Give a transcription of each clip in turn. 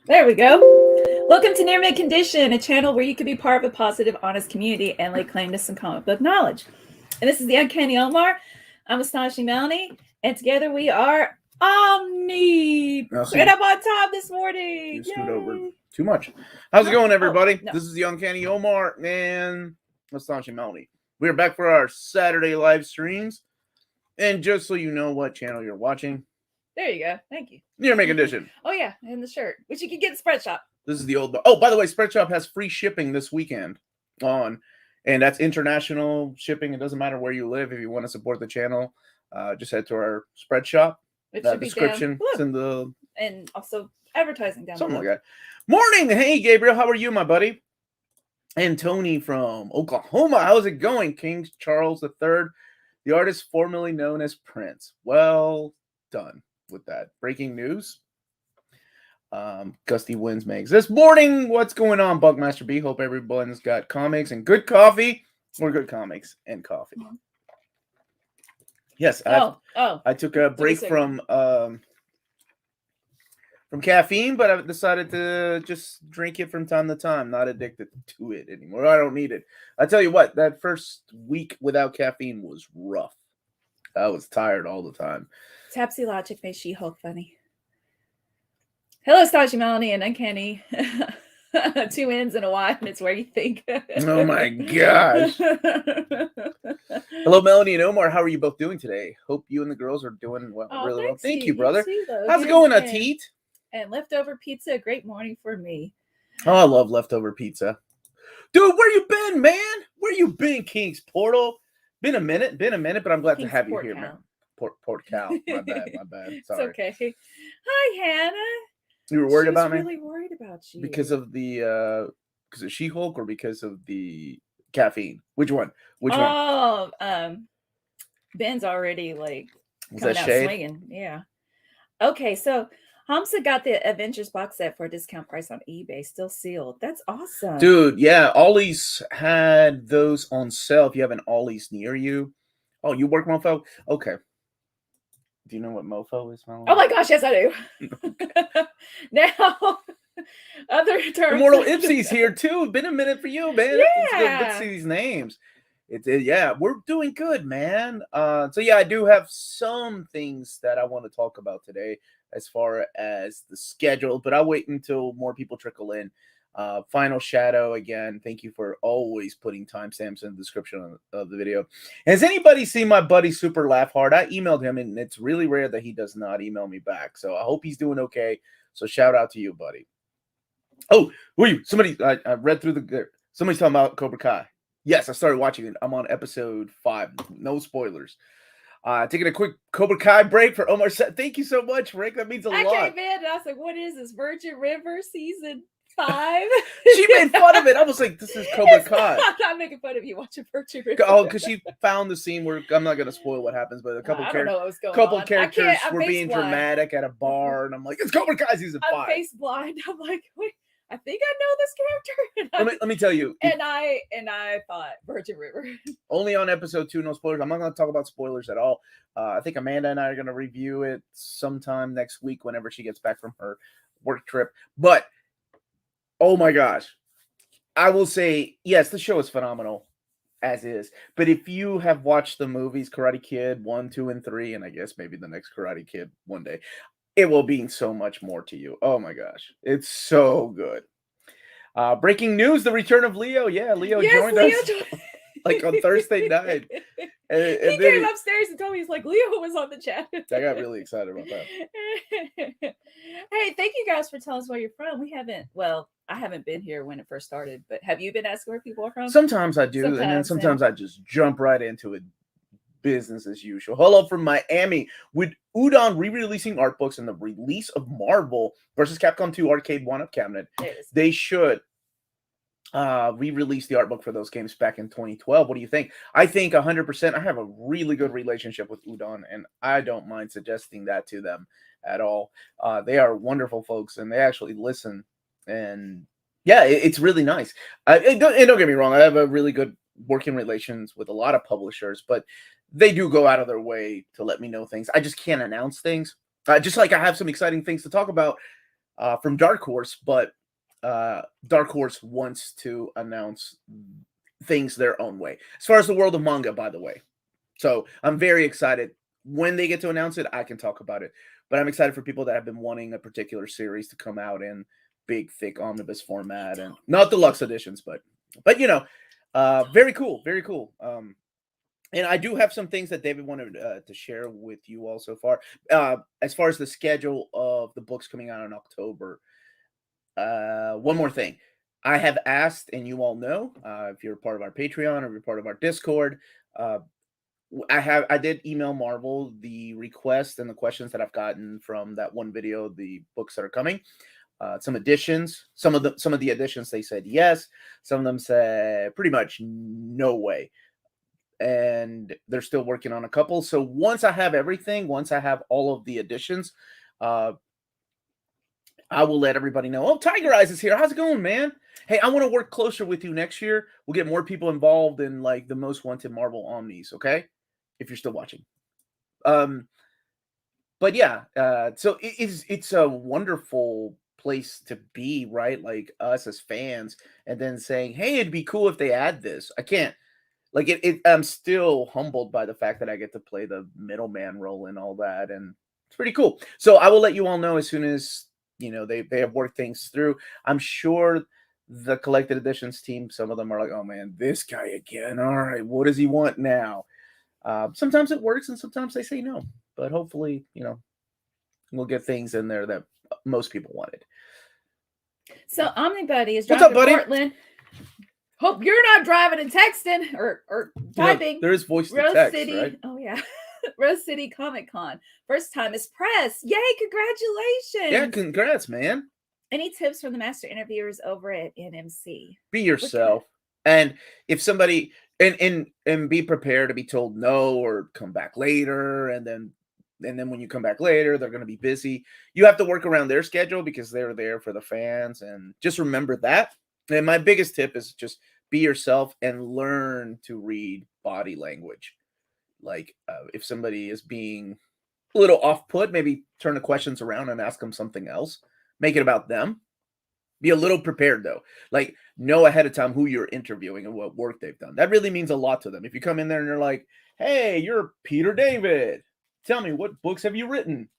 There we go. Welcome to Near Mid Condition, a channel where you can be part of a positive, honest community and lay claim to some comic book knowledge. And this is the Uncanny Omar. I'm Astonishing Melanie, and together we are Omni. And I'm on top this morning. You scoot over too much. How's it going, everybody? This is the Uncanny Omar and Astonishing Melanie. We're back for our Saturday live streams. And just so you know what channel you're watching. There you go. Thank you. Near Mid Condition. Oh, yeah. And the shirt, which you can get at Spread Shop. This is the old... Oh, by the way, Spread Shop has free shipping this weekend on. And that's international shipping. It doesn't matter where you live. If you want to support the channel, just head to our Spread Shop. That description is in the... And also advertising down something below. Like that. Morning. Hey, Gabriel. How are you, my buddy? And Tony from Oklahoma. How's it going? King Charles III, the artist formerly known as Prince. Well done with that. Breaking news. Gusty winds may exist. Morning. What's going on, Buckmaster B? Hope everyone's got comics and good coffee. Or good comics and coffee. Yes. I took a break from caffeine, but I've decided to just drink it from time to time. Not addicted to it anymore. I don't need it. I tell you what, that first week without caffeine was rough. I was tired all the time. Tapsy Logic made She-Hulk funny. Hello, Astonishing Melanie and Uncanny. 2 N's and a Y, and it's where you think. Oh my gosh. Hello, Melanie and Omar. How are you both doing today? Hope you and the girls are doing well. Really well. Thank you, brother. How's it going, Atit? And leftover pizza, a great morning for me. Oh, I love leftover pizza. Dude, where you been, man? Where you been, King's Portal? Been a minute, but I'm glad to have you here, man. Port Cal. My bad. Sorry. It's okay. Hi, Hannah. You were worried about me? I was really worried about you. Because of the She-Hulk or because of the caffeine? Which one? Oh, Ben's already like coming out swinging. Yeah. Okay, so Hamza got the Avengers box set for a discount price on eBay, still sealed. That's awesome. Dude, yeah. Ollie's had those on sale. If you have an Ollie's near you. Oh, you work, mofo? Okay. Do you know what mofo is, Melanie? Oh my gosh, yes, I do. Now, other terms. Immortal Ipsy's here too. Been a minute for you, man. Yeah. It's good to see these names. Yeah, we're doing good, man. So yeah, I do have some things that I want to talk about today as far as the schedule, but I'll wait until more people trickle in. Final Shadow, again, thank you for always putting timestamps in the description of the video. Has anybody seen my buddy Super Laugh Hard? I emailed him, and it's really rare that he does not email me back. So I hope he's doing okay. So shout out to you, buddy. Oh, who are you? Somebody, I read through somebody's talking about Cobra Kai. Yes, I started watching it. I'm on episode 5. No spoilers. Taking a quick Cobra Kai break for Omar. Thank you so much, Rick. That means a lot. I came in and I was like, what is this? Virgin River season 5? She made fun of it. I was like, this is Cobra Kai. I'm not making fun of you watching Virgin River. Oh, because she found the scene where, I'm not going to spoil what happens, but a couple characters were being dramatic at a bar, and I'm like, it's Cobra Kai season 5. I'm face blind. I'm like, wait, I think I know this character. Let me tell you. And I thought Virgin River. Only on episode 2, no spoilers. I'm not going to talk about spoilers at all. I think Amanda and I are going to review it sometime next week whenever she gets back from her work trip. But oh my gosh. I will say, yes, the show is phenomenal as is. But if you have watched the movies Karate Kid 1, 2, and 3, and I guess maybe the next Karate Kid one day, it will mean so much more to you. Oh my gosh. It's so good. Breaking news, the return of Leo. Yeah, Leo joined us like on Thursday night. And he came upstairs and told me, he's like, Leo was on the chat. I got really excited about that. Hey, thank you guys for telling us where you're from. I haven't been here when it first started, but have you been asking where people are from? Sometimes I do, and then sometimes I just jump right into it. Business as usual. Hello from Miami. With Udon re-releasing art books and the release of Marvel versus Capcom 2 Arcade 1-Up Cabinet, they should re-release the art book for those games back in 2012. What do you think? I think 100%. I have a really good relationship with Udon, and I don't mind suggesting that to them at all. They are wonderful folks, and they actually listen. And yeah, it's really nice. And don't get me wrong. I have a really good working relations with a lot of publishers, but they do go out of their way to let me know things. I just can't announce things. Just like I have some exciting things to talk about from Dark Horse, but Dark Horse wants to announce things their own way. As far as the world of manga, by the way. So I'm very excited. When they get to announce it, I can talk about it. But I'm excited for people that have been wanting a particular series to come out in big, thick omnibus format, and not deluxe editions, but very cool, very cool. And I do have some things that David wanted to share with you all so far. As far as the schedule of the books coming out in October, one more thing. I have asked, and you all know, if you're part of our Patreon or you're part of our Discord, I did email Marvel the request and the questions that I've gotten from that one video, the books that are coming. Some additions, some of the additions they said yes, some of them said pretty much no way, and they're still working on a couple. So once I have everything, once I have all of the additions, I will let everybody know. Oh, Tiger Eyes is here. How's it going, man? Hey, I want to work closer with you next year. We'll get more people involved in like the most wanted Marvel Omnis, okay? If you're still watching. But yeah, so it's a wonderful place to be, right? Like us as fans, and then saying, hey, it'd be cool if they add this. I can't like it. I'm still humbled by the fact that I get to play the middleman role and all that, and it's pretty cool. So I will let you all know as soon as they have worked things through. I'm sure the collected editions team, some of them are like, oh man, this guy again. All right, what does he want now? Sometimes it works and sometimes they say no, but hopefully, we'll get things in there that most people wanted. So Omnibuddy is What's driving up, buddy? to Portland. Hope you're not driving and texting or typing. There is voice to Rose text, City, right? oh yeah. Rose City Comic Con. First time as press. Yay, congratulations. Yeah, congrats, man. Any tips from the master interviewers over at NMC? Be yourself. And if somebody and be prepared to be told no or come back later, and then when you come back later, they're going to be busy. You have to work around their schedule because they're there for the fans, and just remember that. And my biggest tip is just be yourself and learn to read body language. Like if somebody is being a little off-put, maybe turn the questions around and ask them something else. Make it about them. Be a little prepared, though. Like, know ahead of time who you're interviewing and what work they've done. That really means a lot to them. If you come in there and they're like, hey, you're Peter David. Tell me, what books have you written?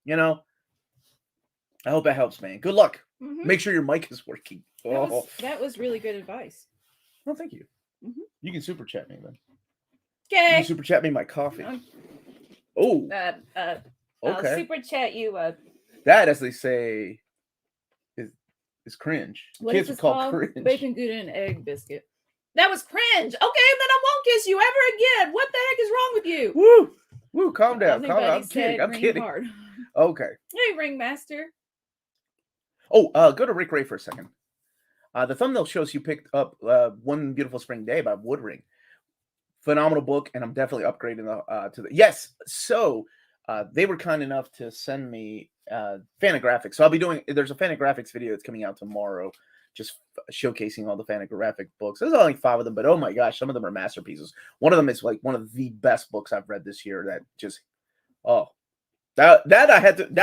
I hope that helps, man. Good luck. Mm-hmm. Make sure your mic is working. That was really good advice. Well, thank you. Mm-hmm. You can super chat me, then. Okay. You can super chat me my coffee. Okay. I'll super chat you. That, as they say, is cringe. What Kids would call cringe. Bacon, Gouda, and egg biscuit. That was cringe. Okay, then I won't kiss you ever again. What the heck is wrong with you? Woo, calm down. I'm kidding. Hard. Okay. Hey, Ringmaster. Oh, go to Rick Ray for a second. The thumbnail shows you picked up One Beautiful Spring Day by Woodring. Phenomenal book, and I'm definitely upgrading to the... Yes, so they were kind enough to send me Fantagraphics. So I'll be doing... There's a Fantagraphics video that's coming out tomorrow, just showcasing all the Fantagraphic books. There's only 5 of them, but oh my gosh, some of them are masterpieces. One of them is like one of the best books I've read this year. That just... that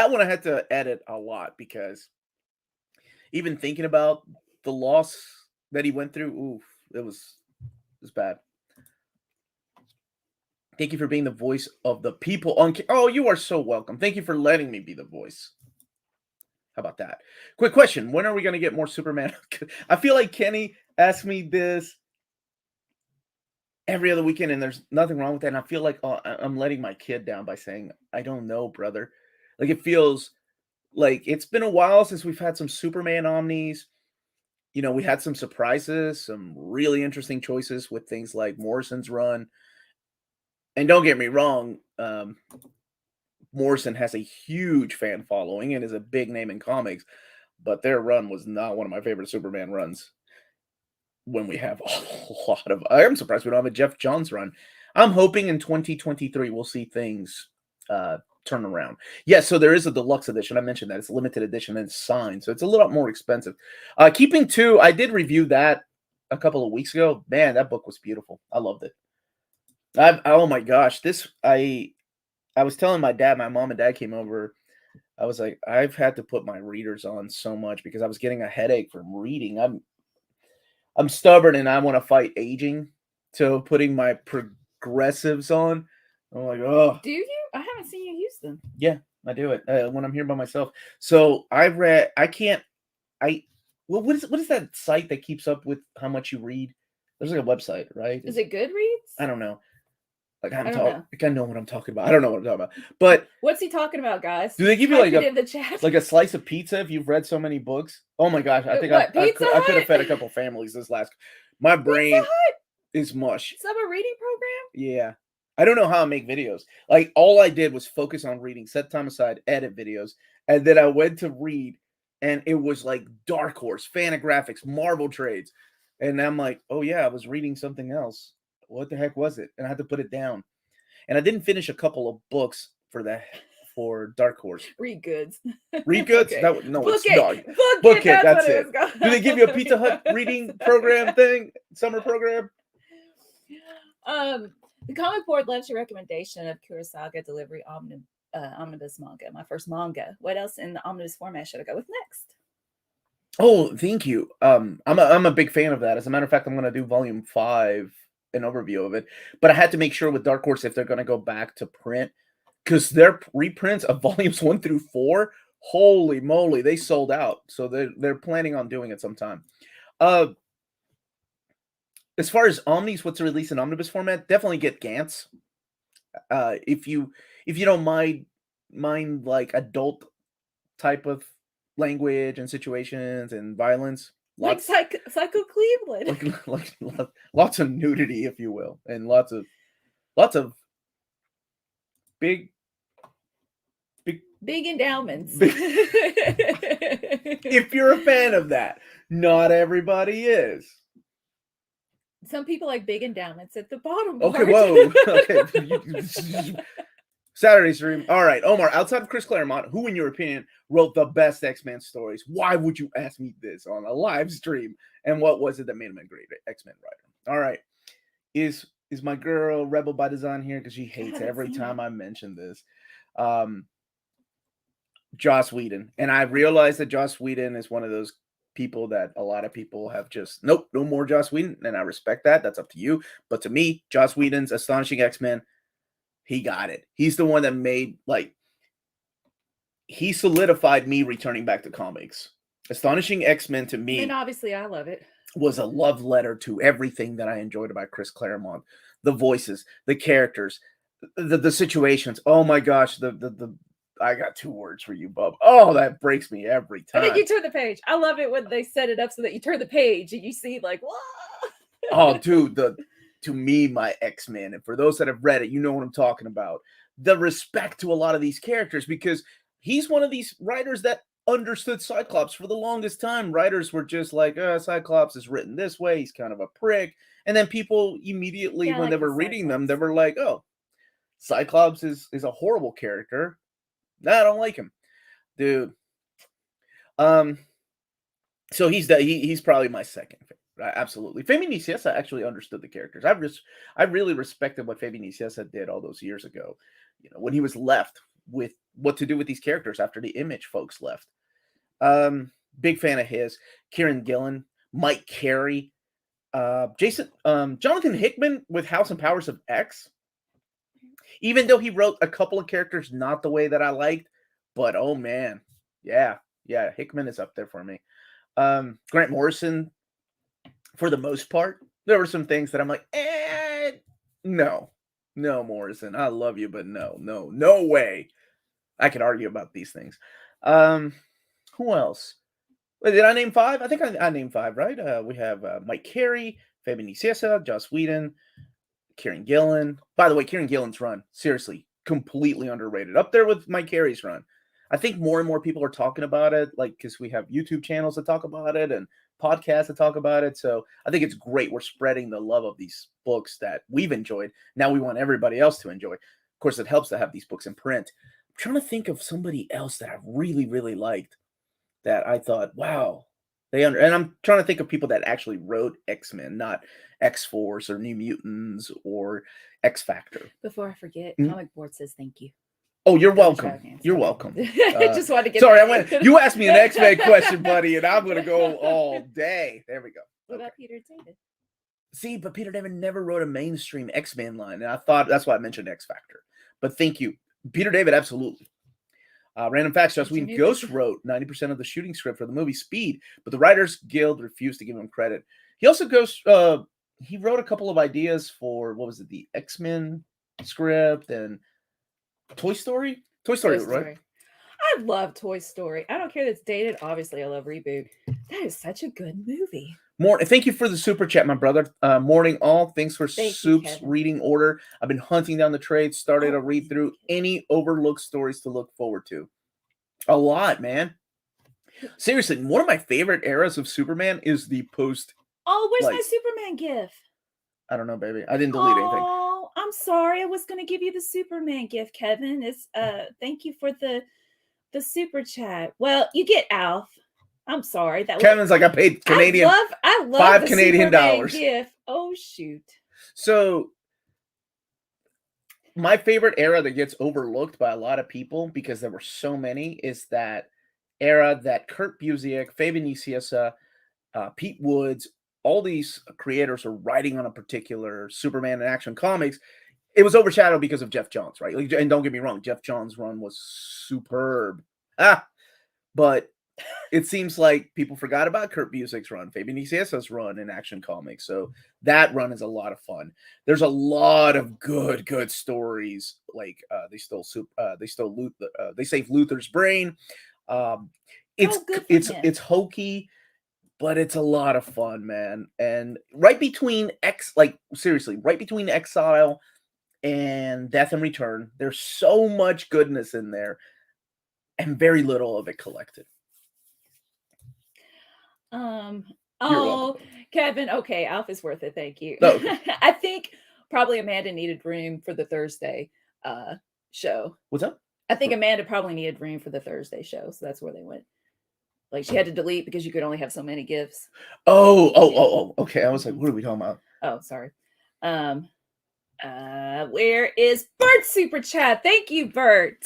one I had to edit a lot, because even thinking about the loss that he went through, it was bad. Thank you for being the voice of the people on... Oh, you are so welcome. Thank you for letting me be the voice. How about that? Quick question. When are we going to get more Superman? I feel like Kenny asks me this every other weekend, and there's nothing wrong with that. And I feel like I'm letting my kid down by saying, I don't know, brother. Like, it feels like it's been a while since we've had some Superman Omnis. We had some surprises, some really interesting choices with things like Morrison's run. And don't get me wrong, Morrison has a huge fan following and is a big name in comics, but their run was not one of my favorite Superman runs. When we have a lot of... I'm surprised we don't have a Jeff Johns run. I'm hoping in 2023 we'll see things turn around. Yes, so there is a deluxe edition. I mentioned that. It's a limited edition and it's signed, so it's a little more expensive. Keeping 2, I did review that a couple of weeks ago. Man, that book was beautiful. I loved it. Oh my gosh, I was telling my dad, my mom and dad came over I was like, I've had to put my readers on so much because I was getting a headache from reading. I'm stubborn and I want to fight aging. So putting my progressives on, I'm like, oh. Do you? I haven't seen you use them. Yeah, I do it when I'm here by myself. So what is that site that keeps up with how much you read? There's like a website, right? Is it Goodreads? I don't know. Like I don't know. Like I know what I'm talking about. I don't know what I'm talking about. But what's he talking about, guys? do they give you Type it in the chat. like a slice of pizza if you've read so many books? Oh my gosh, I think What, I Pizza could have Hut? fed a couple families this last. My brain is mush. Summer reading program? Yeah. I don't know how I make videos. Like all I did was focus on reading, set time aside, edit videos, and then I went to read, and it was like Dark Horse, Fantagraphics, Marvel trades, and I'm like, oh yeah, I was reading something else. What the heck was it? And I had to put it down, and I didn't finish a couple of books for Dark Horse. Read goods. Read goods? Okay. No, Book it's it. not. Book it. That's what it. was Do they give you a Pizza Hut reading program thing? Summer program? The comic board loves your recommendation of Kurosaga Delivery Omnibus manga, my first manga. What else in the omnibus format should I go with next? Oh, thank you. I'm a big fan of that. As a matter of fact, I'm going to do volume 5, an overview of it. But I had to make sure with Dark Horse if they're going to go back to print, because their reprints of volumes 1 through 4, holy moly, they sold out. So they're planning on doing it sometime. As far as Omnis, what's to release in omnibus format, definitely get Gantz. If you don't mind like adult type of language and situations and violence, Like Psycho Cleveland. like lots of nudity, if you will, and lots of big endowments. If you're a fan of that, not everybody is. Some people like big endowments at the bottom. Okay, whoa. Okay. Saturday stream. All right, Omar, outside of Chris Claremont, who, in your opinion, wrote the best X-Men stories? Why would you ask me this on a live stream? And what was it that made him a great X-Men writer? All right. Is my girl Rebel by Design here? Because she hates every time I mention this. Joss Whedon. And I realize that Joss Whedon is one of those people that a lot of people have just, nope, no more Joss Whedon, and I respect that. That's up to you. But to me, Joss Whedon's Astonishing X-Men, he got it. He's the one that made, like, he solidified me returning back to comics. Astonishing X-Men, to me, and obviously I love it, was a love letter to everything that I enjoyed about Chris Claremont. The voices, the characters, the situations. Oh my gosh, the I got 2 words for you, bub. Oh, that breaks me every time. I think you turn the page. I love it when they set it up so that you turn the page and you see like, whoa. Oh, dude, to me, my X-Men, and for those that have read it, you know what I'm talking about. The respect to a lot of these characters, because he's one of these writers that understood Cyclops for the longest time. Writers were just like, Cyclops is written this way. He's kind of a prick. And then people immediately, when they were reading them, they were like, oh, Cyclops is a horrible character. No, I don't like him, dude. So he's probably my second favorite. Right? Absolutely. Femi Nicieza actually understood the characters. I really respected what Femi Nicieza did all those years ago. You know, when he was left with what to do with these characters after the Image folks left. Big fan of his. Kieran Gillen, Mike Carey, Jonathan Hickman with House and Powers of X. Even though he wrote a couple of characters not the way that I liked, but oh man, yeah, Hickman is up there for me. Grant Morrison, for the most part, there were some things that I'm like, no, Morrison, I love you, but no way. I could argue about these things. Who else? Wait, did I name 5? I think I named 5, right? We have Mike Carey, Femi Nicieza, Joss Whedon, Kieran Gillen. By the way, Kieran Gillen's run, seriously, completely underrated. Up there with Mike Carey's run. I think more and more people are talking about it, like, because we have YouTube channels that talk about it and podcasts that talk about it. So I think it's great. We're spreading the love of these books that we've enjoyed. Now we want everybody else to enjoy. Of course, it helps to have these books in print. I'm trying to think of somebody else that I really, really liked that I thought, wow, and I'm trying to think of people that actually wrote X-Men, not X-Force or New Mutants or X-Factor. Before I forget, Comic Board says thank you. Oh, you're welcome. Extravagance. You're Okay. welcome. Just wanted to get Sorry, that in. you asked me an X-Men question, buddy, and I'm gonna go all day. There we go. What Okay. about Peter David? See, but Peter David never wrote a mainstream X-Men line, and I thought that's why I mentioned X Factor. But thank you, Peter David. Absolutely. Random facts: Joss Whedon Ghost wrote 90% of the shooting script for the movie Speed, but the Writers Guild refused to give him credit. He also he wrote a couple of ideas for what was it, the X-Men script and Toy Story. Toy Story, right? I love Toy Story. I don't care that it's dated. Obviously, I love Reboot. That is such a good movie. Thank you for the super chat, my brother. Morning all. Thanks for Soup's reading order. I've been hunting down the trades, started to read through any overlooked stories to look forward to. A lot, man. Seriously, one of my favorite eras of Superman is the post. Oh, where's my Superman gif? I don't know, baby. I didn't delete anything. Oh, I'm sorry. I was going to give you the Superman gift, Kevin. It's thank you for the super chat. Well, you get Alf. I'm sorry. Kevin's like, I paid Canadian. I love $5 Canadian dollars. Gift. Oh shoot. So my favorite era that gets overlooked by a lot of people because there were so many is that era that Kurt Busiek, Fabian Nicieza, Pete Woods, all these creators are writing on a particular Superman and Action Comics. It was overshadowed because of Jeff Johns, right? And don't get me wrong, Jeff Johns' run was superb. But it seems like people forgot about Kurt Busiek's run, Fabian Nicieza's run in Action Comics. So that run is a lot of fun. There's a lot of good stories. Like they saved Luther's brain. It's hokey, but it's a lot of fun, man. And right between Exile and Death and Return, there's so much goodness in there, and very little of it collected. Kevin, okay, Alf is worth it. Thank you. No. I think probably Amanda needed room for the Thursday show. What's up? I think Amanda probably needed room for the Thursday show, so that's where they went. Like she had to delete because you could only have so many gifts. Oh, okay. I was like, what are we talking about? Oh, sorry. Where is Bert's super chat? Thank you, Bert.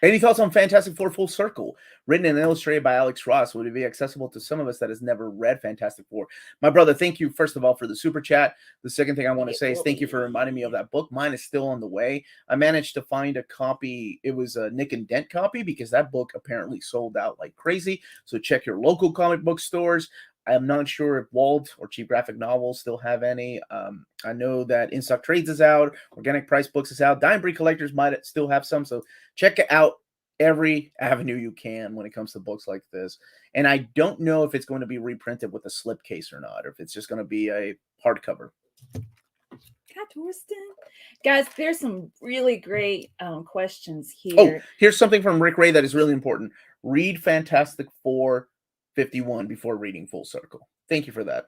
Any thoughts on Fantastic Four Full Circle? Written and illustrated by Alex Ross. Would it be accessible to some of us that has never read Fantastic Four? My brother, thank you, first of all, for the super chat. The second thing I want to say is thank you for reminding me of that book. Mine is still on the way. I managed to find a copy. It was a Nick and Dent copy because that book apparently sold out like crazy. So check your local comic book stores. I'm not sure if Walt or Cheap Graphic Novels still have any. I know that In Stock Trades is out. Organic Price Books is out. Dime Breed Collectors might still have some. So check out every avenue you can when it comes to books like this. And I don't know if it's going to be reprinted with a slipcase or not, or if it's just going to be a hardcover. Guys, there's some really great questions here. Oh, here's something from Rick Ray that is really important. Read Fantastic Four 51 before reading Full Circle. Thank you for that.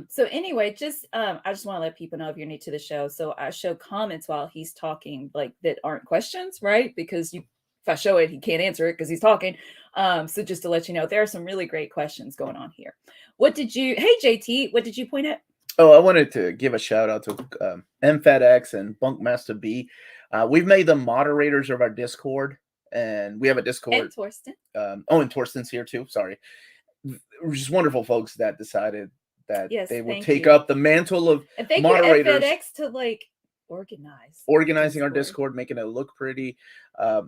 So anyway, I just want to let people know if you're new to the show. So I show comments while he's talking, like that aren't questions, right? Because if I show it, he can't answer it because he's talking. So just to let you know, there are some really great questions going on here. Hey JT, what did you point at? Oh, I wanted to give a shout out to MFedX and Bunkmaster B. We've made them moderators of our Discord. And we have a Discord. And Torsten. And Torsten's here too. Sorry. Just wonderful folks that decided that they would take up the mantle of and thank moderators. You FedEx to like organizing our Discord, making it look pretty. I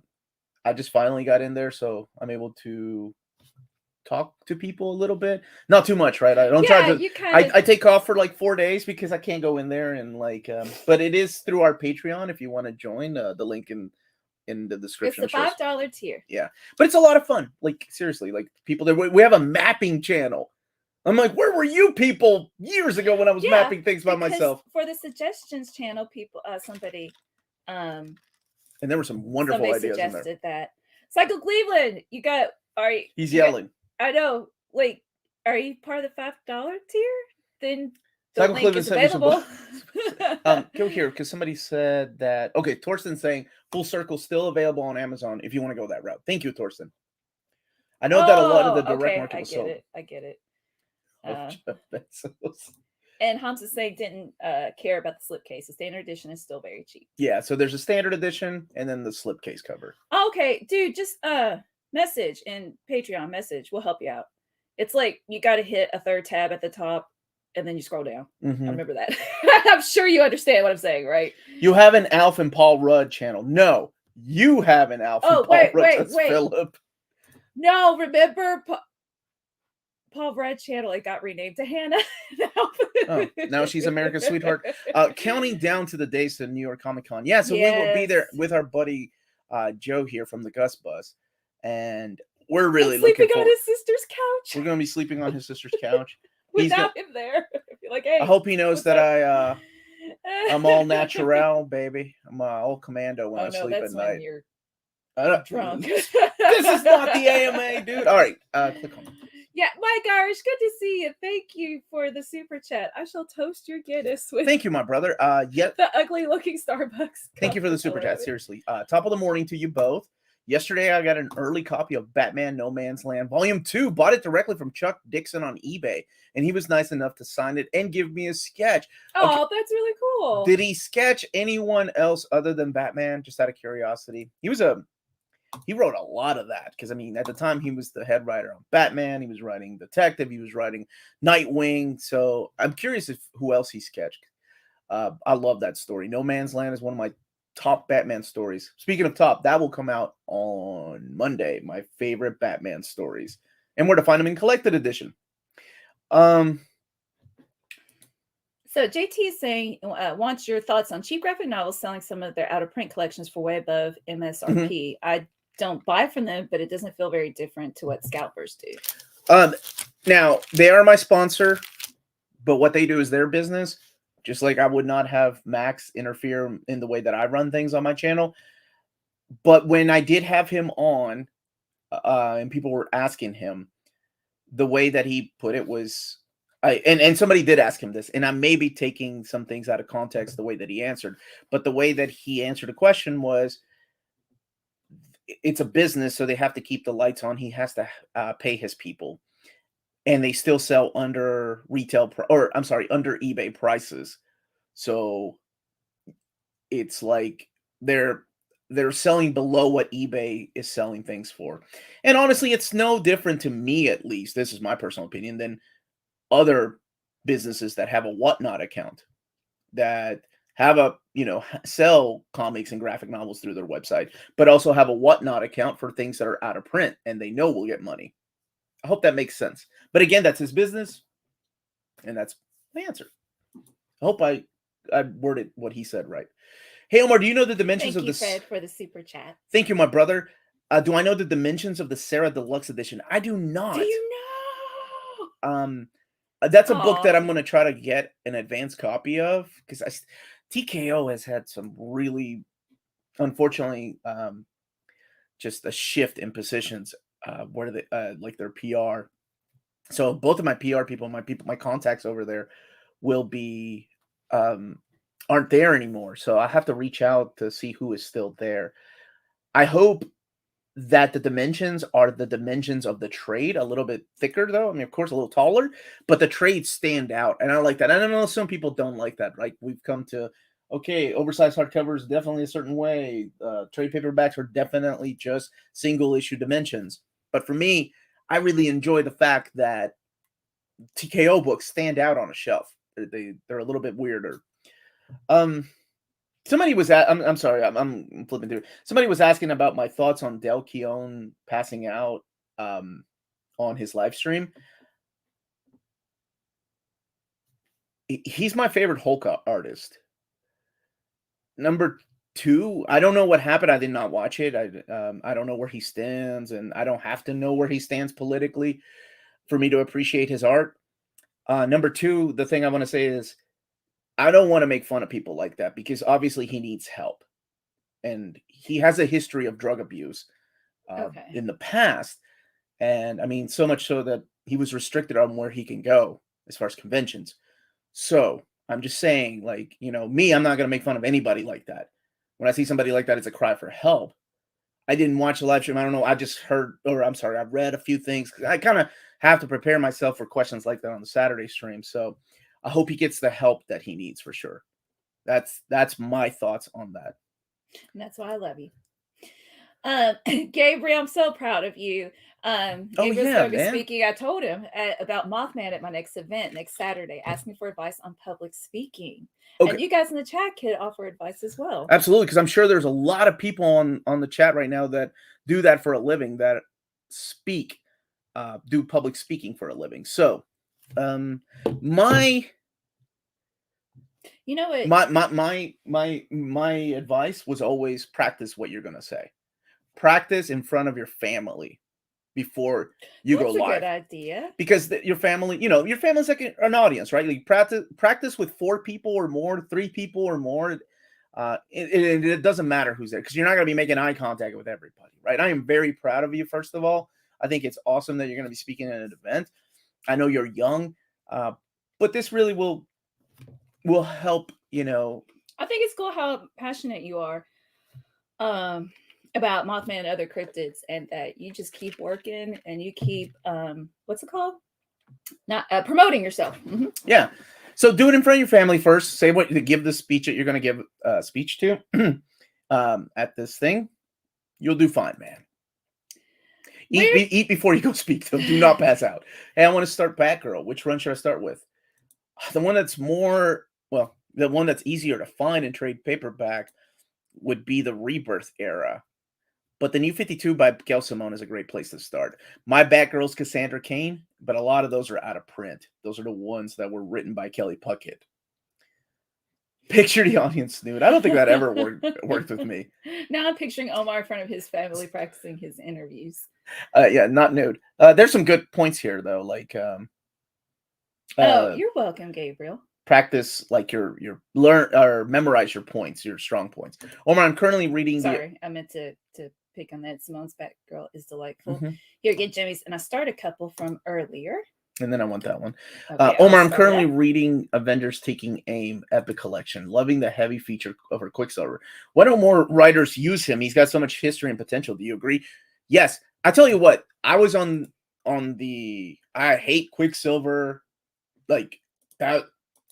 just finally got in there, so I'm able to talk to people a little bit. Not too much, right? I don't try to. I take off for like 4 days because I can't go in there and like. But it is through our Patreon if you want to join. The link in the description. It's the $5 tier. Yeah, but it's a lot of fun. Like seriously, like people there. We have a mapping channel. I'm like, where were you people years ago when I was mapping things by myself? For the suggestions channel, somebody. And there were some wonderful ideas in there. Suggested that. Cycle Cleveland, He's yelling. I know. Like, are you part of the $5 tier? Then the Cycle link Cleveland is available. Go here because somebody said that. Okay, Torsten's saying Full Circle still available on Amazon if you want to go that route. Thank you, Torsten. I know that a lot of the direct market was sold. I get it. And Hamza Singh didn't care about the slipcase. The standard edition is still very cheap. Yeah, so there's a standard edition and then the slipcase cover. Okay, dude, just message in Patreon message. We'll help you out. It's like you got to hit a third tab at the top and then you scroll down. Mm-hmm. I remember that. I'm sure you understand what I'm saying, right? You have an Alf and Paul Rudd channel. No, you have an Alf and Paul Rudd. That's Philip. No, remember Paul Rudd channel? It got renamed to Hannah. Oh, now she's America's sweetheart. Counting down to the days to New York Comic Con. Yeah, so we will be there with our buddy Joe here from the Gus Bus, and we're really sleeping on his sister's couch. We're gonna be sleeping on his sister's couch without him there. Like, hey, I hope he knows that I'm all natural, baby. I'm all commando when I sleep at night. You're drunk. This is not the AMA, dude. All right, click on it. Yeah, Mike Irish, good to see you. Thank you for the super chat. I shall toast your Guinness with Thank you, my brother. the ugly looking Starbucks. Thank you for the super chat. Seriously. Top of the morning to you both. Yesterday, I got an early copy of Batman No Man's Land Volume 2. Bought it directly from Chuck Dixon on eBay. And he was nice enough to sign it and give me a sketch. Oh, okay. That's really cool. Did he sketch anyone else other than Batman? Just out of curiosity. He wrote a lot of that. Because, I mean, at the time, he was the head writer on Batman. He was writing Detective. He was writing Nightwing. So I'm curious who else he sketched. I love that story. No Man's Land is one of my top Batman stories. Speaking of top, that will come out on Monday. My favorite Batman stories, and where to find them in collected edition. So JT is saying wants your thoughts on cheap graphic novels selling some of their out of print collections for way above MSRP. Mm-hmm. I don't buy from them, but it doesn't feel very different to what scalpers do. Now they are my sponsor, but what they do is their business. Just like I would not have Max interfere in the way that I run things on my channel. But when I did have him on, and people were asking him, the way that he put it was, and somebody did ask him this, and I may be taking some things out of context the way that he answered, but the way that he answered the question was, it's a business, so they have to keep the lights on. He has to pay his people. And they still sell under under eBay prices. So it's like they're selling below what eBay is selling things for. And honestly, it's no different to me, at least. This is my personal opinion, than other businesses that have a Whatnot account that have sell comics and graphic novels through their website, but also have a Whatnot account for things that are out of print and they know will get money. I hope that makes sense. But again, that's his business. And that's my answer. I hope I worded what he said right. Hey, Omar, do you know the dimensions of the... Thank you, Fred, for the super chat. Thank you, my brother. Do I know the dimensions of the Sarah Deluxe Edition? I do not. Do you know? That's a book that I'm going to try to get an advanced copy of. Because TKO has had some really, unfortunately, just a shift in positions. Where they like their PR. So both of my PR people, my contacts over there will be aren't there anymore. So I have to reach out to see who is still there. I hope that the dimensions are the dimensions of the trade, a little bit thicker though. I mean, of course, a little taller, but the trades stand out. And I like that. I don't know, some people don't like that, right? We've come to, okay, oversized hardcovers definitely a certain way. Trade paperbacks are definitely just single issue dimensions. But for me, I really enjoy the fact that TKO books stand out on a shelf. They're a little bit weirder. Somebody was I'm sorry, I'm flipping through. Somebody was asking about my thoughts on Del Keown passing out on his live stream. He's my favorite Hulk artist. Number 2, I don't know what happened. I did not watch it. I don't know where he stands, and I don't have to know where he stands politically for me to appreciate his art. Number 2, the thing I want to say is I don't want to make fun of people like that because obviously he needs help, and he has a history of drug abuse in the past, and I mean so much so that he was restricted on where he can go as far as conventions. So I'm just saying, like, me, I'm not going to make fun of anybody like that. When I see somebody like that, it's a cry for help. I didn't watch the live stream. I don't know. I just heard, or I'm sorry, I read a few things. I kind of have to prepare myself for questions like that on the Saturday stream. So I hope he gets the help that he needs for sure. That's my thoughts on that. And that's why I love you. Gabriel, I'm so proud of you. Gabriel's going to be speaking. I told him about Mothman at my next event next Saturday. Ask me for advice on public speaking. Okay. And you guys in the chat could offer advice as well. Absolutely, because I'm sure there's a lot of people on the chat right now that do that for a living, that speak, do public speaking for a living. So, you know what? My advice was always practice what you're going to say. Practice in front of your family before you go live. That's a good idea. Because your family, your family's like an audience, right? Like practice with 4 people or more, 3 people or more. It doesn't matter who's there, because you're not going to be making eye contact with everybody, right? I am very proud of you, first of all. I think it's awesome that you're going to be speaking at an event. I know you're young, but this really will help, I think it's cool how passionate you are about Mothman and other cryptids, and that you just keep working and you keep what's it called? Not promoting yourself. Mm-hmm. Yeah. So do it in front of your family first. Say what to give the speech that you're going to give a speech to at this thing. You'll do fine, man. Eat before you go speak to them. Do not pass out. Hey, I want to start Batgirl. Which run should I start with? The one that's the one that's easier to find in trade paperback would be the Rebirth era. But the New 52 by Gail Simone is a great place to start. My Batgirl's Cassandra Cain, but a lot of those are out of print. Those are the ones that were written by Kelly Puckett. Picture the audience nude. I don't think that ever worked with me. Now I'm picturing Omar in front of his family practicing his interviews. Yeah, not nude. There's some good points here, though. Like, you're welcome, Gabriel. Practice like your learn or memorize your points, your strong points. Omar, I'm currently reading. Sorry, I meant to pick on that. Simone's Batgirl is delightful. Mm-hmm. Here, get Jimmy's, and I start a couple from earlier. And then I want that one. Okay, Omar, I'm currently reading Avengers Taking Aim at the collection. Loving the heavy feature over Quicksilver. Why don't more writers use him? He's got so much history and potential. Do you agree? Yes. I tell you what, I was on the I hate Quicksilver, like that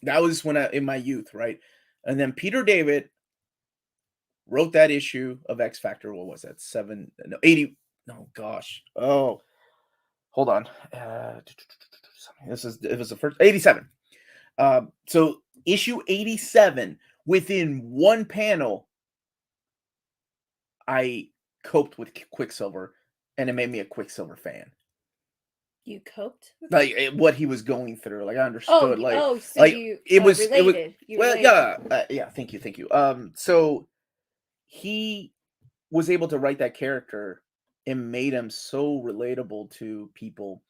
was when in my youth, right? And then Peter David wrote that issue of X Factor. What was that? 80. Oh gosh. Oh, hold on. It was the first 87. So issue 87, within one panel, I coped with Quicksilver, and it made me a Quicksilver fan. You coped with what he was going through. Like I understood. So you related. Yeah. Thank you. So he was able to write that character and made him so relatable to people,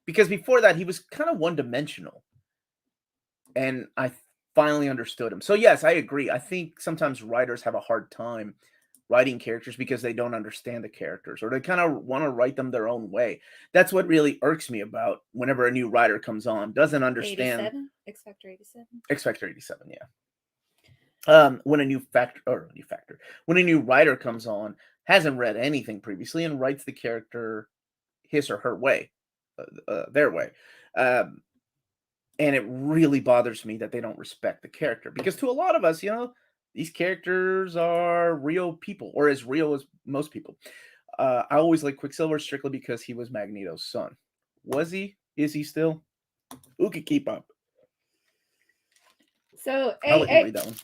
because before that he was kind of one-dimensional, and I finally understood him. So yes, I agree. I think sometimes writers have a hard time writing characters because they don't understand the characters, or they kind of want to write them their own way. That's what really irks me about whenever a new writer comes on, doesn't understand. 87? X Factor 87? X Factor 87, yeah. When a new writer comes on, hasn't read anything previously, and writes the character his or her way, their way. And it really bothers me that they don't respect the character, because to a lot of us, these characters are real people, or as real as most people. I always like Quicksilver strictly because he was Magneto's son. Was he? Is he still? Who could keep up? So, I'll let you read that one.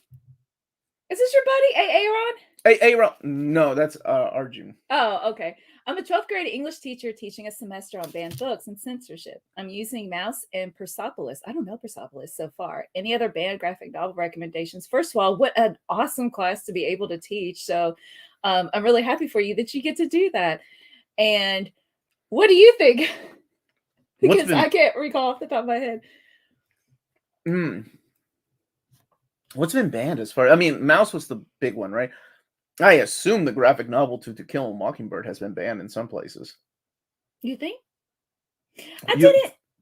Is this your buddy, Aaron? Aaron. No, that's Arjun. Oh, okay. I'm a 12th grade English teacher teaching a semester on banned books and censorship. I'm using Mouse and Persepolis. I don't know Persepolis so far. Any other banned graphic novel recommendations? First of all, what an awesome class to be able to teach. So I'm really happy for you that you get to do that. And what do you think? Because I can't recall off the top of my head. What's been banned as far? I mean, Mouse was the big one, right? I assume the graphic novel To Kill a Mockingbird has been banned in some places. You think?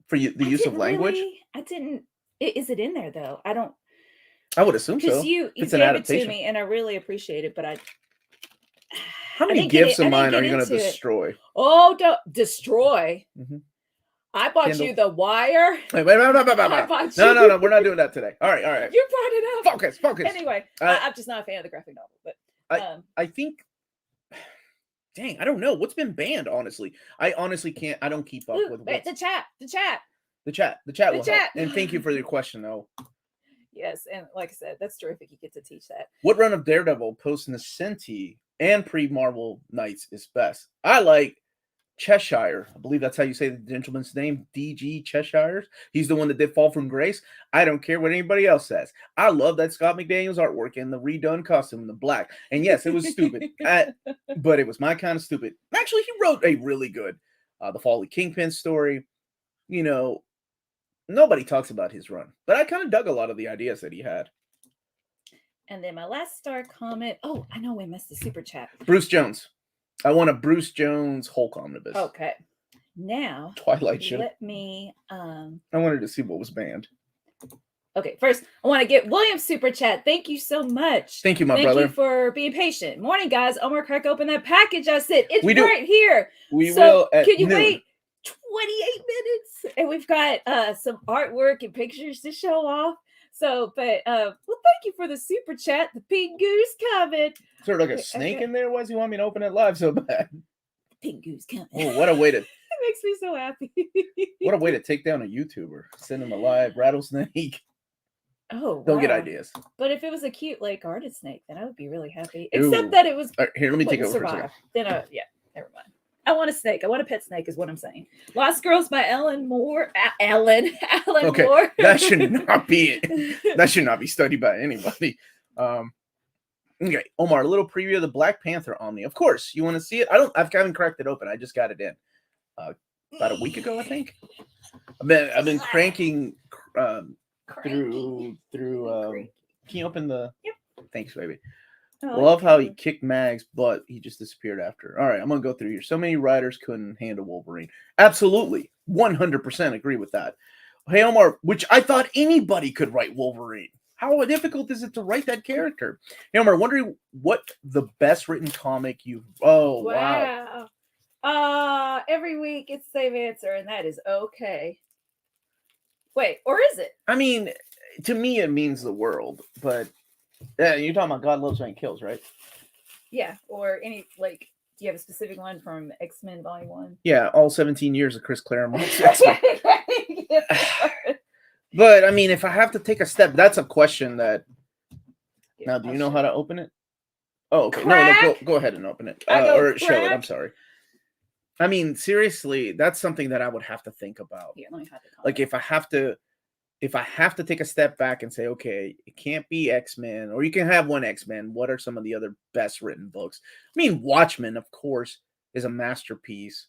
For the use of language? I didn't. Is it in there though? I don't. I would assume so. Because you gave it to me, and I really appreciate it. But how many gifts of mine are you going to destroy? Oh, don't destroy. Mm-hmm. I bought Kindle. you The Wire. Wait. I bought you. No, we're not doing that today. All right. You brought it up. Focus. Anyway, I'm just not a fan of the graphic novel, but I think. Dang, I don't know what's been banned. Honestly, I honestly can't. I don't keep up with the chat. The chat will help. chat. And thank you for your question, though. Yes, and like I said, that's terrific. You get to teach that. What run of Daredevil post Nascenti and pre-Marvel Knights is best? I like Cheshire. I believe that's how you say the gentleman's name. DG Cheshire. He's the one that did Fall from Grace. I don't care what anybody else says. I love that Scott McDaniel's artwork and the redone costume in the black. And yes, it was stupid, but it was my kind of stupid. Actually, he wrote a really good The Fall of Kingpin story. You know, nobody talks about his run, but I kind of dug a lot of the ideas that he had. And then my last star comment. Oh, I know we missed the super chat. Bruce Jones. I want a Bruce Jones Hulk omnibus. Okay. Now, Twilight show. let me. I wanted to see what was banned. Okay, first, I want to get William's super chat. Thank you so much. Thank you, my brother. Thank you for being patient. Morning, guys. Omar, crack open that package. I said it's We do. right here. We will at can you noon. wait 28 minutes? And we've got some artwork and pictures to show off. So, but well, thank you for the super chat. The pink goose coming. Sort of like a snake in there. Why does he want me to open it live so bad? Pink goose coming. Oh, what a way to! It makes me so happy. What a way to take down a YouTuber. Send him a live rattlesnake. Oh, Don't get wow. ideas. But if it was a cute, like, guarded snake, then I would be really happy. Ooh. Except that it was. All right, here, let me take wouldn't over for a second. survive. Then, yeah, never mind. I want a snake. I want a pet snake, is what I'm saying. Lost Girls by Ellen Moore. Alan Okay, Moore. that should not be it. That should not be studied by anybody. Okay, Omar, a little preview of the Black Panther Omni. Of course, you want to see it? I haven't cracked it open. I just got it in about a week ago, I think. I've been cranking through. Can you open the? Yep. Thanks, baby. Oh, Love how he kicked Mag's butt. He just disappeared after. All right, I'm going to go through here. So many writers couldn't handle Wolverine. Absolutely. 100% agree with that. Hey, Omar, which I thought anybody could write Wolverine. How difficult is it to write that character? Hey, Omar, wondering what the best written comic you've... Oh, wow. Every week it's the same answer, and that is okay. Wait, or is it? I mean, to me, it means the world, but... Yeah, you're talking about God Loves Man Kills, right? Yeah, or any, like, do you have a specific one from X-Men Volume 1? Yeah, all 17 years of Chris Claremont's X-Men. But, I mean, if I have to take a step, that's a question that... Now, do you know how to open it? Oh, okay. Crack. No, go ahead and open it. Or show it, I'm sorry. I mean, seriously, that's something that I would have to think about. Here, let me hide the comment. Like, if I have to take a step back and say, okay, it can't be X-Men, or you can have one X-Men, what are some of the other best written books? I mean, Watchmen, of course, is a masterpiece,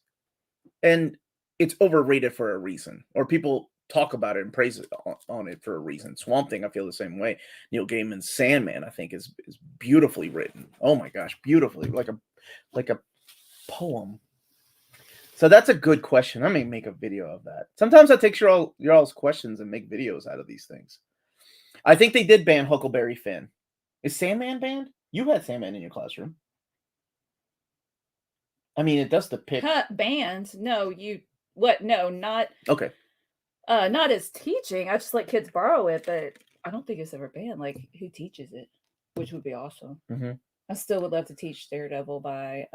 and it's overrated for a reason, or people talk about it and praise it on it for a reason. Swamp Thing, I feel the same way. Neil Gaiman's Sandman, I think, is beautifully written. Oh my gosh, beautifully, like a poem. So that's a good question. I may make a video of that. Sometimes I take your all's questions and make videos out of these things. I think they did ban Huckleberry Finn. Is Sandman banned? You had Sandman in your classroom. I mean, it does depict... Banned? No, what? No, not... Okay. Not as teaching. I just let kids borrow it, but I don't think it's ever banned. Like, who teaches it? Which would be awesome. Mm-hmm. I still would love to teach Daredevil by...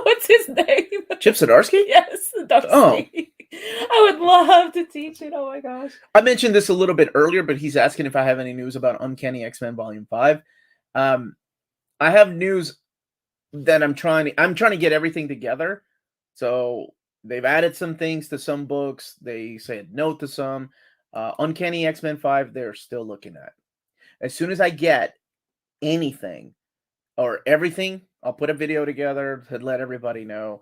What's his name? Chip Zdarsky? Yes, Zdarsky. Oh. I would love to teach it. Oh my gosh. I mentioned this a little bit earlier, but he's asking if I have any news about Uncanny X-Men Volume 5. I have news that I'm trying to get everything together. So they've added some things to some books. They said no to some. Uncanny X-Men 5, they're still looking at. As soon as I get anything or everything, I'll put a video together to let everybody know.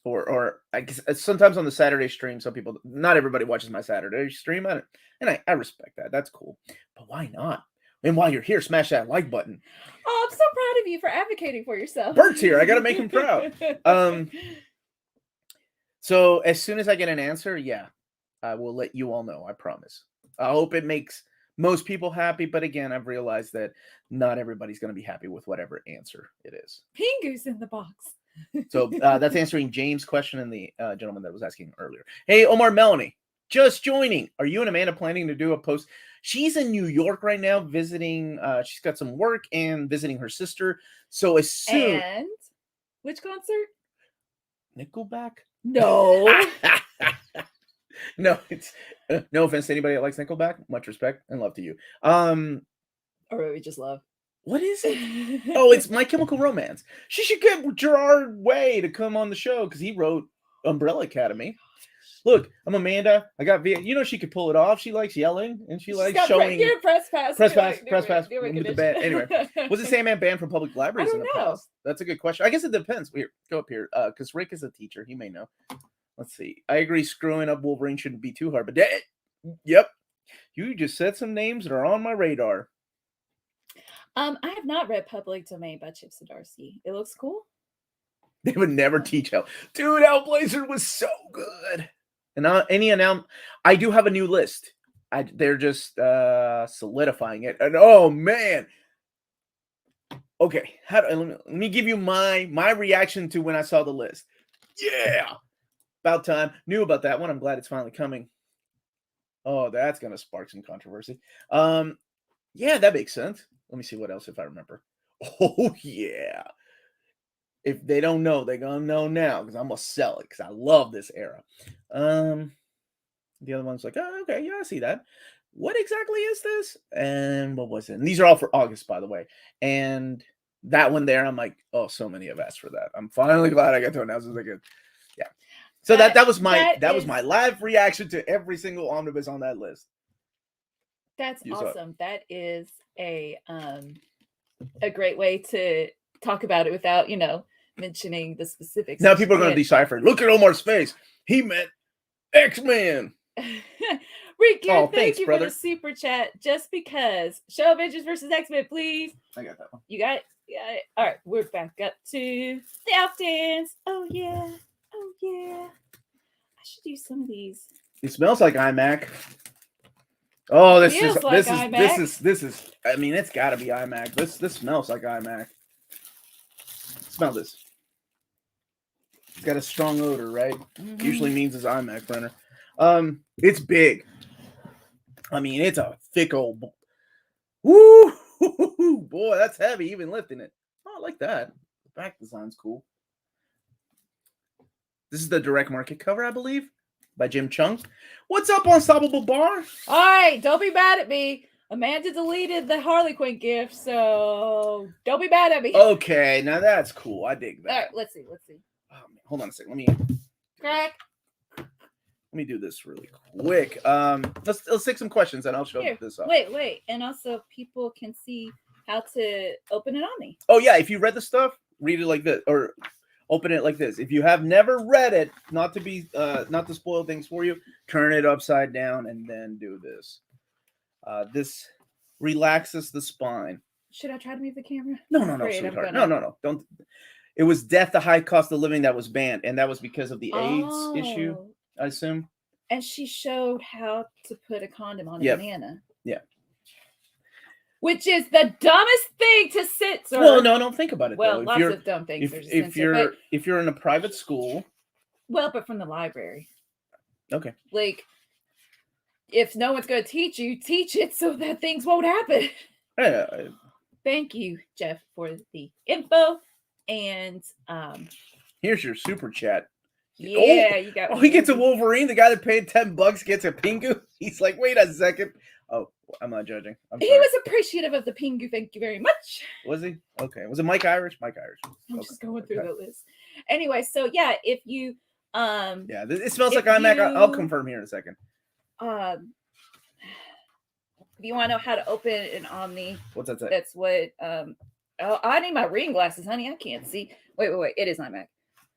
Or I guess sometimes on the Saturday stream, some people, not everybody watches my Saturday stream, I respect that. That's cool. But why not? And while you're here, smash that like button. Oh, I'm so proud of you for advocating for yourself. Bert's here. I got to make him proud. So as soon as I get an answer, yeah, I will let you all know. I promise. I hope it makes most people happy. But again, I've realized that not everybody's going to be happy with whatever answer it is. Pingu's in the box. So that's answering James' question and the gentleman that was asking earlier. Hey, Omar, Melanie, just joining. Are you and Amanda planning to do a post? She's in New York right now visiting. She's got some work and visiting her sister. So as soon. And which concert? Nickelback? No. No, it's no offense to anybody that likes Nickelback. Much respect and love to you. Or we just love. What is it? Oh, it's My Chemical Romance. She should get Gerard Way to come on the show because he wrote Umbrella Academy. Look, I'm Amanda. I got you know she could pull it off. She likes yelling and she likes showing. Press pass. Press pass with the band. Anyway, was the same man banned from public libraries in the past? That's a good question. I guess it depends. Here, go up here. Because Rick is a teacher. He may know. Let's see. I agree. Screwing up Wolverine shouldn't be too hard. But yep, you just said some names that are on my radar. I have not read Public Domain by Chip Zdarsky. It looks cool. They would never teach Hell. Dude, Hellblazer was so good. And I do have a new list. They're just solidifying it. And oh man. Okay, let me give you my reaction to when I saw the list. Yeah. About time. Knew about that one. I'm glad it's finally coming. Oh, that's gonna spark some controversy. Yeah, that makes sense. Let me see what else if I remember. Oh yeah. If they don't know, they're gonna know now because I'm gonna sell it because I love this era. The other one's like, oh, okay, yeah, I see that. What exactly is this? And what was it? And these are all for August, by the way. And that one there, I'm like, oh, so many have asked for that. I'm finally glad I got to announce it again. Yeah. So that was my live reaction to every single omnibus on that list. That's awesome. That is a great way to talk about it without, mentioning the specifics. Now people are going to decipher. Look at Omar's face. He meant X-Men. Rick, thank you brother. For the super chat. Just because. Show Avengers versus X-Men, please. I got that one. You got it? Yeah. All right, we're back up to the Elf Dance. Oh yeah. Oh yeah. I should use some of these. It smells like iMac. Oh, this is. I mean, it's got to be iMac. This smells like iMac. Smell this. It's got a strong odor, right? Mm-hmm. Usually means it's iMac printer. It's big. I mean, it's a thick old. Woo, boy, that's heavy. Even lifting it. Oh, I like that. The back design's cool. This is the direct market cover, I believe, by Jim Chung. What's up, Unstoppable Bar? All right, don't be mad at me. Amanda deleted the Harley Quinn gift, so don't be mad at me. Okay, now that's cool. I dig that. All right, let's see. Oh, man, hold on a second. Crack. Let me do this really quick. Let's take some questions and I'll show this up. Wait, and also people can see how to open an Omni. Oh yeah, if you read the stuff, read it like this, or open it like this. If you have never read it, not to spoil things for you, turn it upside down and then do this. This relaxes the spine. Should I try to move the camera? No, sweetheart. No. Don't. It was death, the high cost of living that was banned, and that was because of the AIDS issue, I assume. And she showed how to put a condom on a banana. Yeah. Which is the dumbest thing to censor. Well, no, don't think about it. Well, lots of dumb things. If you're in a private school. Well, but from the library. Okay. Like, if no one's going to teach you, teach it so that things won't happen. Yeah. Thank you, Jeff, for the info. And here's your super chat. Yeah, you got. Oh, he gets a Wolverine. The guy that paid $10 gets a Pingu. He's like, wait a second. Oh, I'm not judging. He was appreciative of the Pingu. Thank you very much. Was he? Okay. Was it Mike Irish? Mike Irish. I'm just going through the list. Anyway, so yeah, if you yeah, it smells like iMac. I'll confirm here in a second. If you want to know how to open an Omni, what's that say? That's what oh, I need my reading glasses, honey. I can't see. Wait. It is iMac.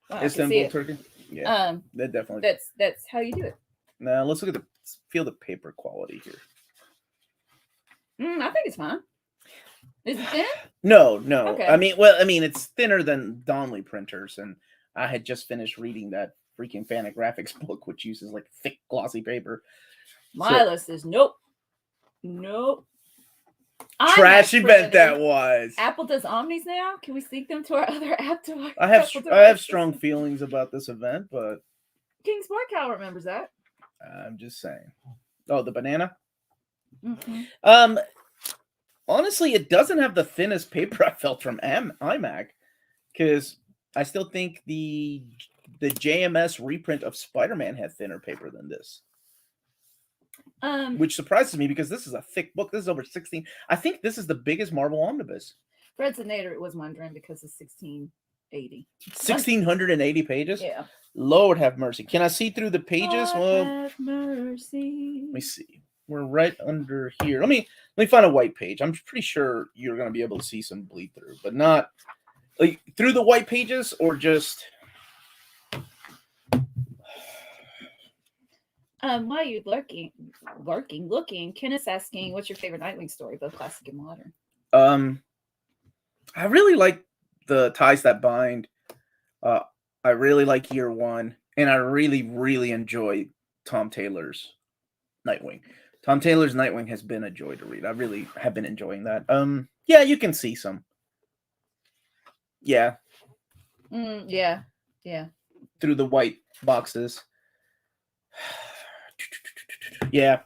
Wow, Istanbul, Turkey. Yeah. That definitely. That's how you do it. Now let's look at feel the paper quality here. I think it's fine. Is it thin? No. Okay. I mean, it's thinner than Donnelly printers, and I had just finished reading that freaking Fantagraphics book, which uses like thick, glossy paper. My list is nope. trash IMAX event that printed. was. Apple does Omnis now. Can we sneak them to our other app? I have strong feelings about this event, but King Sport Cow remembers that. I'm just saying. Oh, the banana. Mm-hmm. Honestly, it doesn't have the thinnest paper I felt from iMac, because I still think the JMS reprint of Spider-Man had thinner paper than this. Which surprises me because this is a thick book. This is over 16. I think this is the biggest Marvel omnibus. Fred Nader was wondering because it's 1680. 1680 pages? Yeah. Lord have mercy. Can I see through the pages? Lord have mercy. Let me see. We're right under here. Let me find a white page. I'm pretty sure you're going to be able to see some bleed through, but not like through the white pages or just. While you're looking, Ken is asking, what's your favorite Nightwing story, both classic and modern? I really like the Ties That Bind. I really like Year One, and I really, really enjoy Tom Taylor's Nightwing. Tom Taylor's Nightwing has been a joy to read. I really have been enjoying that. Yeah, you can see some. Yeah. Yeah. Through the white boxes. Yeah.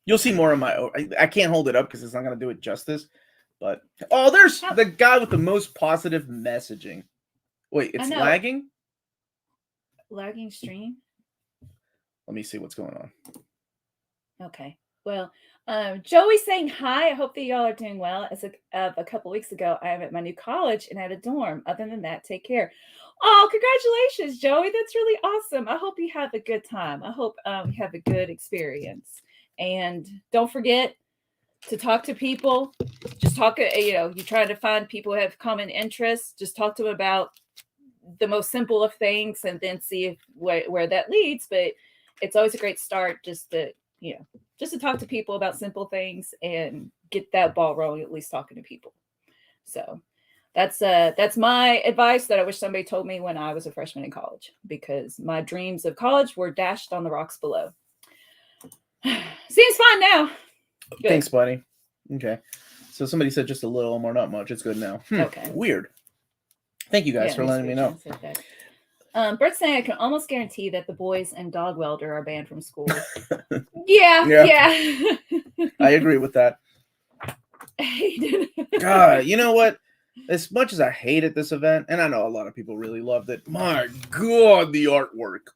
You'll see more of my. I can't hold it up because it's not going to do it justice. But there's the guy with the most positive messaging. Wait, it's lagging? Lagging stream? Let me see what's going on. Okay. Well, Joey's saying hi. I hope that y'all are doing well. As of a couple weeks ago, I am at my new college and at a dorm. Other than that, take care. Oh, congratulations, Joey. That's really awesome. I hope you have a good time. I hope you have a good experience. And don't forget to talk to people. Just talk, you're trying to find people who have common interests. Just talk to them about the most simple of things and then see where that leads. But it's always a great start just to talk to people about simple things and get that ball rolling, at least talking to people. So that's my advice that I wish somebody told me when I was a freshman in college, because my dreams of college were dashed on the rocks below. Seems fine now. Good. Thanks, buddy. Okay. So somebody said just a little, Omar, not much. It's good now. Okay. Weird. Thank you guys for letting me know. Bert's saying I can almost guarantee that the boys and Dog Welder are banned from school. Yeah. I agree with that. God, you know what? As much as I hated this event, and I know a lot of people really loved it, my God, the artwork.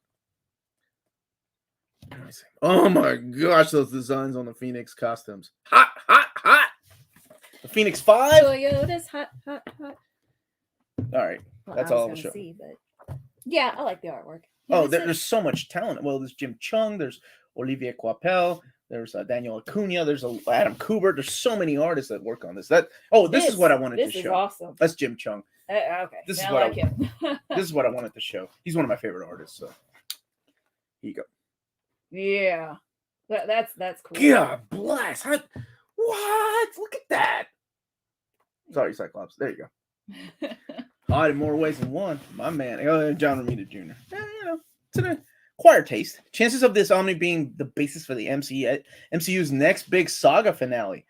Oh my gosh, those designs on the Phoenix costumes. Hot. The Phoenix 5? Toyota's hot. All right. Well, that's all I'll show. But yeah, I like the artwork. There's so much talent. Well, there's Jim Chung, there's Olivier Coipel, there's Daniel Acuna, there's Adam Kubert. There's so many artists that work on this. This is what I wanted to show. This is awesome. That's Jim Chung. Okay. This is what I wanted to show. He's one of my favorite artists. So here you go. Yeah, that's cool. God bless. What? Look at that. Sorry, Cyclops. There you go. Odd in more ways than one. My man, John Romita Jr. It's an acquired taste. Chances of this Omni being the basis for the MCU's next big saga finale.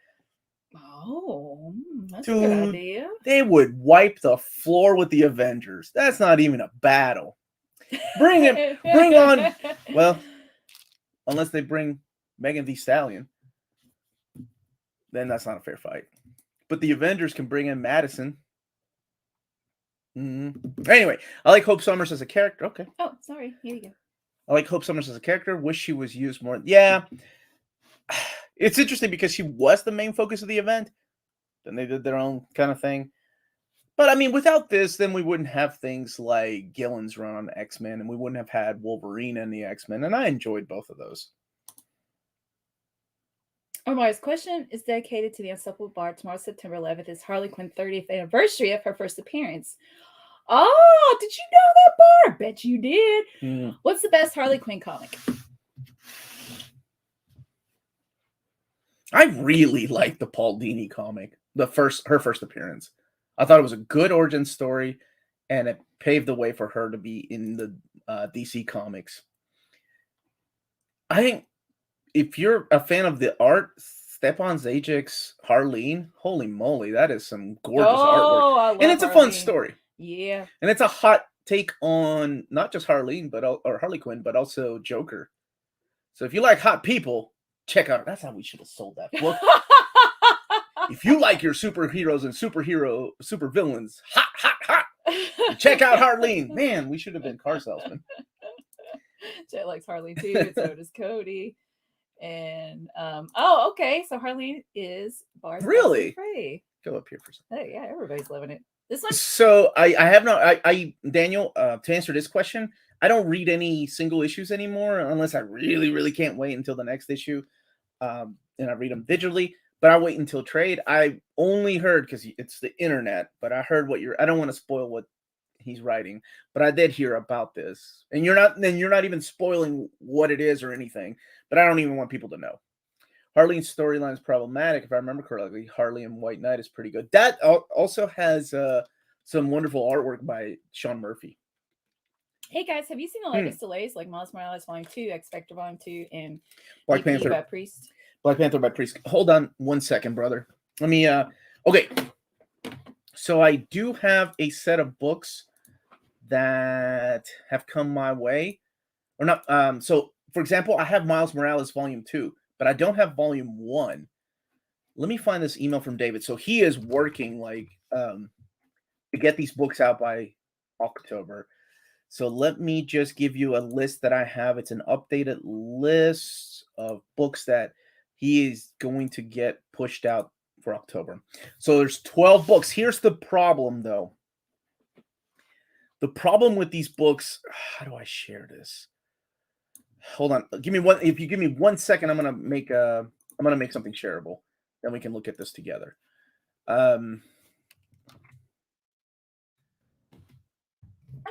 Oh, that's a good idea. They would wipe the floor with the Avengers. That's not even a battle. Bring on. Well, unless they bring Megan Thee Stallion, then that's not a fair fight. But the Avengers can bring in Madison. Anyway, I like Hope Summers as a character. Okay. Oh, sorry. Here you go. I like Hope Summers as a character. Wish she was used more. Yeah. It's interesting because she was the main focus of the event. Then they did their own kind of thing. But, I mean, without this, then we wouldn't have things like Gillen's run on X-Men, and we wouldn't have had Wolverine and the X-Men, and I enjoyed both of those. Omar's question is dedicated to the Unstoppable Bar. Tomorrow, September 11th, is Harley Quinn 30th anniversary of her first appearance. Oh, did you know that, Bar? Bet you did. What's the best Harley Quinn comic? I really liked the Paul Dini comic, her first appearance. I thought it was a good origin story, and it paved the way for her to be in the DC comics. I think if you're a fan of the art Stepan Zajic's Harleen. Holy moly, that is some gorgeous I artwork. love And it's a fun Harleen. story. Yeah. And it's a hot take on not just Harleen, or Harley Quinn, but also Joker. So if you like hot people, check out. That's how we should have sold that book. If you like your superheroes and super villains, hot, check out Harleen. Man, we should have been car salesmen. Jet likes Harleen too, and so does Cody. And oh, okay. So Harleen is bars Really? free. Go up here for a second. Hey, yeah, everybody's loving it. This one. So I have not. Daniel, to answer this question, I don't read any single issues anymore unless I really can't wait until the next issue, and I read them digitally. But I wait until trade. I only heard, because it's the internet, but I heard I don't want to spoil what he's writing, but I did hear about this, and you're not even spoiling what it is or anything. But I don't even want people to know. Harleen's storyline is problematic. If I remember correctly, Harley and White Knight is pretty good. That also has some wonderful artwork by Sean Murphy. Hey guys, have you seen the latest delays like Miles Morales Volume 2, X Factor Volume 2, and Black Panther by Priest? Black Panther by Priest. Hold on 1 second, brother. Let me okay. So I do have a set of books that have come my way. Or not so for example, I have Miles Morales Volume 2, but I don't have Volume 1. Let me find this email from David. So he is working to get these books out by October. So let me just give you a list that I have. It's an updated list of books that he is going to get pushed out for October. So there's 12 books. Here's the problem, though. The problem with these books, how do I share this? Hold on. If you give me 1 second, I'm gonna make something shareable. Then we can look at this together. I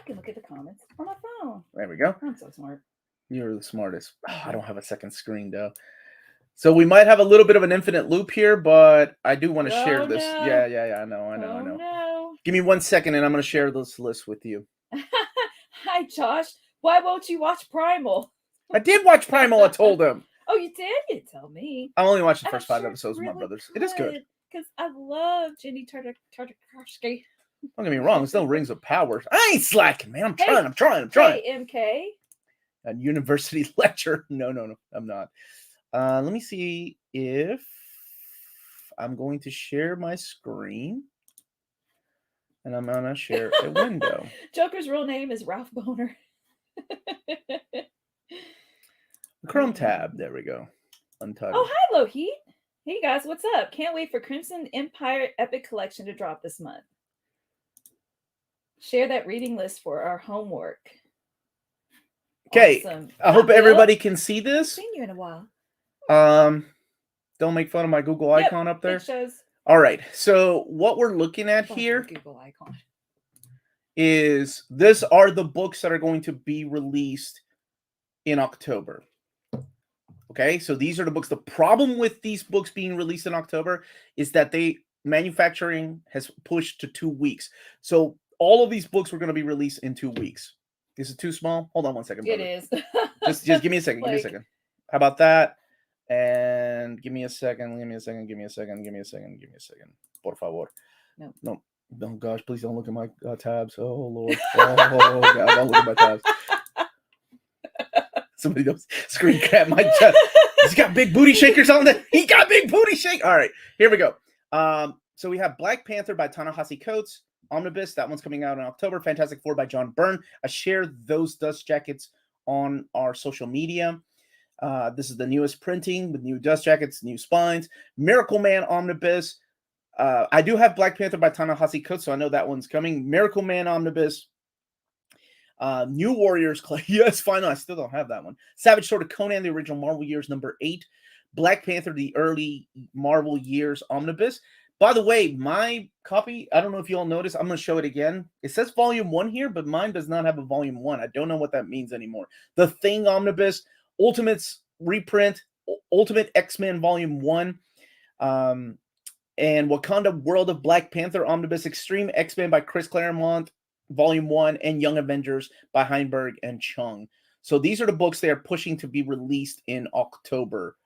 can look at the comments on my phone. There we go. I'm so smart. You're the smartest. I don't have a second screen, though. So we might have a little bit of an infinite loop here, but I do want to share this. No. Yeah, I know. No. Give me 1 second, and I'm going to share this list with you. Hi, Josh. Why won't you watch Primal? I did watch Primal, I told him. Oh, you did? You didn't tell me. I only watched the And first I'm 5 sure episodes it's with my really brothers. It is good. Because I love Jenny Tartakovsky. Don't get me wrong. There's no Rings of Power. I ain't slacking, man. I'm trying. Hey, MK. A university lecture. No, I'm not. Let me see if I'm going to share my screen. And I'm going to share a window. Joker's real name is Ralph Boner. Chrome tab. There we go. Untitled. Oh, hi, Lohit. Hey, guys. What's up? Can't wait for Crimson Empire Epic Collection to drop this month. Share that reading list for our homework. Okay. Awesome. I hope everybody can see this. Seen you in a while. Don't make fun of my Google icon up there. It shows. All right. So what we're looking at here Google icon is these are the books that are going to be released in October. Okay, so these are the books. The problem with these books being released in October is that manufacturing has pushed to 2 weeks. So all of these books were going to be released in 2 weeks. Is it too small? Hold on 1 second. It brother. is. Just give me a second. Give me a second. How about that? And give me a second. Por favor. No. Oh, gosh, please don't look at my tabs. Oh, Lord. Oh, God, don't look at my tabs. Somebody else screen grab my chest. He's got big booty shakers on there. He got big booty shake. All right, here we go. So we have Black Panther by Ta-Nehisi Coates. Omnibus, that one's coming out in October. Fantastic Four by John Byrne. I shared those dust jackets on our social media. This is the newest printing with new dust jackets, new spines. Miracle Man Omnibus. I do have Black Panther by Ta-Nehisi Coates, so I know that one's coming. Miracle Man Omnibus. New Warriors. Yes, finally. I still don't have that one. Savage Sword of Conan, the original Marvel Years number 8. Black Panther, the early Marvel Years Omnibus. By the way, my copy, I don't know if you all noticed. I'm going to show it again. It says Volume 1 here, but mine does not have a Volume 1. I don't know what that means anymore. The Thing Omnibus, Ultimates reprint, Ultimate X-Men Volume 1, and Wakanda World of Black Panther Omnibus, Extreme X-Men by Chris Claremont, Volume 1, and Young Avengers by Heinberg and Chung. So these are the books they are pushing to be released in October.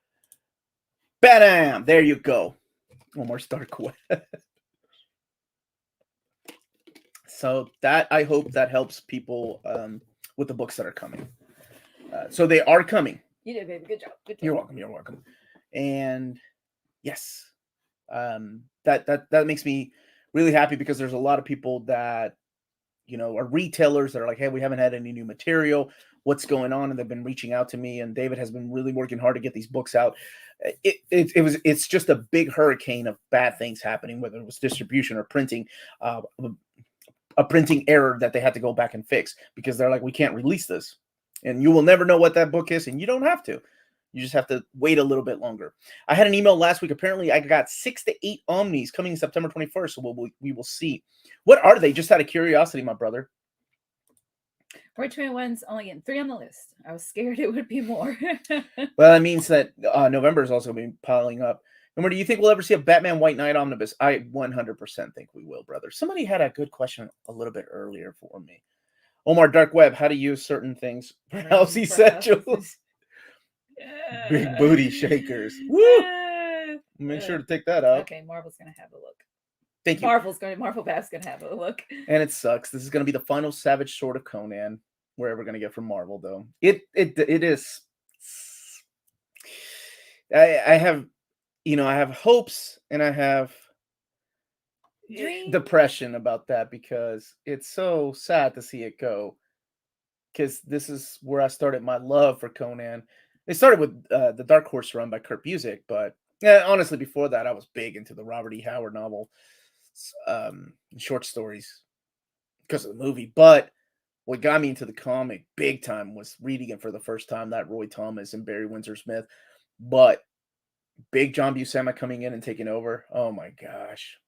Bam! There you go. Omar's Dark Web. So that, I hope that helps people with the books that are coming. So they are coming. You did, baby. Good job. Good job. You're welcome. You're welcome. And yes, that makes me really happy, because there's a lot of people that, you know, are retailers that are like, hey, we haven't had any new material. What's going on? And they've been reaching out to me, and David has been really working hard to get these books out. It's just a big hurricane of bad things happening, whether it was distribution or printing, a printing error that they had to go back and fix, because they're like, we can't release this, and you will never know what that book is, and you don't have to. You just have to wait a little bit longer. I had an email last week. Apparently, I got 6 to 8 Omnis coming September 21st, so we will see. What are they? Just out of curiosity, my brother. Roy 21's only getting 3 on the list. I was scared it would be more. Well, that means that November is also going to be piling up. Omar, do you think we'll ever see a Batman White Knight omnibus? I 100% think we will, brother. Somebody had a good question a little bit earlier for me. Omar, Dark Web, how to use certain things for house essentials. Big booty shakers. Woo! Make sure to take that up. Okay, Marvel's going to have a look. Thank you. Marvel Bab's going to have a look. And it sucks. This is going to be the final Savage Sword of Conan. We're ever going to get from Marvel, though. It is. I have, I have hopes, and I have depression about that, because it's so sad to see it go. Because this is where I started my love for Conan. It started with the Dark Horse run by Kurt Busiek, but honestly, before that, I was big into the Robert E. Howard novel, short stories, because of the movie. But what got me into the comic big time was reading it for the first time, that Roy Thomas and Barry Windsor Smith. But big John Buscema coming in and taking over. Oh my gosh.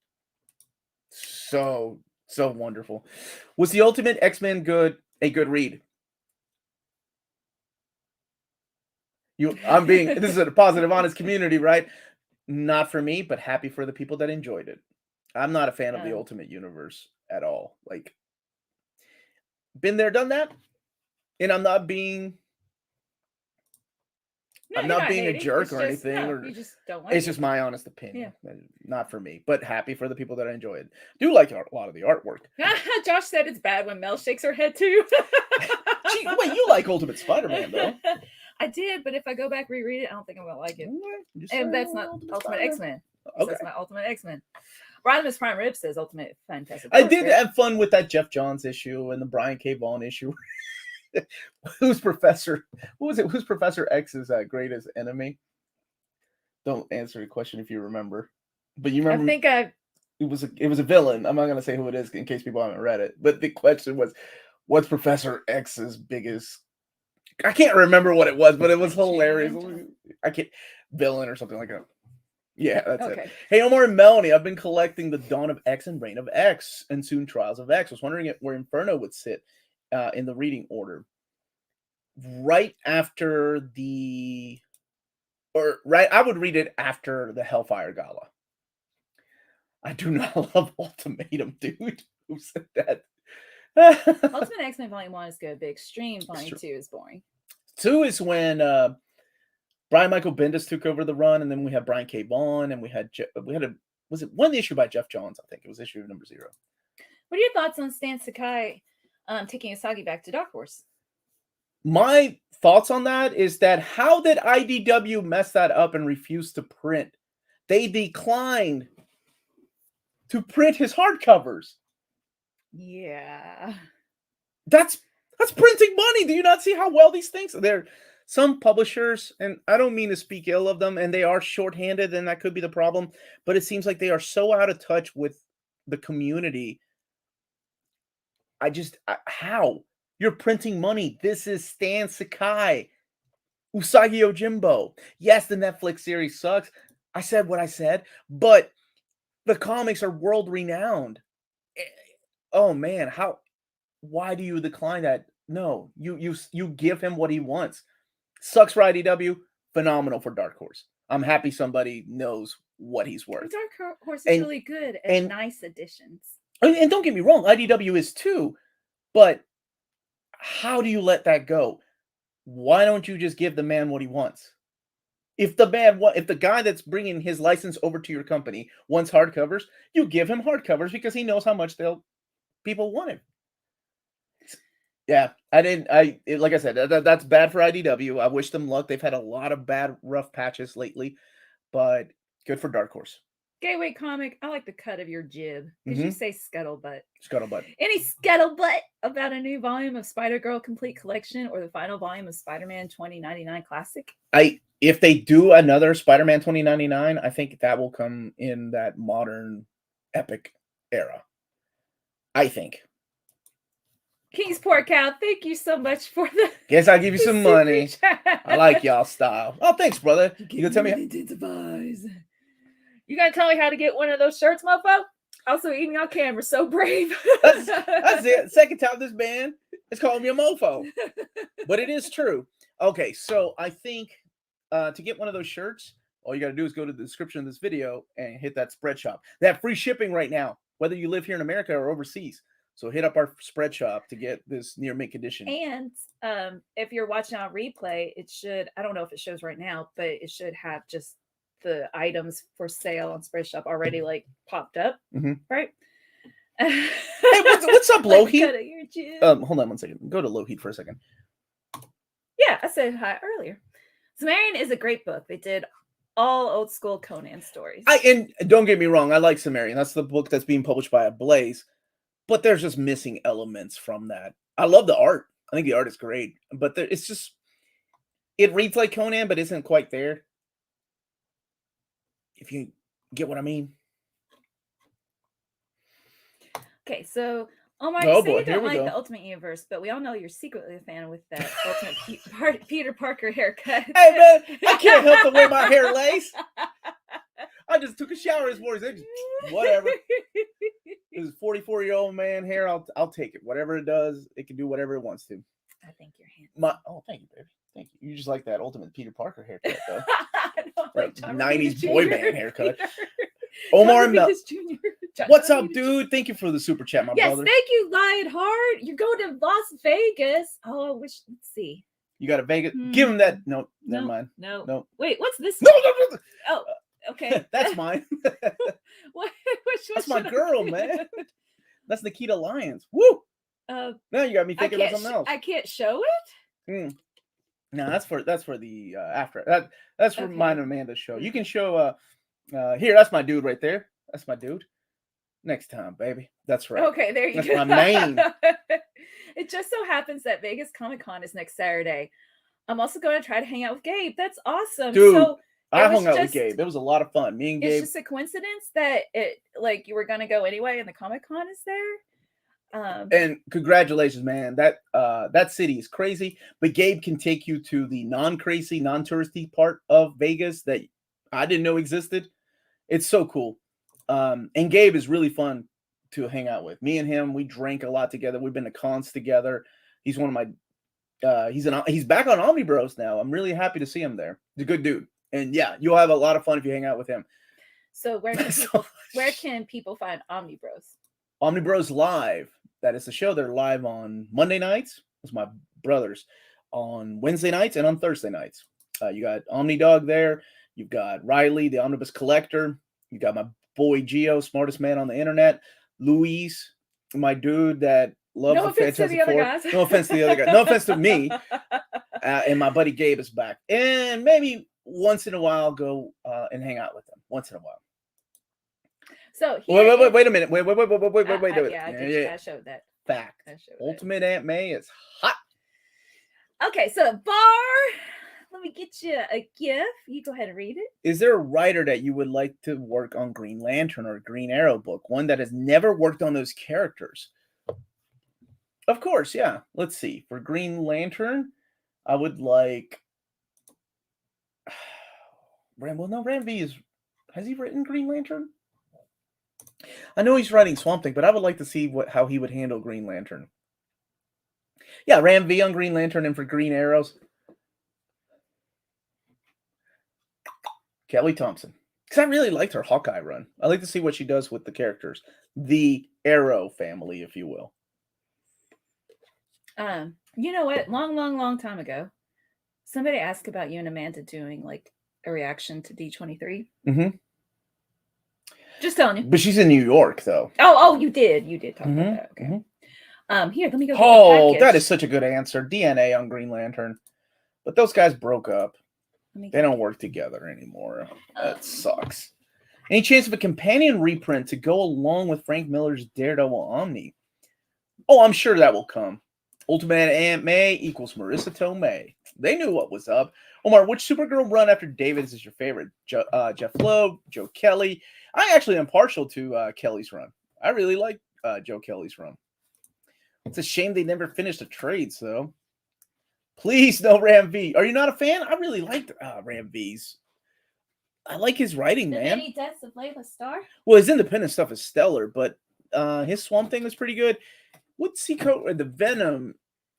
So wonderful. Was the Ultimate X-Men a good read? This is a positive, honest community, right? Not for me, but happy for the people that enjoyed it. I'm not a fan of the Ultimate Universe at all. Like, been there, done that. And I'm not being a jerk or anything. No, you just don't like it's just my honest opinion. Yeah. Not for me, but happy for the people that enjoy it. Do like a lot of the artwork. Josh said it's bad when Mel shakes her head too. Gee, wait, you like Ultimate Spider-Man though? I did, but if I go back reread it, I don't think I'm gonna like it. And that's not Ultimate X-Men. Okay. That's my Ultimate X-Men. Rodimus Prime Rib says Ultimate Fantastic. I did have fun with that Jeff Johns issue and the Brian K. Vaughan issue. Who's Professor X's greatest enemy? Don't answer the question if you remember. But you remember? I think it was a villain. I'm not gonna say who it is in case people haven't read it. But the question was, what's Professor X's biggest? I can't remember what it was, but it was hilarious. I can't villain or something like that. Yeah, that's it. Hey, Omar and Melanie, I've been collecting the Dawn of X and Reign of X, and soon Trials of X. I was wondering where Inferno would sit in the reading order. I would read it after the Hellfire Gala. I do not love Ultimatum, dude. Who said that? Ultimate X-Men Volume 1 is good, but Extreme Volume 2 is boring. 2 is when Brian Michael Bendis took over the run, and then we had Brian K. Vaughan, and was it one issue by Jeff Johns? I think it was issue number 0. What are your thoughts on Stan Sakai taking Usagi back to Dark Horse? My thoughts on that is that how did IDW mess that up and refuse to print? They declined to print his hardcovers. Yeah. That's printing money. Do you not see how well these things are? Some publishers, and I don't mean to speak ill of them, and they are shorthanded, and that could be the problem, but it seems like they are so out of touch with the community. How? You're printing money. This is Stan Sakai. Usagi Yojimbo. Yes, the Netflix series sucks. I said what I said, but the comics are world-renowned. Oh, man. Why do you decline that? No, you give him what he wants. Sucks for IDW, phenomenal for Dark Horse. I'm happy somebody knows what he's worth. Dark Horse is really good and nice additions. And don't get me wrong, IDW is too, but how do you let that go? Why don't you just give the man what he wants? If the guy that's bringing his license over to your company wants hardcovers, you give him hardcovers because he knows how much people want it. Yeah, like I said, that's bad for IDW. I wish them luck. They've had a lot of bad, rough patches lately, but good for Dark Horse. Gateway Comic, I like the cut of your jib because you say scuttlebutt. Scuttlebutt. Any scuttlebutt about a new volume of Spider-Girl Complete Collection or the final volume of Spider-Man 2099 Classic? If they do another Spider-Man 2099, I think that will come in that modern epic era. I think. Kingsport Cow, thank you so much for the. Guess I'll give you some money. I like y'all style. Oh, thanks, brother. You gonna tell me? You gonna tell me how to get one of those shirts, mofo? Also eating on camera, so brave. That's it. Second time this man is calling me a mofo, but it is true. Okay, so I think to get one of those shirts, all you got to do is go to the description of this video and hit that spread shop. They have free shipping right now, whether you live here in America or overseas. So hit up our spread shop to get this near mint condition. And if you're watching on replay, it should, I don't know if it shows right now, but it should have just the items for sale on spread shop already like popped up, right? Hey, what's up, Low Heat? Hold on one second. Go to Low Heat for a second. Yeah, I said hi earlier. Sumerian is a great book. They did all old school Conan stories. And don't get me wrong, I like Sumerian. That's the book that's being published by Ablaze, but there's just missing elements from that. I love the art. I think the art is great, but it's just, it reads like Conan, but isn't quite there. If you get what I mean. Okay, so Omar, Oh you say boy, you here don't we like go. the Ultimate Universe, but we all know you're secretly a fan with that Ultimate Peter Parker haircut. Hey man, I can't help the way my hair lays. I just took a shower this morning. Whatever. This is 44-year-old man hair. I'll take it. Whatever it does, it can do whatever it wants to. I think you're handsome. Oh, thank you, baby. Thank you. You just like that Ultimate Peter Parker haircut, though. Like 90s boy band haircut. Omar and Mel. What's up, dude? Thank you for the super chat, my brother. Yes, thank you, Lion Heart. You're going to Las Vegas. Oh, I wish. Let's see. You got a Vegas. Give him that. No, never mind. No. Wait, what's this? No. Oh, okay. That's mine. That's my girl, man. That's Nikita Lyons. Woo. Now you got me thinking about something else. I can't show it. No, that's for the after. That's for mine and Amanda's show. You can show here. That's my dude right there. That's my dude. Next time, baby. That's right. Okay, there you go. That's my main. It just so happens that Vegas Comic Con is next Saturday. I'm also going to try to hang out with Gabe. That's awesome, dude. So I hung out with Gabe. It was a lot of fun. Me and Gabe. It's just a coincidence that you were going to go anyway, and the Comic Con is there. And congratulations, man. That city is crazy, but Gabe can take you to the non-crazy, non-touristy part of Vegas that I didn't know existed. It's so cool. And Gabe is really fun to hang out with. Me and him, we drank a lot together. We've been to cons together. He's one of my he's back on Omni Bros now. I'm really happy to see him there. He's a good dude. And yeah, you'll have a lot of fun if you hang out with him. So where can people find Omni Bros? Omni Bros Live. That is the show. They're live on Monday nights. That's my brothers. On Wednesday nights and on Thursday nights. You got Omni Dog there. You've got Riley, the Omnibus Collector. You got my boy Gio, smartest man on the internet. Luis, my dude that loves the Fantastic Four. No offense to the other guys. No offense to me. And my buddy Gabe is back. And maybe once in a while go and hang out with them. Once in a while. So wait a minute. Wait. Yeah, I showed that. Fact. Ultimate Aunt May is hot. Okay, so Bar, let me get you a gift. You go ahead and read it. Is there a writer that you would like to work on Green Lantern or Green Arrow book? One that has never worked on those characters? Of course, yeah. Let's see. For Green Lantern, I would like. Ram V has he written Green Lantern? I know he's writing Swamp Thing, but I would like to see how he would handle Green Lantern. Yeah, Ram V on Green Lantern, and for Green Arrows, Kelly Thompson. Because I really liked her Hawkeye run. I like to see what she does with the characters. The Arrow family, if you will. You know what? Long time ago, somebody asked about you and Amanda doing like a reaction to D23. Mm-hmm. Just telling you. But she's in New York, though. Oh, you did talk about that. Okay. Here, let me go. Get Oh, the that is such a good answer. DNA on Green Lantern, but those guys broke up. They don't work together anymore. That sucks. Any chance of a companion reprint to go along with Frank Miller's Daredevil Omni? Oh, I'm sure that will come. Ultimate Aunt May equals Marissa Tomei. They knew what was up. Omar, which Supergirl run after David's is your favorite? Jeff Loeb, Joe Kelly. I actually am partial to Kelly's run. I really like Joe Kelly's run. It's a shame they never finished the trades, though. Please, no Ram V. Are you not a fan? I really liked Ram V's. I like his writing, man. Many Deaths of Layla Starr? Well, his independent stuff is stellar, but his Swamp Thing was pretty good. What's he the Venom?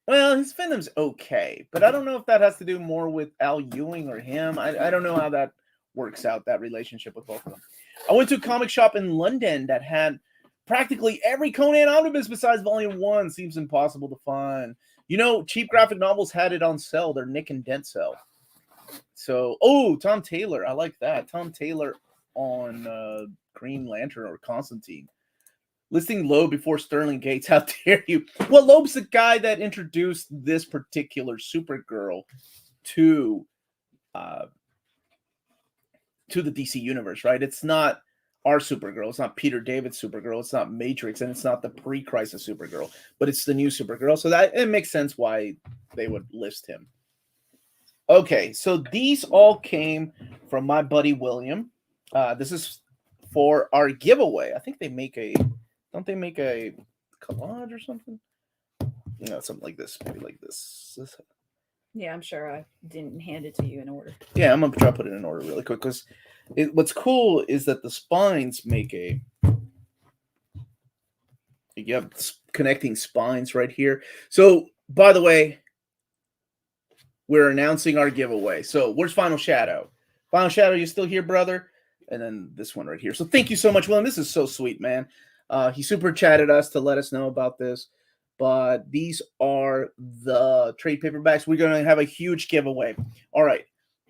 Well, his Venom's okay, but I don't know if that has to do more with Al Ewing or him. I don't know how that works out, that relationship with both of them. I went to a comic shop in London that had practically every Conan omnibus besides Volume 1. Seems impossible to find. You know, cheap graphic novels had it on sale. They're Nick and Dent sale. So, Tom Taylor. I like that. Tom Taylor on Green Lantern or Constantine. Listing Loeb before Sterling Gates. How dare you? Well, Loeb's the guy that introduced this particular Supergirl to the DC universe, right? It's not our Supergirl. It's not Peter David's Supergirl. It's not Matrix, and it's not the pre-crisis Supergirl, but it's the new Supergirl. So that it makes sense why they would list him. Okay, so these all came from my buddy William. This is for our giveaway. I think they make don't they make a collage or something? You know, something like this, maybe like this. Yeah, I'm sure I didn't hand it to you in order. Yeah, I'm gonna try to put it in order really quick because what's cool is that the spines make you have connecting spines right here. So, by the way, we're announcing our giveaway. So, where's Final Shadow? Final Shadow, you still here, brother? And then this one right here. So, thank you so much, William. This is so sweet, man. He super chatted us to let us know about this. But these are the trade paperbacks. We're going to have a huge giveaway. All right.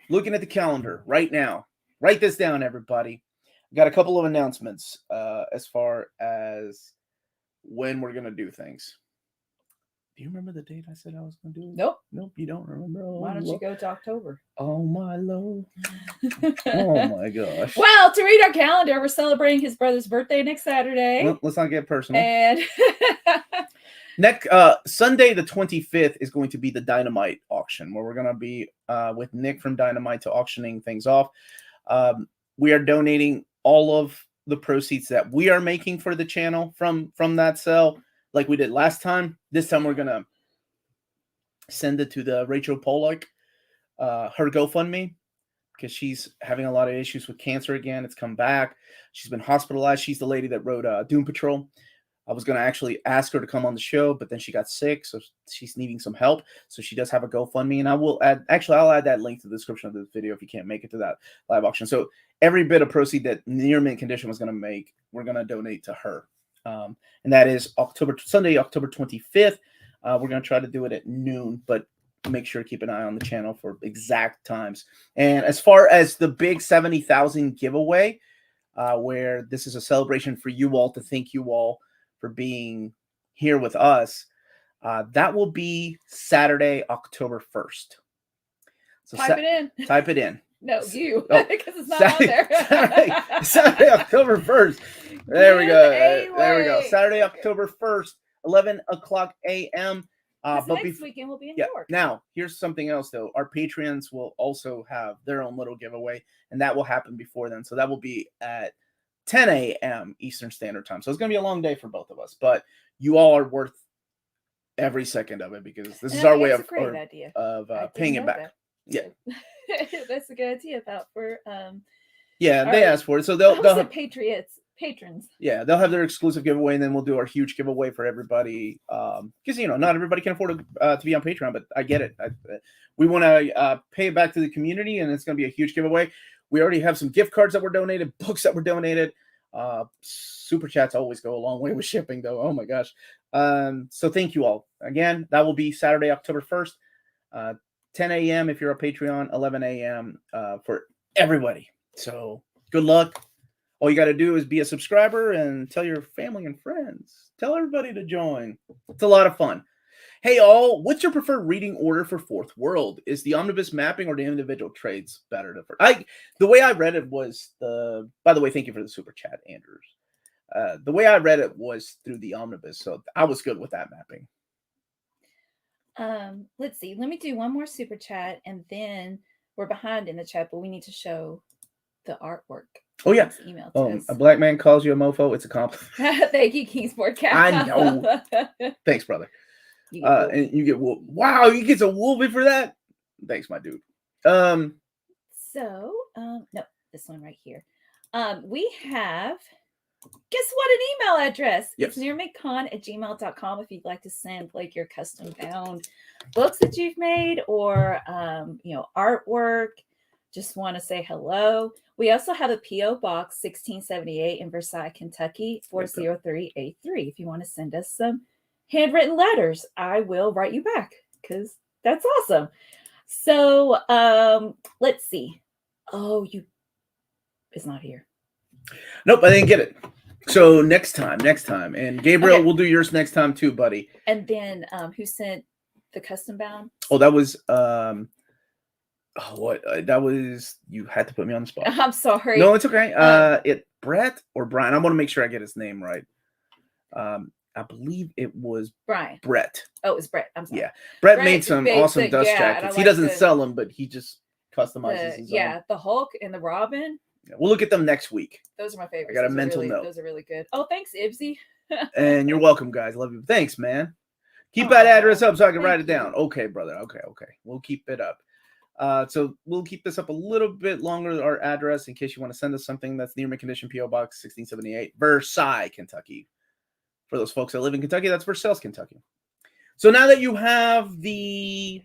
Looking at the calendar right now. Write this down, everybody. Got a couple of announcements as far as when we're going to do things. Do you remember the date I said I was going to do it? Nope. Nope, you don't remember. Oh, why don't you go to October? Oh, my Lord. Oh, my gosh. Well, to read our calendar, we're celebrating his brother's birthday next Saturday. Well, let's not get personal. And next Sunday, the 25th, is going to be the Dynamite auction, where we're going to be with Nick from Dynamite to auctioning things off. We are donating all of the proceeds that we are making for the channel from that sale, like we did last time. This time, we're going to send it to the Rachel Pollack, her GoFundMe, because she's having a lot of issues with cancer again. It's come back. She's been hospitalized. She's the lady that wrote Doom Patrol. I was going to actually ask her to come on the show, but then she got sick, so she's needing some help. So she does have a GoFundMe, and I'll add that link to the description of this video if you can't make it to that live auction. So every bit of proceed that Near Mint Condition was going to make, we're going to donate to her. And that is Sunday, October 25th. We're going to try to do it at noon, but make sure to keep an eye on the channel for exact times. And as far as the big 70,000 giveaway, where this is a celebration for you all, to thank you all for being here with us, that will be Saturday, October 1st. So type it in. Type it in. No, you, because it's not Saturday, on there. Saturday, October 1st. There we go. There we go. Saturday, October 1st, 11 o'clock a.m. But next weekend we'll be in New York. Now, here's something else, though. Our Patreons will also have their own little giveaway, and that will happen before then. So that will be at 10 a.m. Eastern Standard Time. So it's going to be a long day for both of us, but you all are worth every second of it, because this is our way of paying it back. Yeah. That's a good idea for they asked for it, so they'll have patrons. Yeah, they'll have their exclusive giveaway, and then we'll do our huge giveaway for everybody. Because not everybody can afford to be on Patreon, but I get it. We want to pay it back to the community, and it's going to be a huge giveaway. We already have some gift cards that were donated, books that were donated. Super chats always go a long way with shipping, though. Oh my gosh. So thank you all again. That will be Saturday, October 1st. 10 a.m. if you're a Patreon, 11 a.m. For everybody. So good luck. All you got to do is be a subscriber and tell your family and friends. Tell everybody to join. It's a lot of fun. Hey, all, what's your preferred reading order for Fourth World? Is the omnibus mapping or the individual trades better? The way I read it was by the way, thank you for the super chat, Andrews. The way I read it was through the omnibus, so I was good with that mapping. Let's see. Let me do one more super chat, and then we're behind in the chat, but we need to show the artwork. Oh yeah. Email A black man calls you a mofo. It's a compliment. Thank you, Kingsport Cat. I know. Thanks, brother. And you get wool. Wow, you get some wool for that. Thanks, my dude. No, this one right here. We have. Guess what? An email address. Yes. It's nearmidcon@gmail.com if you'd like to send like your custom bound books that you've made or artwork. Just want to say hello. We also have a P.O. Box 1678 in Versailles, Kentucky, 40383. If you want to send us some handwritten letters, I will write you back because that's awesome. So let's see. Oh, it's not here. Nope, I didn't get it. So next time. And Gabriel, we'll do yours next time too, buddy. And then who sent the custom bound? Oh, that was that was, you had to put me on the spot. I'm sorry. No, it's okay. Brett or Brian. I want to make sure I get his name right. I believe it was Brian. Brett. Oh, it was Brett. I'm sorry. Yeah. Brett made some awesome dust jackets. He doesn't sell them, but he just customizes his own. The Hulk and the Robin. Yeah, we'll look at them next week. Those are my favorites. I got a mental note. Those are really good. Oh, thanks, Ibsy. And you're welcome, guys. Love you. Thanks, man. Keep that address up so I can write it down. Okay, brother. Okay. We'll keep it up. So we'll keep this up a little bit longer, our address, in case you want to send us something. That's near mint condition, P.O. Box 1678, Versailles, Kentucky. For those folks that live in Kentucky, that's Versailles, Kentucky. So now that you have the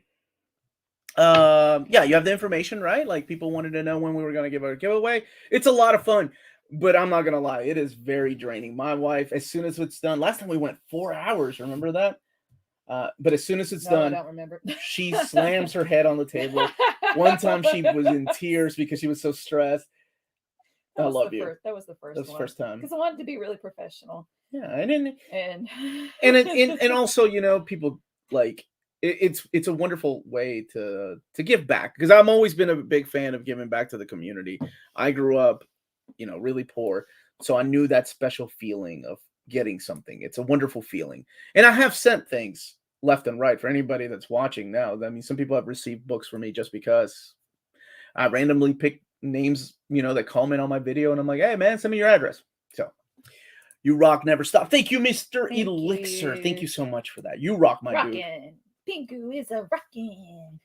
you have the information, right? Like, people wanted to know when we were going to give our giveaway. It's a lot of fun, but I'm not going to lie, it is very draining. My wife, as soon as it's done, last time we went 4 hours, remember that? But as soon as it's done, I don't remember. She slams her head on the table. One time she was in tears because she was so stressed. I love you. That was the first That's the first time. Because I wanted to be really professional. Yeah, and also, people like it's a wonderful way to give back, because I've always been a big fan of giving back to the community. I grew up, really poor, so I knew that special feeling of getting something. It's a wonderful feeling, and I have sent things left and right for anybody that's watching now. I mean, some people have received books from me just because I randomly pick names, that comment on my video, and I'm like, hey man, send me your address. So you rock, never stop. Thank you, Mr. Elixir. Thank you so much for that. You rock, my dude. Pinku is a rockin'.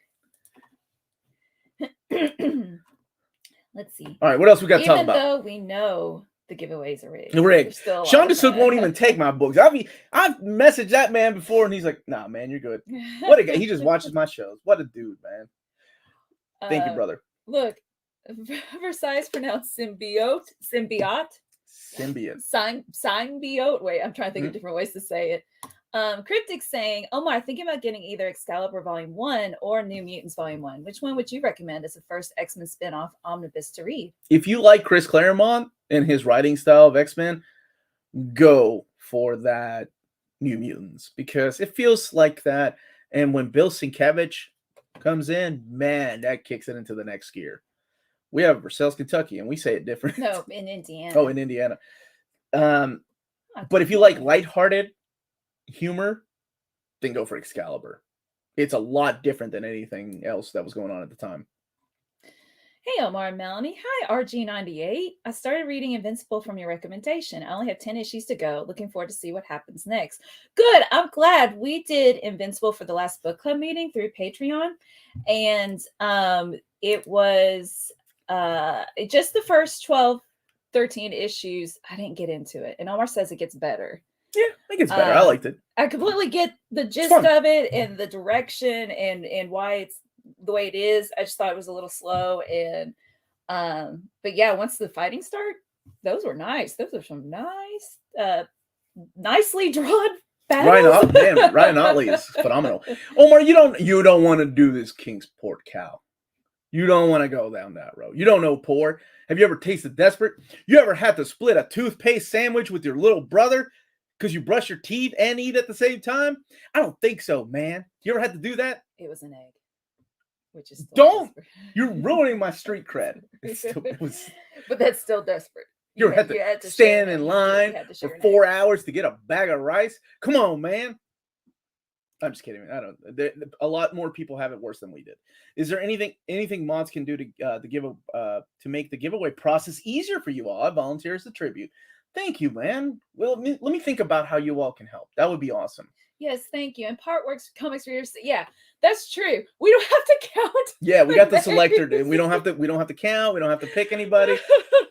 Let's see. All right, what else we got to talk about? Even though we know the giveaways are rigged. Sean DeSook won't even take my books. I've messaged that man before, and he's like, nah, man, you're good. What a guy. He just watches my shows. What a dude, man. Thank you, brother. Look, Versailles is pronounced symbiote. Symbiote. Wait, I'm trying to think of different ways to say it. Cryptic saying, Omar, thinking about getting either Excalibur Volume 1 or New Mutants Volume 1. Which one would you recommend as the first X-Men spinoff omnibus to read? If you like Chris Claremont and his writing style of X-Men, go for that New Mutants, because it feels like that. And when Bill Sienkiewicz comes in, man, that kicks it into the next gear. We have Versailles, Kentucky, and we say it different. No, in Indiana. Oh, in Indiana. But if you like lighthearted humor, then go for Excalibur. It's a lot different than anything else that was going on at the time. Hey, Omar and Melanie. Hi, RG98. I started reading Invincible from your recommendation. I only have 10 issues to go. Looking forward to see what happens next. Good. I'm glad we did Invincible for the last book club meeting through Patreon. And it was just the first 12, 13 issues. I didn't get into it. And Omar says it gets better. Yeah, I think it's better. I liked it. I completely get the gist of it and the direction and why it's the way it is. I just thought it was a little slow. And but yeah, once the fighting started, those were nice. Those are some nice, nicely drawn battles. Ryan Otley is phenomenal. Omar, you don't want to do this Kingsport cow. You don't want to go down that road. You don't know poor. Have you ever tasted desperate? You ever had to split a toothpaste sandwich with your little brother because you brush your teeth and eat at the same time? I don't think so, man. You ever had to do that? It was an egg, which is don't. You're ruining my street cred. But that's still desperate. You ever had to stand in line for 4 hours to get a bag of rice? Come on, man. I'm just kidding. I don't. A lot more people have it worse than we did. Is there anything mods can do to make the giveaway process easier for you all? I volunteer as a tribute. Thank you, man. Well, let me think about how you all can help. That would be awesome. Yes, thank you. And Partworks comics readers. Yeah, that's true. We don't have to count. Yeah, we got the selector, dude. We don't have to count. We don't have to pick anybody.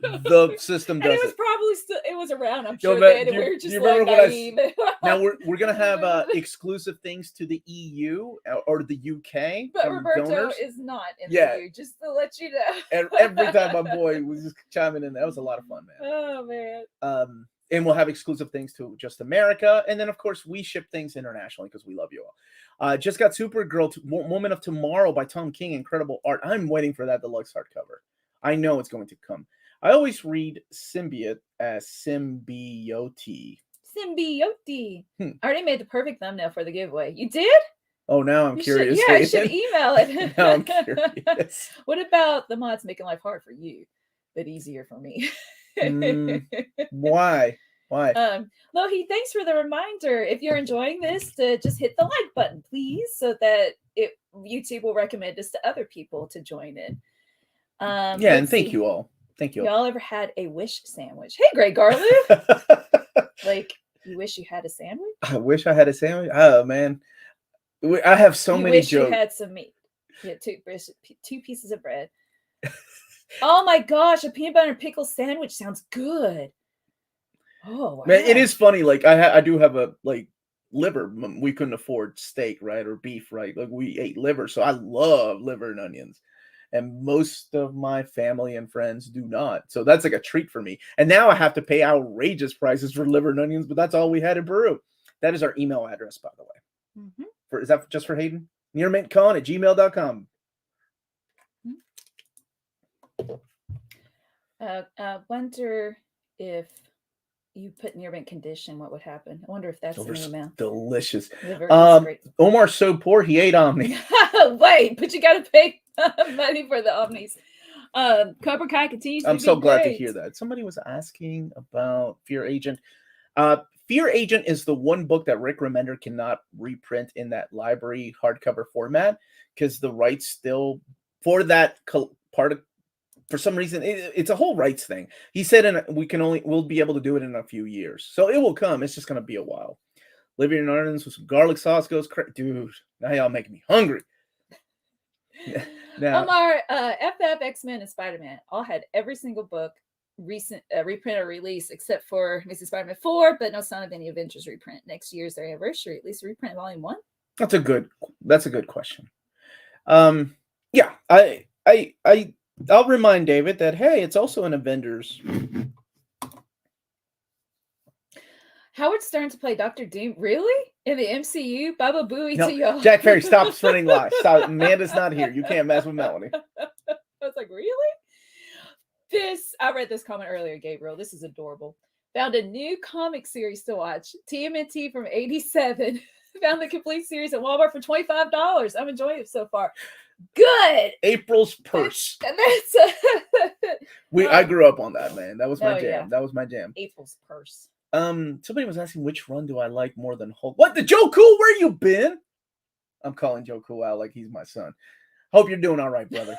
The system does it. Was it. probably still. It was around. I'm sure. Then, we were just like naive. Now we're gonna have exclusive things to the EU or the UK. But Roberto donors. Is not in the EU. Just to let you know. And every time my boy was just chiming in, that was a lot of fun, man. Oh man. And we'll have exclusive things to just America. And then, of course, we ship things internationally because we love you all. Just got Supergirl Woman of Tomorrow by Tom King. Incredible art. I'm waiting for that deluxe hardcover. I know it's going to come. I always read Symbiote as Symbiote. Symbiote. I already made the perfect thumbnail for the giveaway. You did? Oh, now I'm curious. I should email it. Now I'm curious. What about the mods making life hard for you, but easier for me? Why? Lohi, thanks for the reminder. If you're enjoying this, to just hit the like button, please, so that YouTube will recommend this to other people to join in. And thank you all. Thank you. Y'all ever had a wish sandwich? Hey, Greg Garland. Like, you wish you had a sandwich? I wish I had a sandwich. Oh man, I have so many jokes. You had some meat. You had two pieces of bread. Oh my gosh, a peanut butter and pickle sandwich sounds good. Oh, wow. Man, it is funny. Like I do have a liver. We couldn't afford steak, right, or beef, right? Like we ate liver, so I love liver and onions. And most of my family and friends do not. So that's like a treat for me. And now I have to pay outrageous prices for liver and onions, but that's all we had in Peru. That is our email address, by the way. Mm-hmm. Is that just for Hayden? nearmintcon@gmail.com. Wonder if you put near mint condition, what would happen? I wonder if that's in the email. Delicious. Omar's so poor he ate Omni. Wait, but you got to pay money for the Omnis. Cobra Kai continues. I'm so glad to hear that. Somebody was asking about Fear Agent. Fear Agent is the one book that Rick Remender cannot reprint in that library hardcover format because the rights still for that part of. For some reason, it's a whole rights thing. He said we'll be able to do it in a few years. So it will come. It's just going to be a while. Living in Ardens with some garlic sauce goes crazy. Dude, now y'all making me hungry. Now, Omar, FF, X-Men, and Spider-Man all had every single book recent reprint or release except for Mrs. Spider-Man 4, but no sign of any Avengers reprint. Next year's their anniversary, at least reprint volume 1. That's a good question. Yeah, I'll remind David that, hey, it's also an Avengers. Howard Stern to play Dr. Doom? Really? In the MCU? Baba Booey to y'all. Jack Ferry, stop spreading lies. Stop. Amanda's not here. You can't mess with Melanie. I was like, really? I read this comment earlier, Gabriel. This is adorable. Found a new comic series to watch. TMNT from 87. Found the complete series at Walmart for $25. I'm enjoying it so far. Good. April's Purse. That's I grew up on that, man. That was my jam. Yeah. That was my jam. April's Purse. Somebody was asking which run do I like more than Hulk. What the Joe Cool? Where you been? I'm calling Joe Cool out like he's my son. Hope you're doing all right, brother.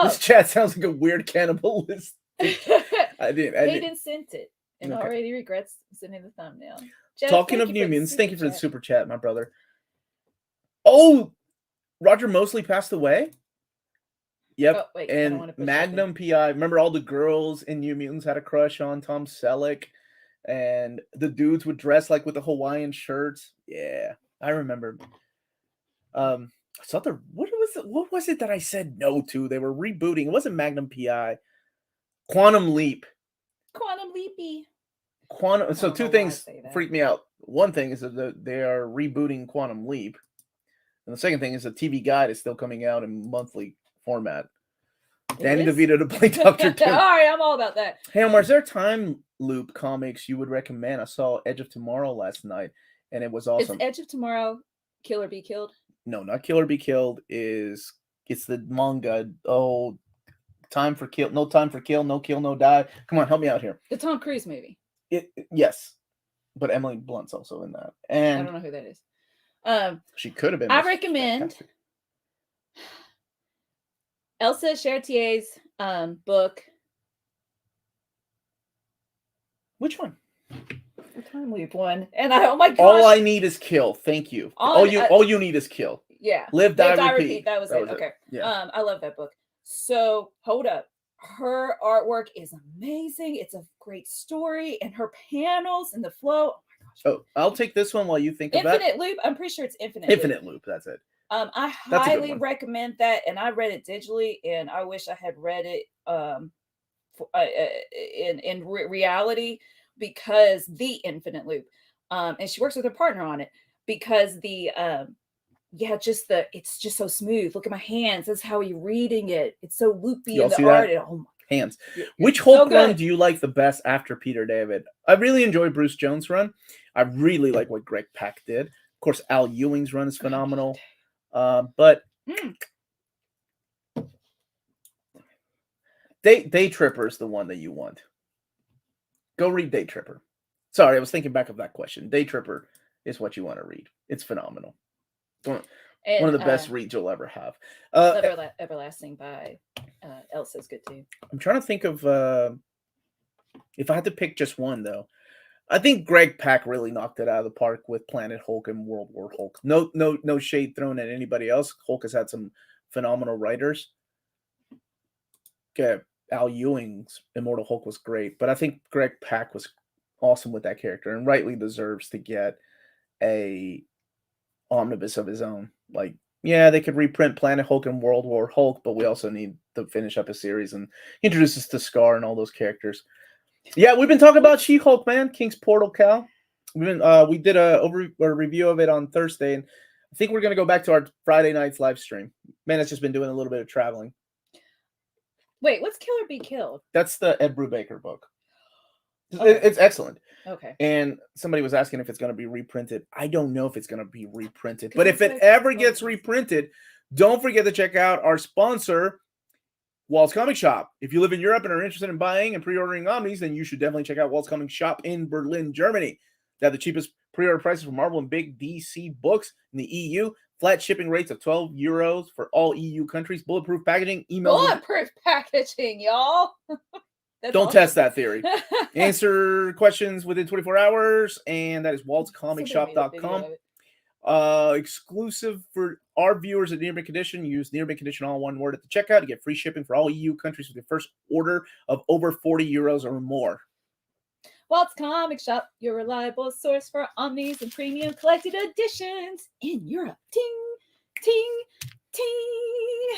This chat sounds like a weird cannibalist. Hayden sent it and already regrets sending the thumbnail. Jeff, talking of New Mutants, thank you for the super chat, my brother. Oh, Roger Mosley passed away. Yep. Oh, wait, and Magnum PI. Remember all the girls in New Mutants had a crush on Tom Selleck, and the dudes would dress like with the Hawaiian shirts. Yeah, I remember. I saw what was it that I said no to? They were rebooting. It wasn't Magnum PI. Quantum Leap. Quantum Leapy. So two things freak me out. One thing is that they are rebooting Quantum Leap. And the second thing is the TV guide is still coming out in monthly format. Danny is? DeVito to play Dr. Doom. All right, I'm all about that. Hey, Omar, is there time loop comics you would recommend? I saw Edge of Tomorrow last night, and it was awesome. Is Edge of Tomorrow Kill or Be Killed? No, not Kill or Be Killed. It's the manga. Oh, Time for Kill. No Time for Kill. No Kill, No Die. Come on, help me out here. The Tom Cruise movie. Yes, but Emily Blunt's also in that. I And don't know who that is. she could have been. I recommend Elsa Chartier's book. Which one? The Time Loop one. And oh my gosh. All I Need Is Kill. Thank you. All you need is kill. Yeah. Live, die, repeat. That was it. Okay. Yeah. I love that book. So hold up. Her artwork is amazing. It's a great story, and her panels and the flow. Oh my gosh. Oh, I'll take this one while you think of that. Infinite Loop. I'm pretty sure it's Infinite. Infinite Loop. That's it. I highly recommend that, and I read it digitally, and I wish I had read it in reality, because the Infinite Loop, and she works with her partner on it, because the it's just so smooth. Look at my hands. That's how you're reading it. It's so loopy in the art. Oh my hands. Which Hulk run do you like the best after Peter David? I really enjoy Bruce Jones' run. I really like what Greg Pak did. Of course, Al Ewing's run is phenomenal. But Day Tripper is the one that you want. Go read Day Tripper. Sorry, I was thinking back of that question. Day Tripper is what you want to read. It's phenomenal. One of the best reads you'll ever have. Everlasting by Elsa's good too. I'm trying to think of if I had to pick just one though. I think Greg Pak really knocked it out of the park with Planet Hulk and World War Hulk. No shade thrown at anybody else. Hulk has had some phenomenal writers. Okay, Al Ewing's Immortal Hulk was great, but I think Greg Pak was awesome with that character and rightly deserves to get a omnibus of his own. Like, yeah, they could reprint Planet Hulk and World War Hulk, but we also need to finish up a series and introduce us to Scar and all those characters. Yeah, we've been talking about She-Hulk, man. King's Portal, Cal. We did a review of it on Thursday, and I think we're gonna go back to our Friday night's live stream. Man, it's just been doing a little bit of traveling. Wait, what's Kill or Be Killed? That's the Ed Brubaker book. Okay. It's excellent. Okay. And somebody was asking if it's going to be reprinted. I don't know if it's going to be reprinted, but if it ever gets reprinted, don't forget to check out our sponsor, Walt's Comic Shop. If you live in Europe and are interested in buying and pre-ordering Omnis, then you should definitely check out Walt's Comic Shop in Berlin, Germany. They have the cheapest pre-order prices for Marvel and big DC books in the EU. Flat shipping rates of €12 for all EU countries. Bulletproof packaging. Email. Bulletproof packaging, y'all. Don't test that theory. Answer questions within 24 hours, and that is waltzcomicshop.com. Exclusive for our viewers at Near Mint Condition. Use Near Mint Condition, all one word, at the checkout to get free shipping for all EU countries with your first order of over €40 or more. Walt's Comic Shop, your reliable source for omnis and premium collected editions in Europe. Ting, ting, ting.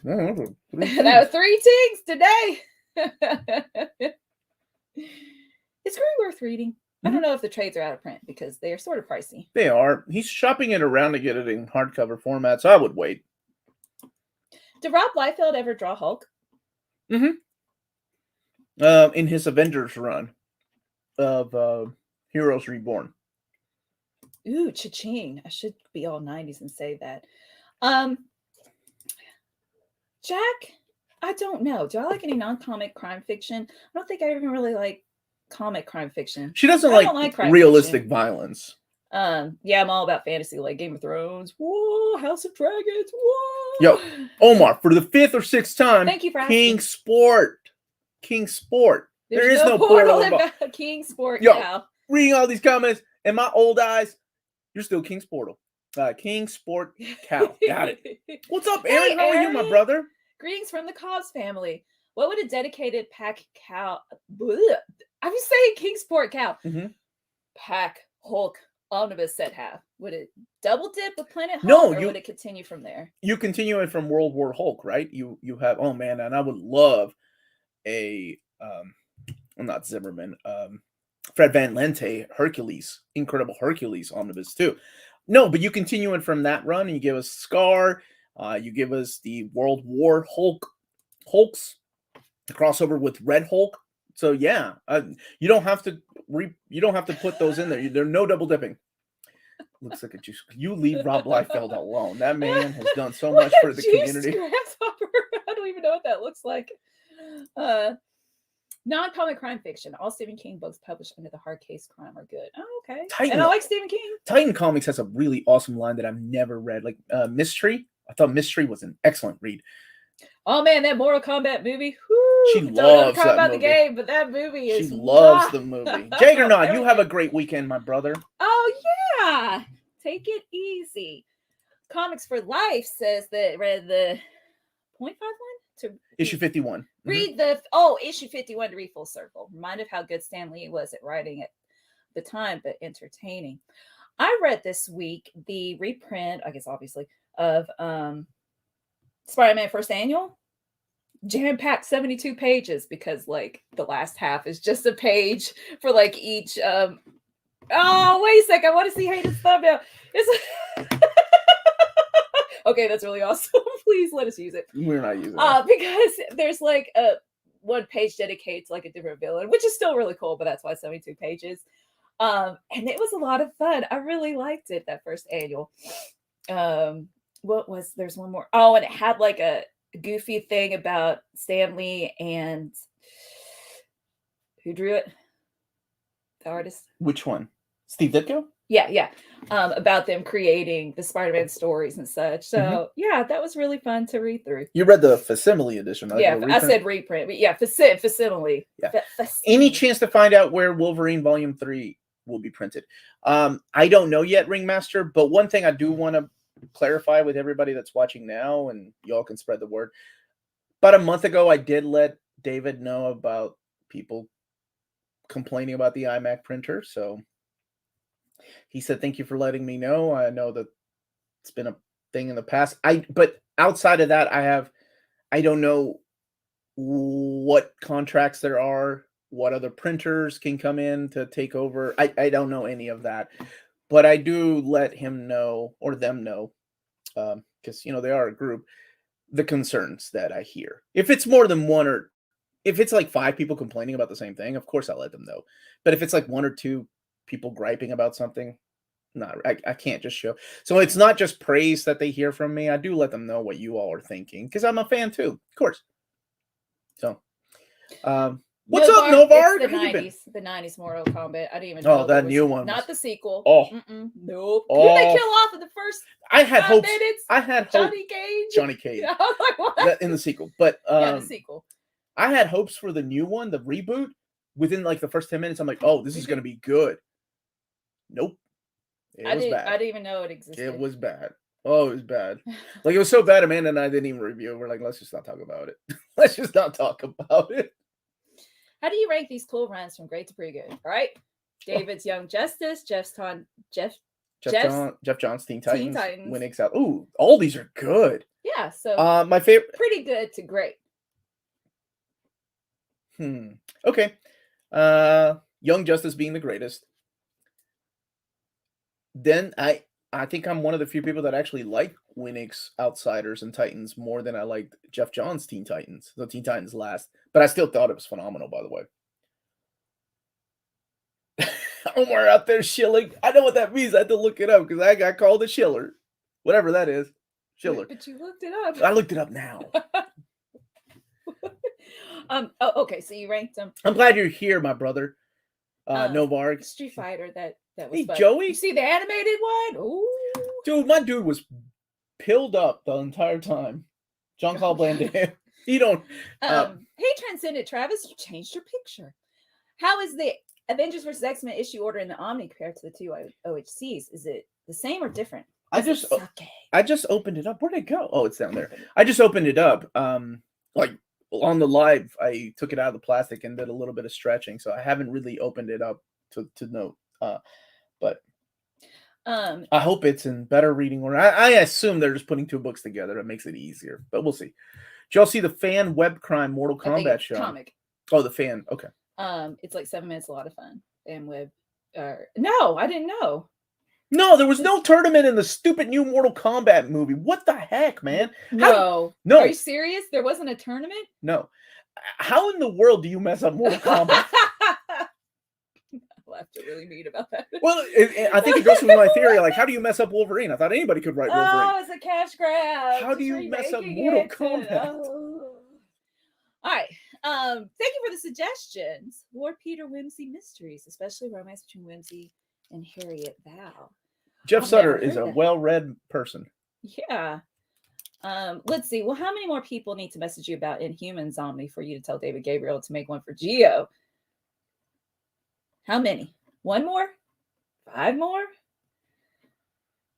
Oh, that was 3 tings today. It's really worth reading. I don't know if the trades are out of print because they are sort of pricey. They are. He's shopping it around to get it in hardcover format, so I would wait. Did Rob Liefeld ever draw Hulk? Mm-hmm. In his Avengers run of Heroes Reborn. Ooh, cha-ching. I should be all 90s and say that. Jack, I don't know. Do I like any non-comic crime fiction? I don't think I even really like comic crime fiction. She doesn't like realistic violence. Yeah, I'm all about fantasy, like Game of Thrones. Whoa, House of Dragons. Whoa. Yo, Omar, for the 5th or 6th time, thank you for asking. King Sport. There's there is no portal in King Sport. Yo, now. Reading all these comments in my old eyes, you're still King's Portal. King Sport Cow. Got it. What's up, Aaron? How are you, my brother? Greetings from the Cobbs family. What would a dedicated pack cow? Bleh, I'm just saying King Sport Cow. Mm-hmm. Pack Hulk Omnibus set have? Would it double dip with Planet Hulk? No, or would it continue from there? You continue it from World War Hulk, right? You have, oh man, and I would love a well, not Zimmerman, Fred Van Lente Hercules, Incredible Hercules omnibus too. No, but you continue it from that run, and you give us Scar. You give us the World War Hulks, the crossover with Red Hulk. So yeah, you don't have to put those in there. There's no double dipping. Looks like you leave Rob Liefeld alone. That man has done so much for the community. Grasshopper. I don't even know what that looks like. Non-comic crime fiction. All Stephen King books published under the hard case crime are good. Oh, okay. And I like Stephen King. Titan Comics has a really awesome line that I've never read. Like Mystery. I thought Mystery was an excellent read. Oh man, that Mortal Kombat movie. Whoo, she loves that about movie. The game, but that movie is. She loves the movie. Jaggernaut, you have a great weekend, my brother. Oh yeah, take it easy. Comics for Life says that read the 0.51 to issue 51. Read issue 51 to read full circle. Reminded how good Stan Lee was at writing at the time, but entertaining. I read this week the reprint, I guess obviously, of Spider-Man First Annual. Jam-packed 72 pages because like the last half is just a page for like each oh wait a sec, I want to see Hayden's thumbnail. Okay, that's really awesome. Please let us use it. We're not using it. Because there's like a one page dedicated to like a different villain, which is still really cool, but that's why 72 pages. And it was a lot of fun. I really liked it, that first annual. There's one more. Oh, and it had like a goofy thing about Stan Lee and who drew it? The artist. Which one? Steve Ditko? Yeah. About them creating the Spider-Man stories and such. So yeah, that was really fun to read through. You read the Facsimile edition, right? Yeah, I said reprint, but yeah, Facsimile. Yeah. Any chance to find out where Wolverine Volume 3 will be printed? I don't know yet, Ringmaster, but one thing I do want to clarify with everybody that's watching now, and y'all can spread the word. About a month ago, I did let David know about people complaining about the iMac printer, so he said, thank you for letting me know. I know that it's been a thing in the past. But outside of that, I don't know what contracts there are, what other printers can come in to take over. I don't know any of that. But I do let him know, or them know, because, they are a group, the concerns that I hear. If it's more than one, or if it's like 5 people complaining about the same thing, of course I'll let them know. But if it's like 1 or 2 people griping about something, I can't just show. So it's not just praise that they hear from me. I do let them know what you all are thinking, because I'm a fan too, of course. So, what's up, Novar? The 90s Mortal Kombat. I didn't even know. Oh, that new one. Not the sequel. Oh. Nope. Oh. Who they kill off in the first I had hopes. minutes? I had Johnny Cage. Johnny Cage. I was like, what? In the sequel. But the sequel. I had hopes for the new one, the reboot. Within like the first 10 minutes, I'm like, oh, this is going to be good. Nope. It was bad. I didn't even know it existed. It was bad. Oh, it was bad. Like, it was so bad, Amanda and I didn't even review it. We're like, let's just not talk about it. Let's just not talk about it. How do you rank these cool runs from great to pretty good? All right. David's Young Justice, Jeff John's Teen Titans. Winnick's out. Ooh, all these are good. Yeah, so my favorite, pretty good to great. Okay. Young Justice being the greatest. Then I think I'm one of the few people that actually like Winnick's Outsiders and Titans more than I liked Jeff John's Teen Titans. The Teen Titans last. But I still thought it was phenomenal, by the way. Omar out there shilling. I know what that means. I had to look it up because I got called a shiller. Whatever that is. Shiller. But you looked it up. I looked it up now. Okay, so you ranked them. I'm glad you're here, my brother. Novarg. Street Fighter, that was hey, fun. Joey. You see the animated one? Ooh. Dude, my dude was pilled up the entire time. Jean-Claude Van Damme. You don't. Hey, Transcendent Travis, you changed your picture. How is the Avengers vs. X-Men issue order in the Omni compared to the 2 OHCs? Is it the same or different? I just opened it up. Where'd it go? Oh, it's down there. I just opened it up. Like on the live, I took it out of the plastic and did a little bit of stretching, so I haven't really opened it up to note. But I hope it's in better reading order. I assume they're just putting 2 books together. It makes it easier, but we'll see. Did y'all see the fan web crime Mortal Kombat show? Comic. Oh, the fan. Okay. It's like 7 minutes, a lot of fun. Fan web. No, I didn't know. No, there was no tournament in the stupid new Mortal Kombat movie. What the heck, man? No. No. Are you serious? There wasn't a tournament? No. How in the world do you mess up Mortal Kombat? I'll have to really read about that. Well, I think it goes with my theory. Like, how do you mess up Wolverine? I thought anybody could write Wolverine. Oh, it's a cash grab. How do you mess up Mortal Kombat? Oh. All right. Thank you for the suggestions. More Peter Whimsy mysteries, especially romance between Whimsy and Harriet Val. Jeff I've Sutter never is heard a that. well-read person. Yeah. Let's see. Well, how many more people need to message you about Inhumans Omni for you to tell David Gabriel to make one for Geo? How many? One more? 5 more?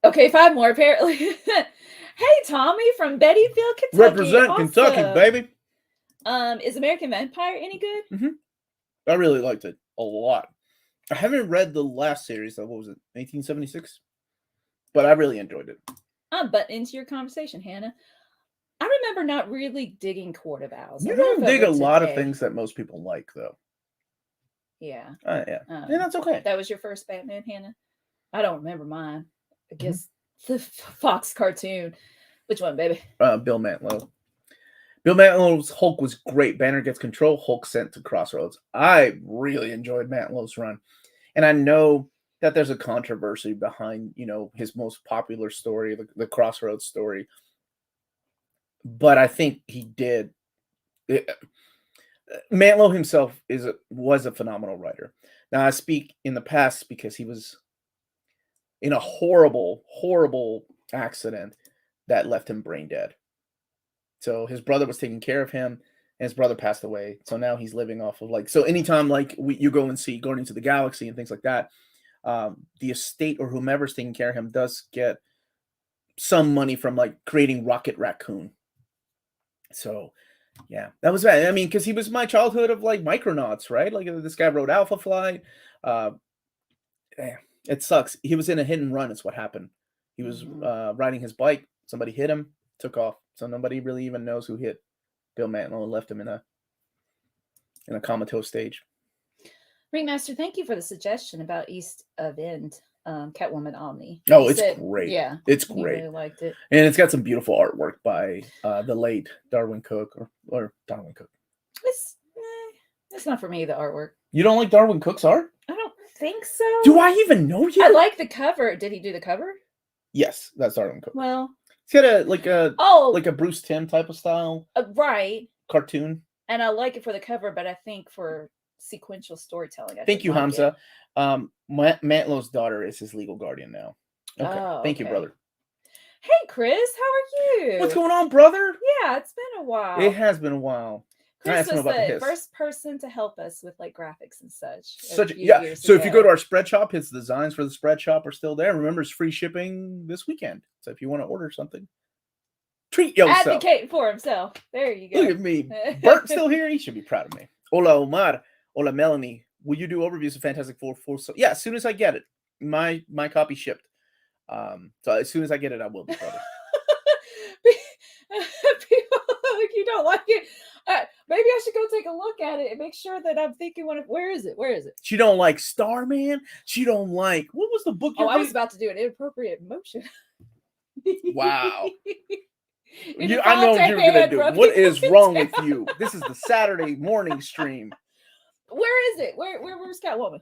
Okay, 5 more apparently. Hey, Tommy from Bettyville, Kentucky. Represent Awesome. Kentucky, baby. Is American Vampire any good? I really liked it a lot. I haven't read the last series. What was it? 1876? But I really enjoyed it. But into your conversation, Hannah. I remember not really digging Court of Owls. You don't dig a lot of things that most people like, though. Yeah. Yeah. And that's okay. That was your first Batman, Hannah? I don't remember mine. I guess the Fox cartoon. Which one, baby? Bill Mantlo. Bill Mantlow's Hulk was great. Banner gets control. Hulk sent to Crossroads. I really enjoyed Mantlow's run. And I know that there's a controversy behind, his most popular story, the Crossroads story. But I think he did. Mantlo himself was a phenomenal writer. Now, I speak in the past because he was in a horrible, horrible accident that left him brain dead. So his brother was taking care of him, and his brother passed away. So now he's living off of so anytime you go and see Guardians of the Galaxy and things like that, the estate or whomever's taking care of him does get some money from creating Rocket Raccoon. So yeah, that was bad. I mean, because he was my childhood of Micronauts, right? This guy wrote Alpha Flight. It sucks. He was in a hit and run. Is what happened. He was riding his bike. Somebody hit him, took off. So nobody really even knows who hit Bill Mantlo and left him in a comatose stage. Ringmaster, thank you for the suggestion about East of End, Catwoman Omni. Oh, it's great. Yeah, it's you great. really liked it, and it's got some beautiful artwork by the late Darwin Cook or Darwin Cook. It's not for me. The artwork. You don't like Darwin Cook's art? I don't think so. Do I even know you? I like the cover. Did he do the cover? Yes, that's Darwin Cook. Well, he's got a Bruce Timm type of style, right? Cartoon. And I like it for the cover, but I think for sequential storytelling, thank you, Hamza. Mantlow's daughter is his legal guardian now. Okay, thank you, brother. Hey, Chris, how are you? What's going on, brother? Yeah, it's been a while. It has been a while. Chris was the first person to help us with graphics and such. So if you go to our spread shop, his designs for the spread shop are still there. Remember, it's free shipping this weekend. So if you want to order something, treat yourself. Advocating for himself. There you go. Look at me. Bert's still here. He should be proud of me. Hola, Omar. Hola, Melanie. Will you do overviews of Fantastic Four? Yeah, as soon as I get it. My copy shipped. So as soon as I get it, I will be, brother. People you don't like it. Maybe I should go take a look at it and make sure that I'm thinking where is it? Where is it? She don't like Starman. She don't like what was the book? I was about to do an inappropriate motion. Wow. I know what you're gonna do. What is wrong with you? This is the Saturday morning stream. Where is it? Where's Catwoman?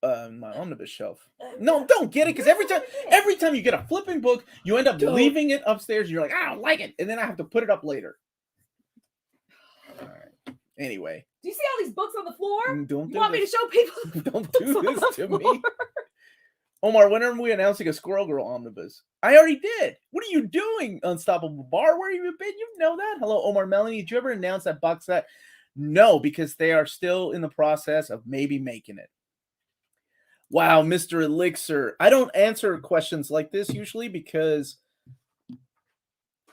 My omnibus shelf. No, don't get it, because every time you get a flipping book, you end up leaving it upstairs and you're like, I don't like it, and then I have to put it up later. All right. Anyway. Do you see all these books on the floor? Don't you want me to show people? Don't do this to me. Omar, when are we announcing a Squirrel Girl omnibus? I already did. What are you doing, Unstoppable Bar? Where have you been? You know that. Hello, Omar, Melanie. Did you ever announce that box set? No, because they are still in the process of maybe making it. Wow, Mr. Elixir. I don't answer questions like this usually because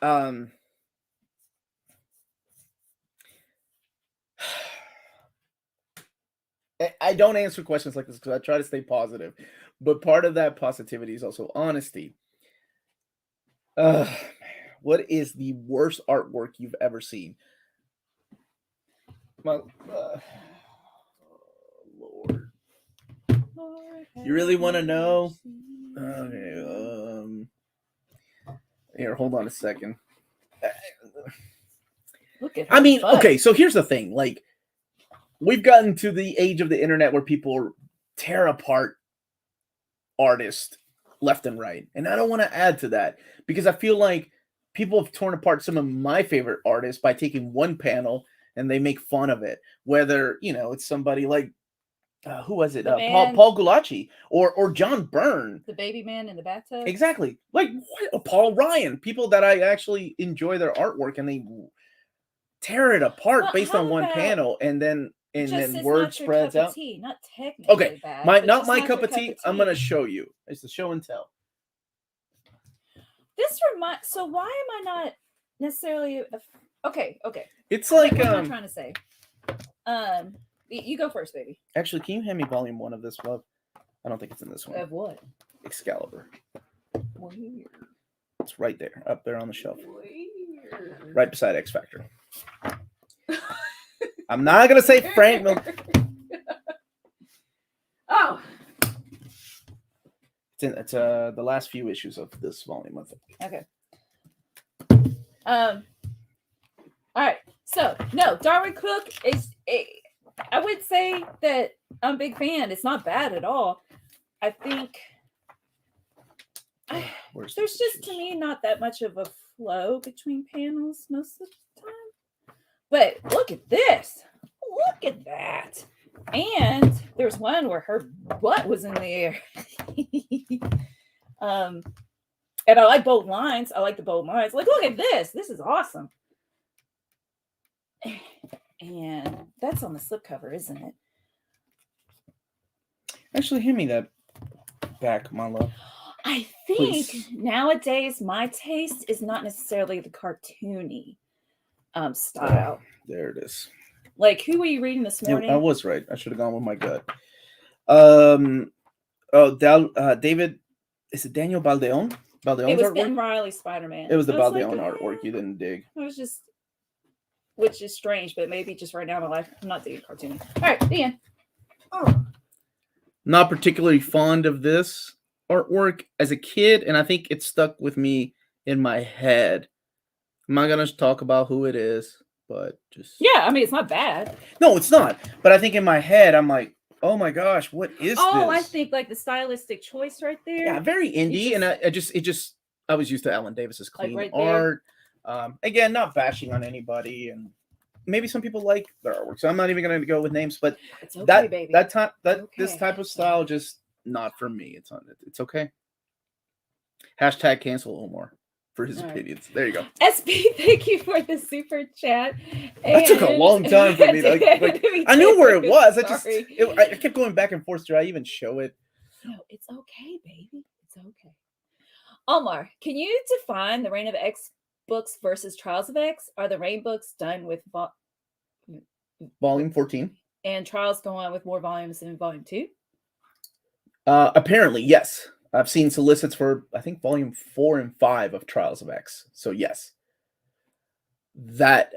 I don't answer questions like this because I try to stay positive. But part of that positivity is also honesty. What is the worst artwork you've ever seen? Lord. You really want to know? Okay. Here, hold on a second. Look at I mean, butt. okay, so here's the thing. Like, we've gotten to the age of the internet where people tear apart artists left and right. And I don't want to add to that because I feel like people have torn apart some of my favorite artists by taking one panel and they make fun of it. Whether, it's somebody like, who was it? Paul Gulacsi or John Byrne. The baby man in the bathtub? Exactly. Like, what? Paul Ryan. People that I actually enjoy their artwork and they tear it apart based on one panel and then word spreads out. Not technically okay, bad, not my cup of tea. I'm gonna show you. It's the show and tell. So why am I not necessarily okay? It's like what am I trying to say? You go first, baby. Actually, can you hand me volume 1 of this, love? I don't think it's in this one. Of what? Excalibur. Weird. It's right there, up there on the shelf. Weird. Right beside X Factor. I'm not gonna say Frank Miller. Oh. It's the last few issues of this volume, I think. Okay. All right. So no, Darwin Cook is I would say that I'm a big fan. It's not bad at all. I think there's just to me not that much of a flow between panels most of the time. But look at this. Look at that. And there's one where her butt was in the air. And I like bold lines. I like the bold lines. Like, look at this. This is awesome. And that's on the slipcover, isn't it? Actually, hand me that back, my love. I think nowadays my taste is not necessarily the cartoony style. There it is. Like, who were you reading this morning? I was right. I should have gone with my gut. David, is it Daniel Baldeón? It was Ben Reilly's Spider-Man. It was the Baldeón artwork you didn't dig. It was just, which is strange, but maybe just right now in my life, I'm not digging cartoony. All right, the end. Oh. Not particularly fond of this artwork as a kid, and I think it stuck with me in my head. I'm not going to talk about who it is, but just... Yeah, I mean, it's not bad. No, it's not. But I think in my head, I'm like, oh my gosh, what is this? Oh, I think like the stylistic choice right there. Yeah, very indie, and I was used to Alan Davis's clean like art. Again, not bashing on anybody, and maybe some people like their artwork, so I'm not even going to go with names. But it's okay, baby. This type of style just not for me. It's okay. Hashtag cancel Omar for his opinions. Right. There you go. SB, thank you for the super chat. That took a long time for me. I knew where it was. I kept going back and forth. Did I even show it? No, it's okay, baby. It's okay. Omar, can you define the Reign of X books versus Trials of X? Are the Reign books done with volume 14? And Trials go on with more volumes in volume 2? Apparently, yes. I've seen solicits for, I think, volume 4 and 5 of Trials of X. So, yes. That,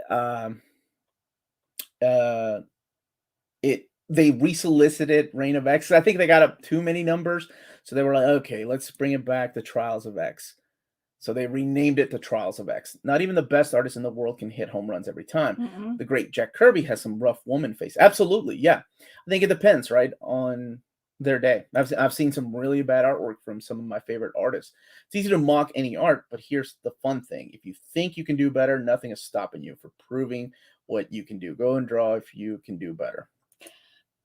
they resolicited Reign of X. I think they got up too many numbers. So they were like, okay, let's bring it back to Trials of X. So they renamed it to Trials of X. Not even the best artist in the world can hit home runs every time. Mm-hmm. The great Jack Kirby has some rough woman face. Absolutely, yeah. I think it depends, right, on their day. I've seen some really bad artwork from some of my favorite artists. It's easy to mock any art, but here's the fun thing. If you think you can do better, nothing is stopping you from proving what you can do. Go and draw if you can do better.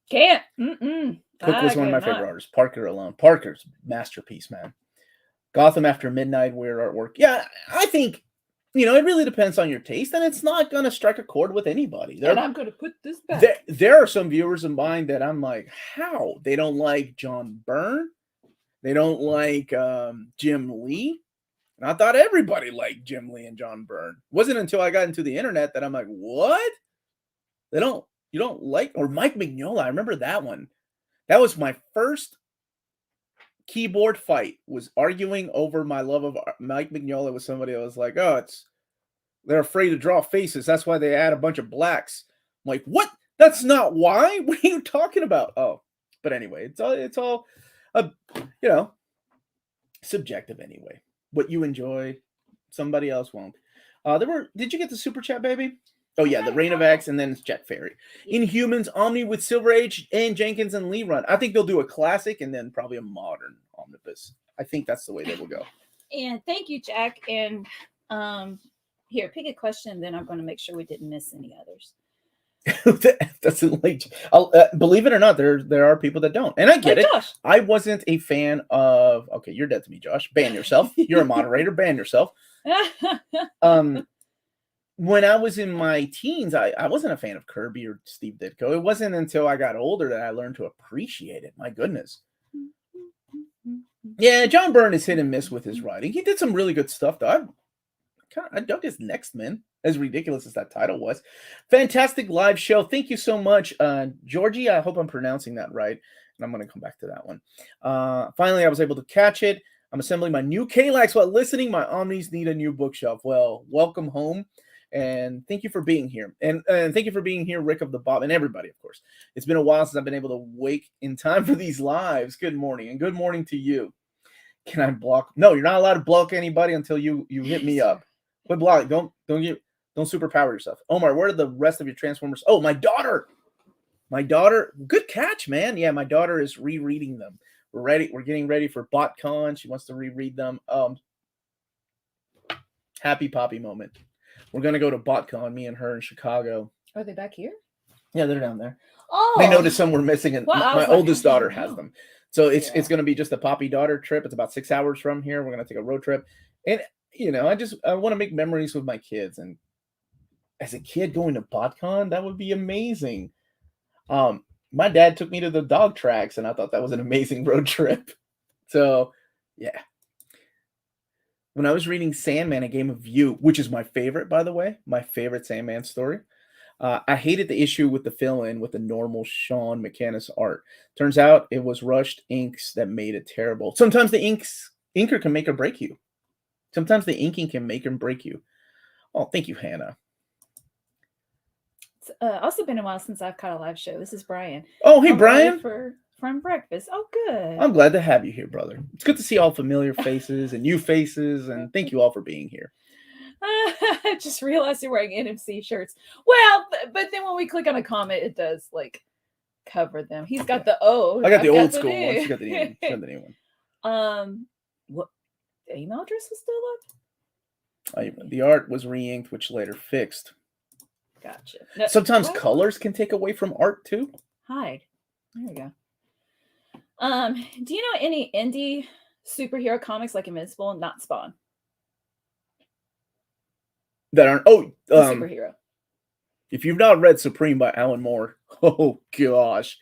Can't. Cook was one of my favorite artists. Parker alone. Parker's masterpiece, man. Gotham After Midnight, weird artwork. Yeah, I think, it really depends on your taste, and it's not going to strike a chord with anybody. And I'm going to put this back. There are some viewers of mine that I'm like, how? They don't like John Byrne. They don't like Jim Lee. And I thought everybody liked Jim Lee and John Byrne. It wasn't until I got into the internet that I'm like, what? You don't like, or Mike Mignola. I remember that one. That was my first keyboard fight, was arguing over my love of Mike Mignola with somebody that was like, they're afraid to draw faces. That's why they add a bunch of blacks. I'm like, what? That's not why? What are you talking about? Oh, But anyway, it's all you know, subjective anyway. What you enjoy, somebody else won't. Did you get the super chat, baby? Oh yeah, the Reign of X, and then it's Jack Ferry. Yeah. Inhumans, Omni with Silver Age, and Jenkins and Lee run. I think they'll do a classic and then probably a modern omnibus. I think that's the way they will go. And thank you, Jack. And here, pick a question, then I'm going to make sure we didn't miss any others. Doesn't like. Believe it or not, there are people that don't, and I get it. Josh. I wasn't a fan of. Okay, you're dead to me, Josh. Ban yourself. You're a moderator. Ban yourself. When I was in my teens, I wasn't a fan of Kirby or Steve Ditko. It wasn't until I got older that I learned to appreciate it. My goodness. Yeah, John Byrne is hit and miss with his writing. He did some really good stuff, though. I dug his Next Men, as ridiculous as that title was. Fantastic live show. Thank you so much, Georgie. I hope I'm pronouncing that right. And I'm going to come back to that one. Finally, I was able to catch it. I'm assembling my new K-Lax while listening. My Omnis need a new bookshelf. Well, welcome home. And thank you for being here. And thank you for being here, Rick of the Bob, and everybody, of course. It's been a while since I've been able to wake in time for these lives. Good morning, and good morning to you. Can I block? No, you're not allowed to block anybody until you hit me up. But block. Don't superpower yourself. Omar, where are the rest of your Transformers? Oh, my daughter. My daughter. Good catch, man. Yeah, my daughter is rereading them. We're ready. We're getting ready for BotCon. She wants to reread them. Happy Poppy moment. We're going to go to BotCon, me and her in Chicago. Are they back here? Yeah, they're down there. Oh. They noticed some were missing, and my oldest daughter has them. So it's going to be just a Poppy daughter trip. It's about 6 hours from here. We're going to take a road trip. And, I want to make memories with my kids. And as a kid going to BotCon, that would be amazing. My dad took me to the dog tracks, and I thought that was an amazing road trip. So, yeah. When I was reading Sandman, A Game of You, which is my favorite, by the way, my favorite Sandman story, I hated the issue with the fill-in with the normal Sean McManus art. Turns out it was rushed inks that made it terrible. Sometimes the inker can make or break you. Sometimes the inking can make and break you. Oh, thank you, Hannah. It's also been a while since I've caught a live show. This is Brian. Oh, hey, Brian. From breakfast. Oh, good. I'm glad to have you here, brother. It's good to see all familiar faces and new faces, and thank you all for being here. I just realized you're wearing NMC shirts. Well, but then when we click on a comment, it does cover them. He's got the O. I got the old school one. She got the new one. What? The email address was still up? The art was re-inked, which later fixed. Gotcha. No, sometimes colors can take away from art too. Hide. There we go. Do you know any indie superhero comics like Invincible and not Spawn? That aren't superhero. If you've not read Supreme by Alan Moore, oh gosh,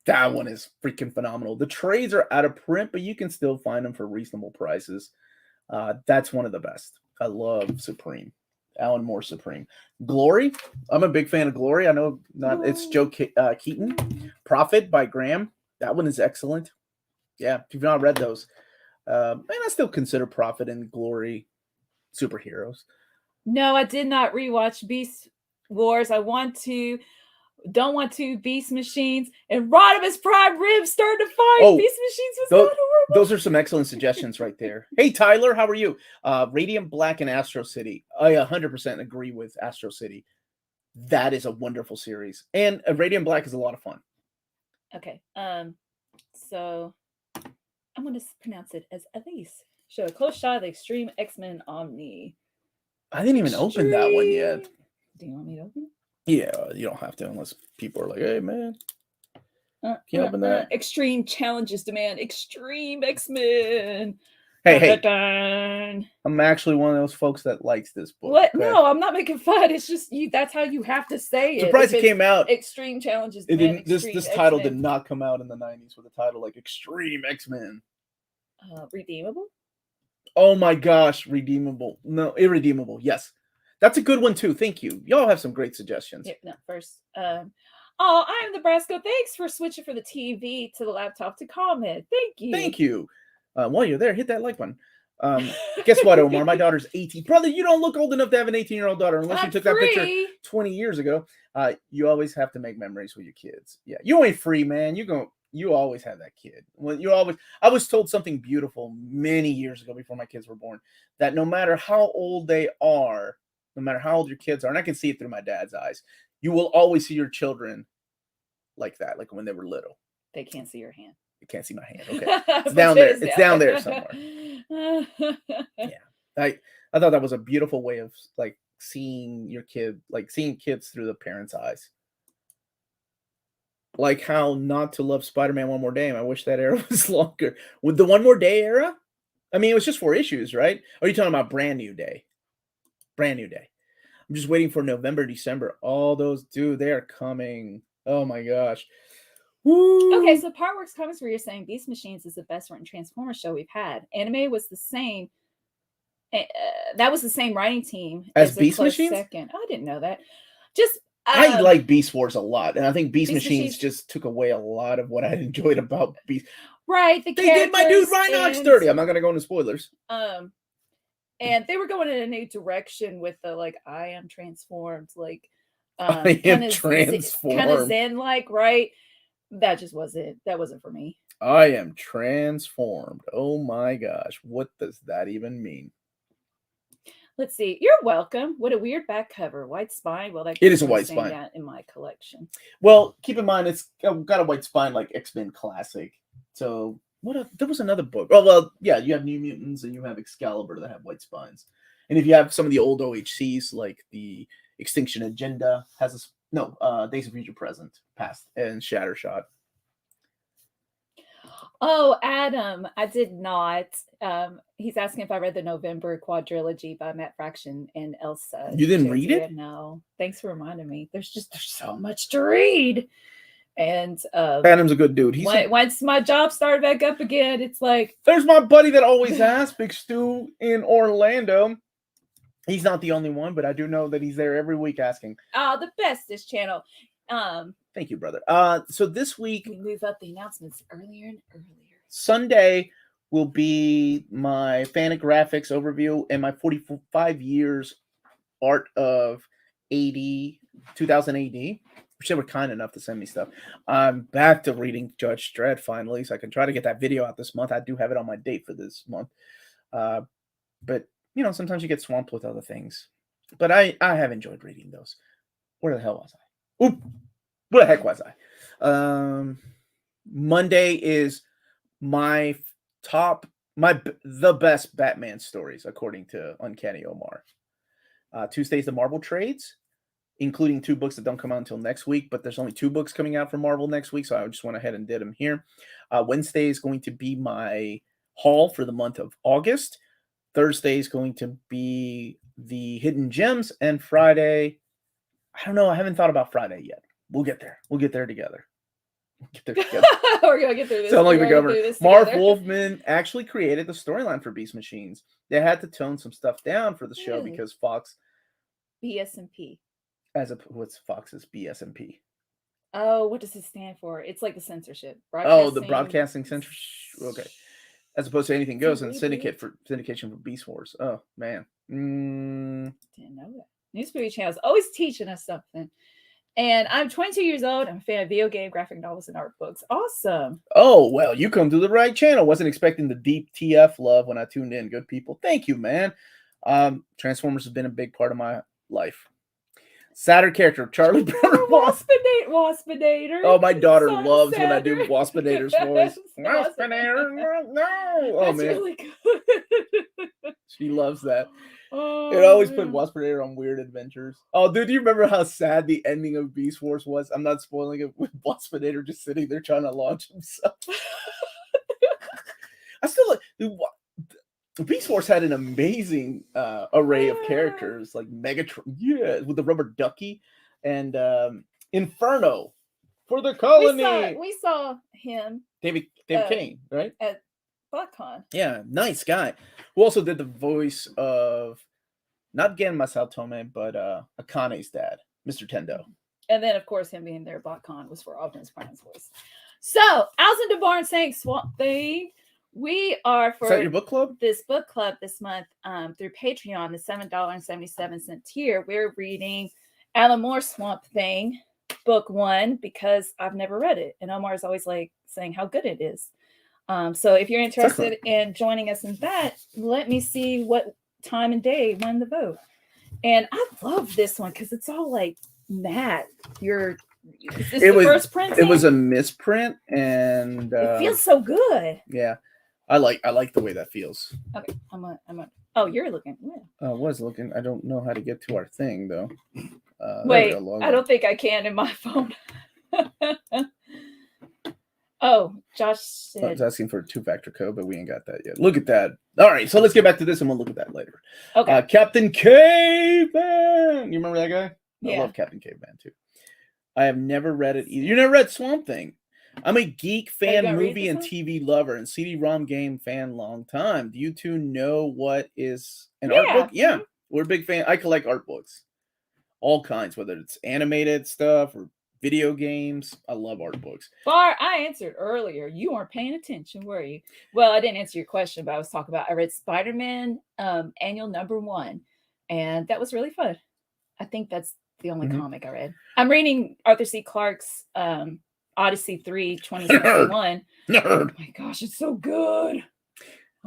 that one is freaking phenomenal. The trades are out of print, but you can still find them for reasonable prices. That's one of the best. I love Supreme. Alan Moore Supreme. Glory. I'm a big fan of Glory. I know it's Joe Keaton. Prophet by Graham. That one is excellent. Yeah, if you've not read those. And I still consider Prophet and Glory superheroes. No, I did not rewatch Beast Wars. Don't want to. Beast Machines and Rodimus Prime Ribs started to fight. Beast Machines was not horrible. Those are some excellent suggestions right there. Hey, Tyler, how are you? Radiant Black and Astro City. I 100% agree with Astro City. That is a wonderful series. And Radiant Black is a lot of fun. Okay. So I'm going to pronounce it as Elise. Show a close shot of the Extreme X-Men Omni. I didn't even open that one yet. Do you want me to open it? Yeah, you don't have to unless people are like, hey, man. Can you open that? Extreme challenges demand Extreme X-Men. Hey. I'm actually one of those folks that likes this book. What? Okay? No, I'm not making fun. It's just that's how you have to say it. Surprised it came out. Extreme challenges demand this title did not come out in the 90s with a title like Extreme X-Men. Redeemable? Oh my gosh, redeemable. No, irredeemable. Yes. That's a good one too. Thank you. Y'all have some great suggestions. Yeah, no, first. I am Nebraska. Thanks for switching from the TV to the laptop to comment. Thank you. Thank you. While you're there, hit that like button. Guess what, Omar? My daughter's 18. Brother, you don't look old enough to have an 18-year-old daughter unless you took that picture 20 years ago. You always have to make memories with your kids. Yeah, you ain't free, man. You go. You always have that kid. I was told something beautiful many years ago before my kids were born, that no matter how old they are, no matter how old your kids are, and I can see it through my dad's eyes, you will always see your children like that, like when they were little. They can't see your hand. You can't see my hand. Okay. It's down there. It's down there somewhere. Yeah. I thought that was a beautiful way of like seeing your kid, like seeing kids through the parents' eyes. Like how Not to Love Spider-Man One More Day. I wish that era was longer. With the One More Day era? I mean, it was just 4 issues, right? Or are you talking about Brand New Day? Brand New Day. I'm just waiting for November, December. All those, dude, they are coming. Oh my gosh. Woo. Okay, so Partworks Comics, where you're saying Beast Machines is the best written Transformers show we've had. Anime was the same. That was the same writing team as Beast Machines. Second, I didn't know that. Just I like Beast Wars a lot, and I think Beast Machines just took away a lot of what I enjoyed about Beast. Right, they did my dude Rhinox dirty. I'm not gonna go into spoilers. And they were going in a new direction with the like I am transformed, like I am transformed, kind of Zen like, right? That just wasn't. That wasn't for me. I am transformed. Oh my gosh, what does that even mean? Let's see. You're welcome. What a weird back cover. White spine. Well, it is a white spine in my collection. Well, keep in mind it's got a white spine like X-Men Classic. So there was another book. Oh well, yeah. You have New Mutants and you have Excalibur that have white spines. And if you have some of the old OHCs like the Extinction Agenda has Days of Future Present, Past, and Shattershot. Oh, Adam, I did not. He's asking if I read the November quadrilogy by Matt Fraction and Elsa. You didn't read it? No. Thanks for reminding me. There's so much to read. And Adam's a good dude. Once my job started back up again, it's like there's my buddy that always asks, Big Stu in Orlando. He's not the only one, but I do know that he's there every week asking. The best this channel. Thank you, brother. So this week we move up the announcements earlier and earlier. Sunday will be my Fantagraphics overview and my 45 years art of 2000 AD, which they were kind enough to send me stuff. I'm back to reading Judge Dredd finally, so I can try to get that video out this month. I do have it on my date for this month. But you know, sometimes you get swamped with other things. But I have enjoyed reading those. Where the hell was I? Oop! Where the heck was I? Monday is the best Batman stories, according to Uncanny Omar. Tuesday's the Marvel trades, including 2 books that don't come out until next week, but there's only 2 books coming out from Marvel next week, so I just went ahead and did them here. Wednesday is going to be my haul for the month of August. Thursday is going to be the Hidden Gems, and Friday, I don't know, I haven't thought about Friday yet. We'll get there. We'll get there together. We're gonna get through this. Sound like the government. Marv Wolfman actually created the storyline for Beast Machines. They had to tone some stuff down for the show because Fox. BSMP. What's Fox's BSMP? Oh, what does it stand for? It's like the censorship. The broadcasting censorship. Okay. As opposed to Anything Goes and syndication for Beast Wars. Oh man. Didn't know that. Newspaper Channel is always teaching us something. And I'm 22 years old. I'm a fan of video game, graphic novels, and art books. Awesome. Oh, well, you come to the right channel. Wasn't expecting the deep TF love when I tuned in. Good people. Thank you, man. Transformers has been a big part of my life. Saturn character, Charlie Brown. Waspinator. Oh, my daughter loves when I do Waspinator's voice. Waspinator. No. Oh, that's man. Really good. She loves that. Oh, it always put Waspinator on Weird Adventures. Oh, dude, do you remember how sad the ending of Beast Wars was? I'm not spoiling it, with Waspinator just sitting there trying to launch himself. I still like Beast Wars had an amazing array of characters, like Megatron, with the rubber ducky, and Inferno for the colony. We saw him, David Kane, right? At BotCon. Yeah, nice guy. Who also did the voice of not Gen Masaotome, but Akane's dad, Mr. Tendo. And then, of course, him being there at BotCon was for Optimus Prime's voice. So, Alison DeBarn saying Swamp Thing. We are for Is that your book club? This book club this month through Patreon, the $7.77 tier. We're reading Alan Moore's Swamp Thing. book 1 because I've never read it, and Omar's always like saying how good it is. So if you're interested in joining us in that, let me see what time and day won the vote. And I love this one because it's all like matte. Is this the first print? It was a misprint, and it feels so good. Yeah, I like the way that feels. Okay, oh, you're looking. Yeah. I was looking. I don't know how to get to our thing though. Wait, I don't think I can in my phone. Oh, Josh said. I was asking for a 2-factor code, but we ain't got that yet. Look at that. All right, so let's get back to this and we'll look at that later. Okay. Captain Caveman. You remember that guy? Yeah. I love Captain Caveman too. I have never read it either. You never read Swamp Thing? I'm a geek fan, movie and TV lover, and CD-ROM game fan long time. Do you two know what is an art book? Yeah, we're a big fan. I collect art books. All kinds, whether it's animated stuff or video games. I love art books. Bar, I answered earlier. You weren't paying attention, were you? Well, I didn't answer your question, but I was talking about I read Spider-Man Annual Number 1, and that was really fun. I think that's the only comic I read. I'm reading Arthur C. Clarke's Odyssey 3 2061. Oh my gosh, it's so good.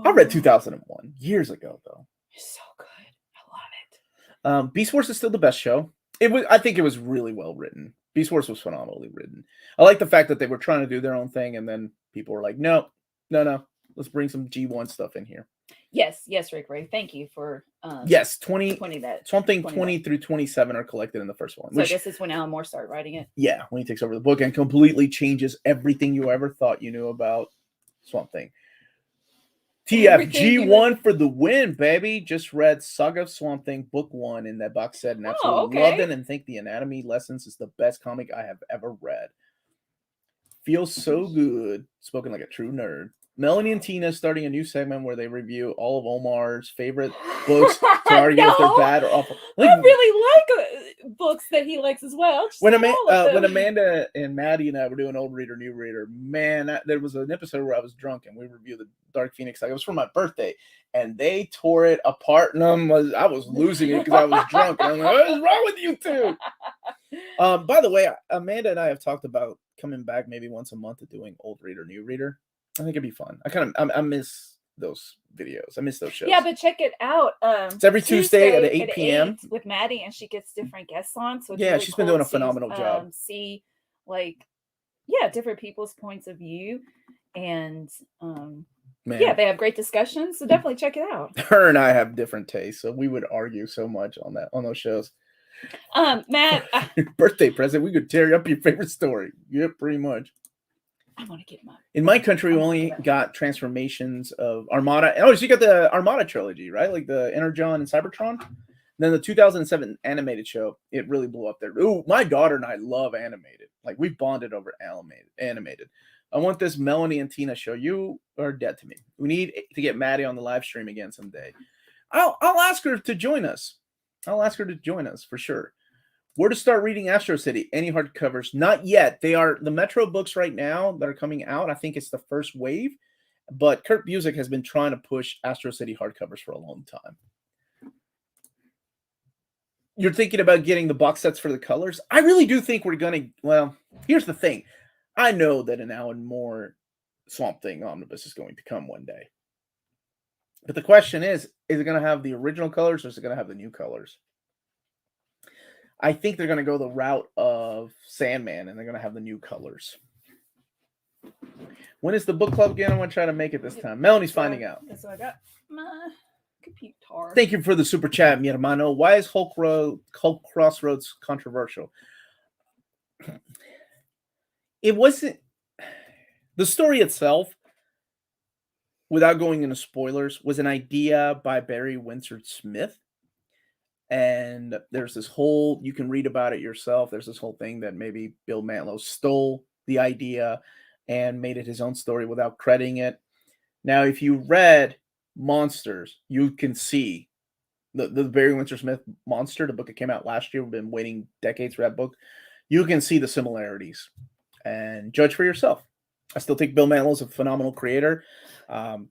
I read 2001 years ago, though. It's so good. I love it. Beast Wars is still the best show. I think it was really well written. Beast Wars was phenomenally written. I like the fact that they were trying to do their own thing, and then people were like, no. Let's bring some G1 stuff in here. Yes, Rick Ray. Thank you for 20 that. Something 20 through 27 are collected in the first one. So I guess it's when Alan Moore started writing it. Yeah, when he takes over the book and completely changes everything you ever thought you knew about Swamp Thing. TFG1 for the win, baby. Just read Saga of Swamp Thing, book 1 in that box set, and absolutely loved it, and think the anatomy lessons is the best comic I have ever read. Feels so good. Spoken like a true nerd. Melanie and Tina starting a new segment where they review all of Omar's favorite books to argue if they're bad or awful. I really like books that he likes as well. When Amanda and Maddie and I were doing Old Reader, New Reader, man, there was an episode where I was drunk and we reviewed the Dark Phoenix. Like, it was for my birthday, and they tore it apart, and I was losing it because I was drunk. And I'm like, what is wrong with you two? By the way, Amanda and I have talked about coming back maybe once a month to doing Old Reader, New Reader. I think it'd be fun. I miss those videos. I miss those shows. Yeah, but check it out. It's every Tuesday at 8 p.m. with Maddie, and she gets different guests on. So it's yeah, really she's been doing a phenomenal job. See, different people's points of view, and yeah, they have great discussions. So definitely check it out. Her and I have different tastes, so we would argue so much on those shows. Matt, birthday present. We could tear up your favorite story. Yeah, pretty much. I want to get mine. In my country, we only got transformations of Armada. Oh, so you got the Armada trilogy, right? Like the Energon and Cybertron. And then the 2007 animated show, it really blew up there. Ooh, my daughter and I love animated. Like, we bonded over animated. I want this Melanie and Tina show. You are dead to me. We need to get Maddie on the live stream again someday. I'll ask her to join us. For sure. Where to start reading Astro City? Any hardcovers? Not yet. They are the Metro books right now that are coming out. I think it's the first wave, but Kurt Busiek has been trying to push Astro City hardcovers for a long time. You're thinking about getting the box sets for the colors? I really do think we're going to, well, here's the thing. I know that an Alan Moore Swamp Thing omnibus is going to come one day. But the question is it going to have the original colors or is it going to have the new colors? I think they're going to go the route of Sandman, and they're going to have the new colors. When is the book club again? I'm going to try to make it this time. Melanie's finding out. So I got my computer. Thank you for the super chat, mi hermano. Why is Hulk Crossroads controversial? It wasn't. The story itself, without going into spoilers, was an idea by Barry Windsor Smith. And there's this whole, you can read about it yourself. There's this whole thing that maybe Bill Mantlo stole the idea and made it his own story without crediting it. Now, if you read Monsters, you can see the Barry Windsor Smith Monster, the book that came out last year. We've been waiting decades for that book. You can see the similarities and judge for yourself. I still think Bill Mantlo is a phenomenal creator. And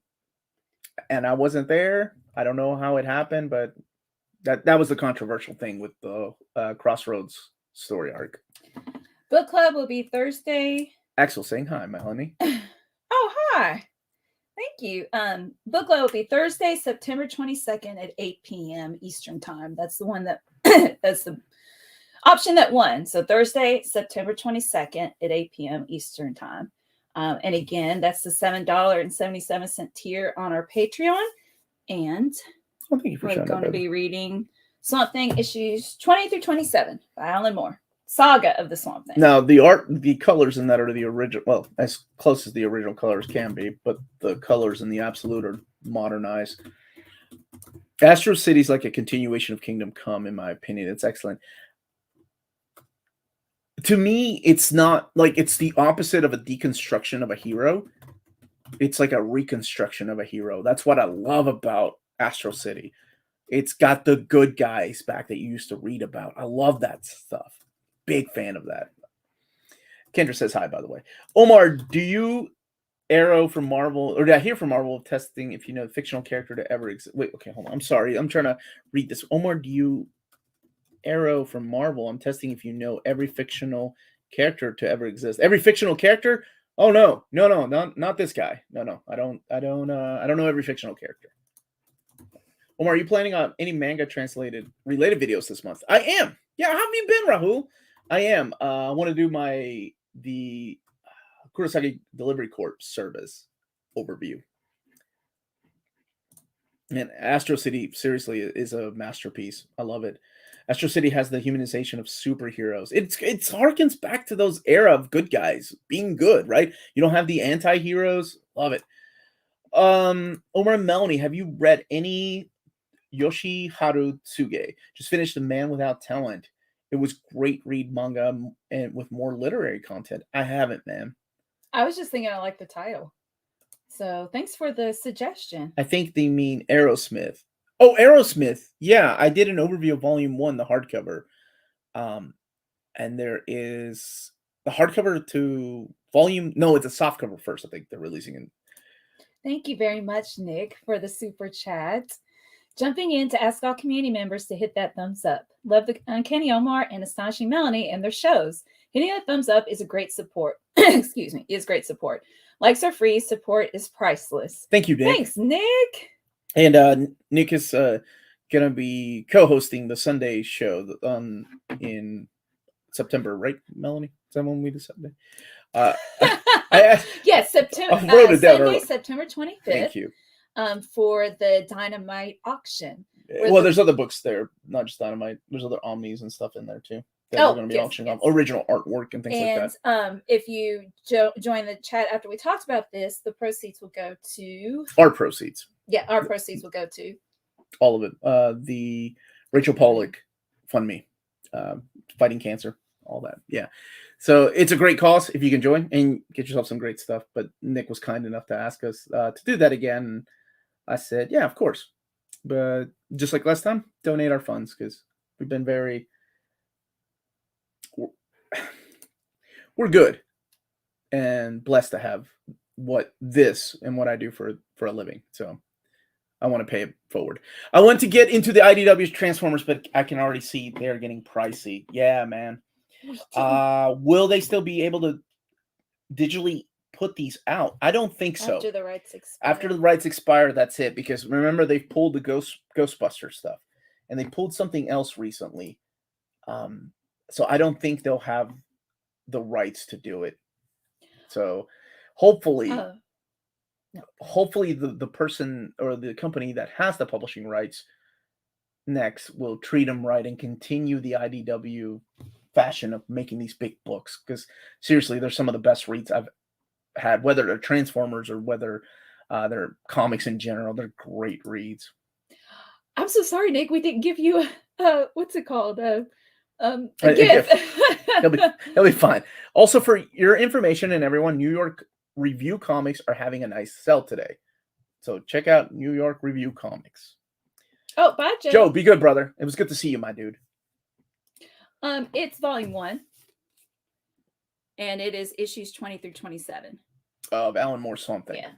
I wasn't there. I don't know how it happened, but that was the controversial thing with the Crossroads story arc. Book club will be Thursday. Axel saying hi, Melanie. Oh, hi. Thank you. Book club will be Thursday, September 22nd at 8 p.m. Eastern time. That's the one that that's the option that won. So Thursday, September 22nd at 8 p.m. Eastern time. And again, that's the $7.77 tier on our Patreon. And Thank you for we're showing going to up. be reading Swamp Thing issues 20 through 27 by Alan Moore. Saga of the Swamp Thing. Now, the colors in that are the original, well, as close as the original colors can be, but the colors in the absolute are modernized. Astro City is like a continuation of Kingdom Come, in my opinion. It's excellent. To me, it's not like it's the opposite of a deconstruction of a hero. It's like a reconstruction of a hero. That's what I love about Astro City. It's got the good guys back that you used to read about. I love that stuff. Big fan of that. Kendra says hi, by the way. Omar, do you arrow from Marvel, or did I hear from Marvel testing if you know the fictional character to ever exist? Wait, okay, hold on. I'm sorry. I'm trying to read this. Omar, do you arrow from Marvel? I'm testing if you know every fictional character to ever exist. Every fictional character? Oh no, not this guy. No. I don't know every fictional character. Omar, are you planning on any manga translated related videos this month? I am. Yeah, how have you been, Rahul? I am. I want to do the Kurosaki Delivery Corp service overview. And Astro City, seriously, is a masterpiece. I love it. Astro City has the humanization of superheroes. It harkens back to those era of good guys being good, right? You don't have the anti-heroes. Love it. Omar and Melanie, have you read any Yoshiharu Tsuge? Just finished The Man Without Talent. It was great read manga and with more literary content. I haven't, man. I was just thinking I like the title. So thanks for the suggestion. I think they mean Aerosmith. Oh, Aerosmith. Yeah, I did an overview of Volume 1, the hardcover. And there is the hardcover to volume. No, it's a softcover first. I think they're releasing it. Thank you very much, Nick, for the super chat. Jumping in to ask all community members to hit that thumbs up. Love the Uncanny Omar and Astonishing Melanie and their shows. Hitting a thumbs up is a great support. Excuse me, is great support. Likes are free. Support is priceless. Thank you, Nick. Thanks, Nick. And Nick is going to be co-hosting the Sunday show in September, right, Melanie? Is that when we decide? Yes, September. I wrote it down Sunday, early. September 25th. Thank you. For the Dynamite auction. Well, there's other books there, not just Dynamite. There's other Omnis and stuff in there too. That are going to be auctioning off original artwork and things like that. If you join the chat after we talked about this, the proceeds will go to our proceeds. Yeah, our proceeds will go to all of it. The Rachel Pollack Fund Me, fighting cancer, all that. Yeah. So it's a great cause if you can join and get yourself some great stuff. But Nick was kind enough to ask us to do that again. I said, yeah, of course. But just like last time, donate our funds because we've been we're good and blessed to have what I do for a living. So I want to pay it forward. I want to get into the IDW's Transformers, but I can already see they're getting pricey. Yeah, man. Will they still be able to digitally put these out? I don't think so. After the rights expire. After the rights expire, that's it. Because remember, they've pulled the Ghostbuster stuff, and they pulled something else recently. So I don't think they'll have the rights to do it. So hopefully, the person or the company that has the publishing rights next will treat them right and continue the IDW fashion of making these big books. Because seriously, they're some of the best reads I've had, whether they're Transformers or whether they're comics in general. They're great reads. I'm so sorry, Nick. We didn't give you what's it called? A gift. He'll be fine. Also, for your information and everyone, New York Review Comics are having a nice sale today. So check out New York Review Comics. Oh, bye, Joe. Joe, be good, brother. It was good to see you, my dude. It's volume 1. And it is issues 20 through 27. Of Alan Moore's Swamp Thing. Yeah.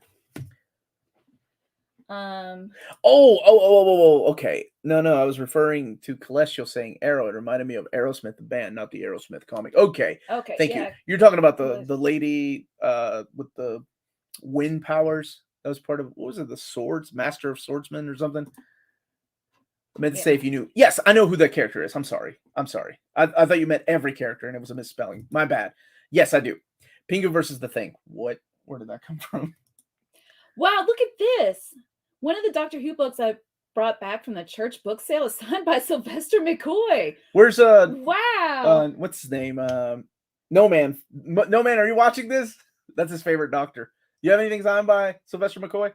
Okay. No, I was referring to Celestial saying Arrow. It reminded me of Aerosmith the band, not the Aerosmith comic. Okay. Okay. Thank you. Yeah. You're talking about the lady with the wind powers. That was part of, what was it? The Swords, Master of Swordsman or something. I meant to say if you knew. Yes, I know who that character is. I'm sorry. I thought you meant every character and it was a misspelling. My bad. Yes, I do. Pingu versus the Thing. What? Where did that come from? Wow, look at this. One of the Doctor Who books I brought back from the church book sale is signed by Sylvester McCoy. Where's wow. What's his name? No Man. No Man, are you watching this? That's his favorite Doctor. You have anything signed by Sylvester McCoy?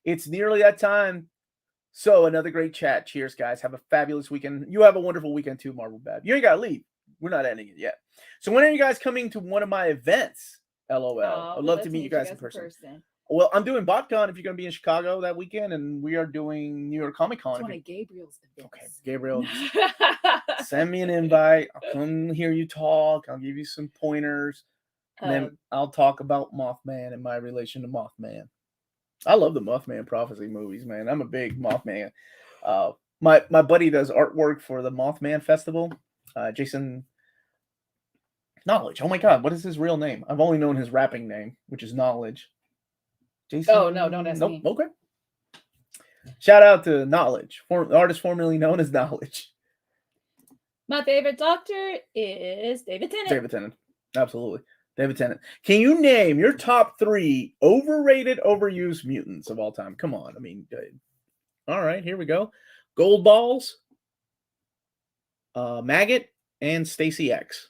It's nearly that time. So another great chat. Cheers, guys. Have a fabulous weekend. You have a wonderful weekend too, Marvel Bab. You ain't gotta leave. We're not ending it yet. So when are you guys coming to one of my events? LOL. I'd love to meet you guys in person. Well, I'm doing BotCon if you're going to be in Chicago that weekend, and we are doing New York Comic Con. It's one of Gabriel's events. Okay, Gabriel, send me an invite. I'll come hear you talk. I'll give you some pointers, and then I'll talk about Mothman and my relation to Mothman. I love the Mothman Prophecy movies, man. I'm a big Mothman. My buddy does artwork for the Mothman Festival. Jason Knowledge. Oh my God, what is his real name? I've only known his rapping name, which is Knowledge. Jason? Oh, no, don't ask me. Okay. Shout out to Knowledge, artist formerly known as Knowledge. My favorite Doctor is David Tennant. David Tennant. Absolutely. David Tennant. Can you name your top 3 overrated, overused mutants of all time? Come on. I mean, all right, here we go. Gold Balls, Maggot, and Stacy X.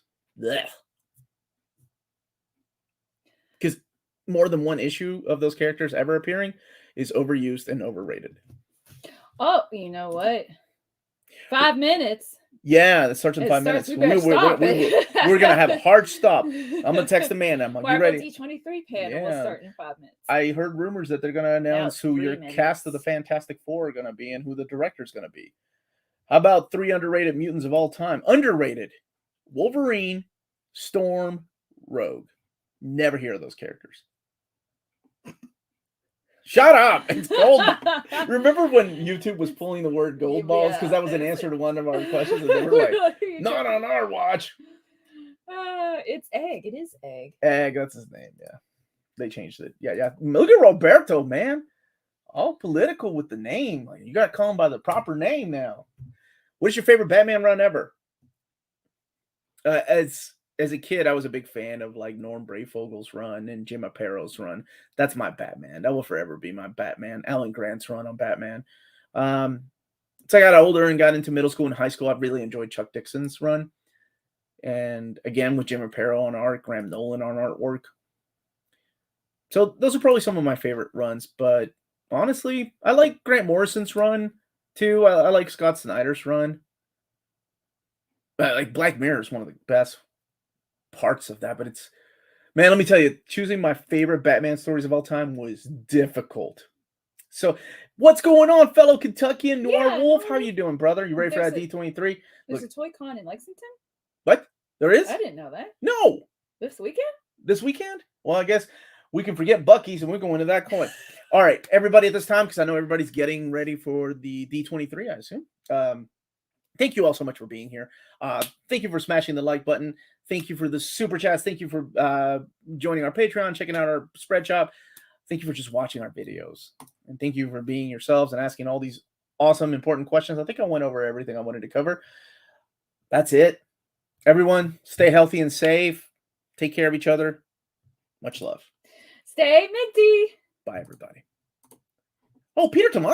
Because more than one issue of those characters ever appearing is overused and overrated. Oh, you know what? 5 minutes. Yeah, it starts in 5 minutes. We're going to have a hard stop. I'm going to text Amanda. I'm like, you ready? D23 panel will start in 5 minutes. I heard rumors that they're going to announce who your cast of the Fantastic Four are going to be and who the director's going to be. How about 3 underrated mutants of all time? Underrated. Wolverine, Storm, Rogue. Never hear of those characters. Shut up! It's gold. Remember when YouTube was pulling the word gold balls? Because that was an answer to one of our questions. And they were like, not on our watch. It's Egg. It is Egg. Egg, that's his name. Yeah. They changed it. Yeah. Look at Roberto, man. All political with the name. Like, you got to call him by the proper name now. What's your favorite Batman run ever? As a kid, I was a big fan of like Norm Brayfogel's run and Jim Apato's run. That's my Batman. That will forever be my Batman. Alan Grant's run on Batman. As I got older and got into middle school and high school, I really enjoyed Chuck Dixon's run. And again, with Jim Aparo on art, Graham Nolan on artwork. So those are probably some of my favorite runs. But honestly, I like Grant Morrison's run too. I like Scott Snyder's run. Like Black Mirror is one of the best parts of that, but it's, man, let me tell you, choosing my favorite Batman stories of all time was difficult. So what's going on, fellow Kentuckian Noir Wolf? How are you doing, brother? You ready for that D23? There's a Toy Con in Lexington? What? There is? I didn't know that. No. This weekend? This weekend? Well, I guess we can forget Buc-ee's and we're going to that coin. All right, everybody at this time, because I know everybody's getting ready for the D23, I assume. Thank you all so much for being here. Thank you for smashing the like button. Thank you for the super chats. Thank you for joining our Patreon, checking out our spread shop. Thank you for just watching our videos. And thank you for being yourselves and asking all these awesome, important questions. I think I went over everything I wanted to cover. That's it. Everyone, stay healthy and safe. Take care of each other. Much love. Stay minty. Bye, everybody. Oh, Peter Tomaso.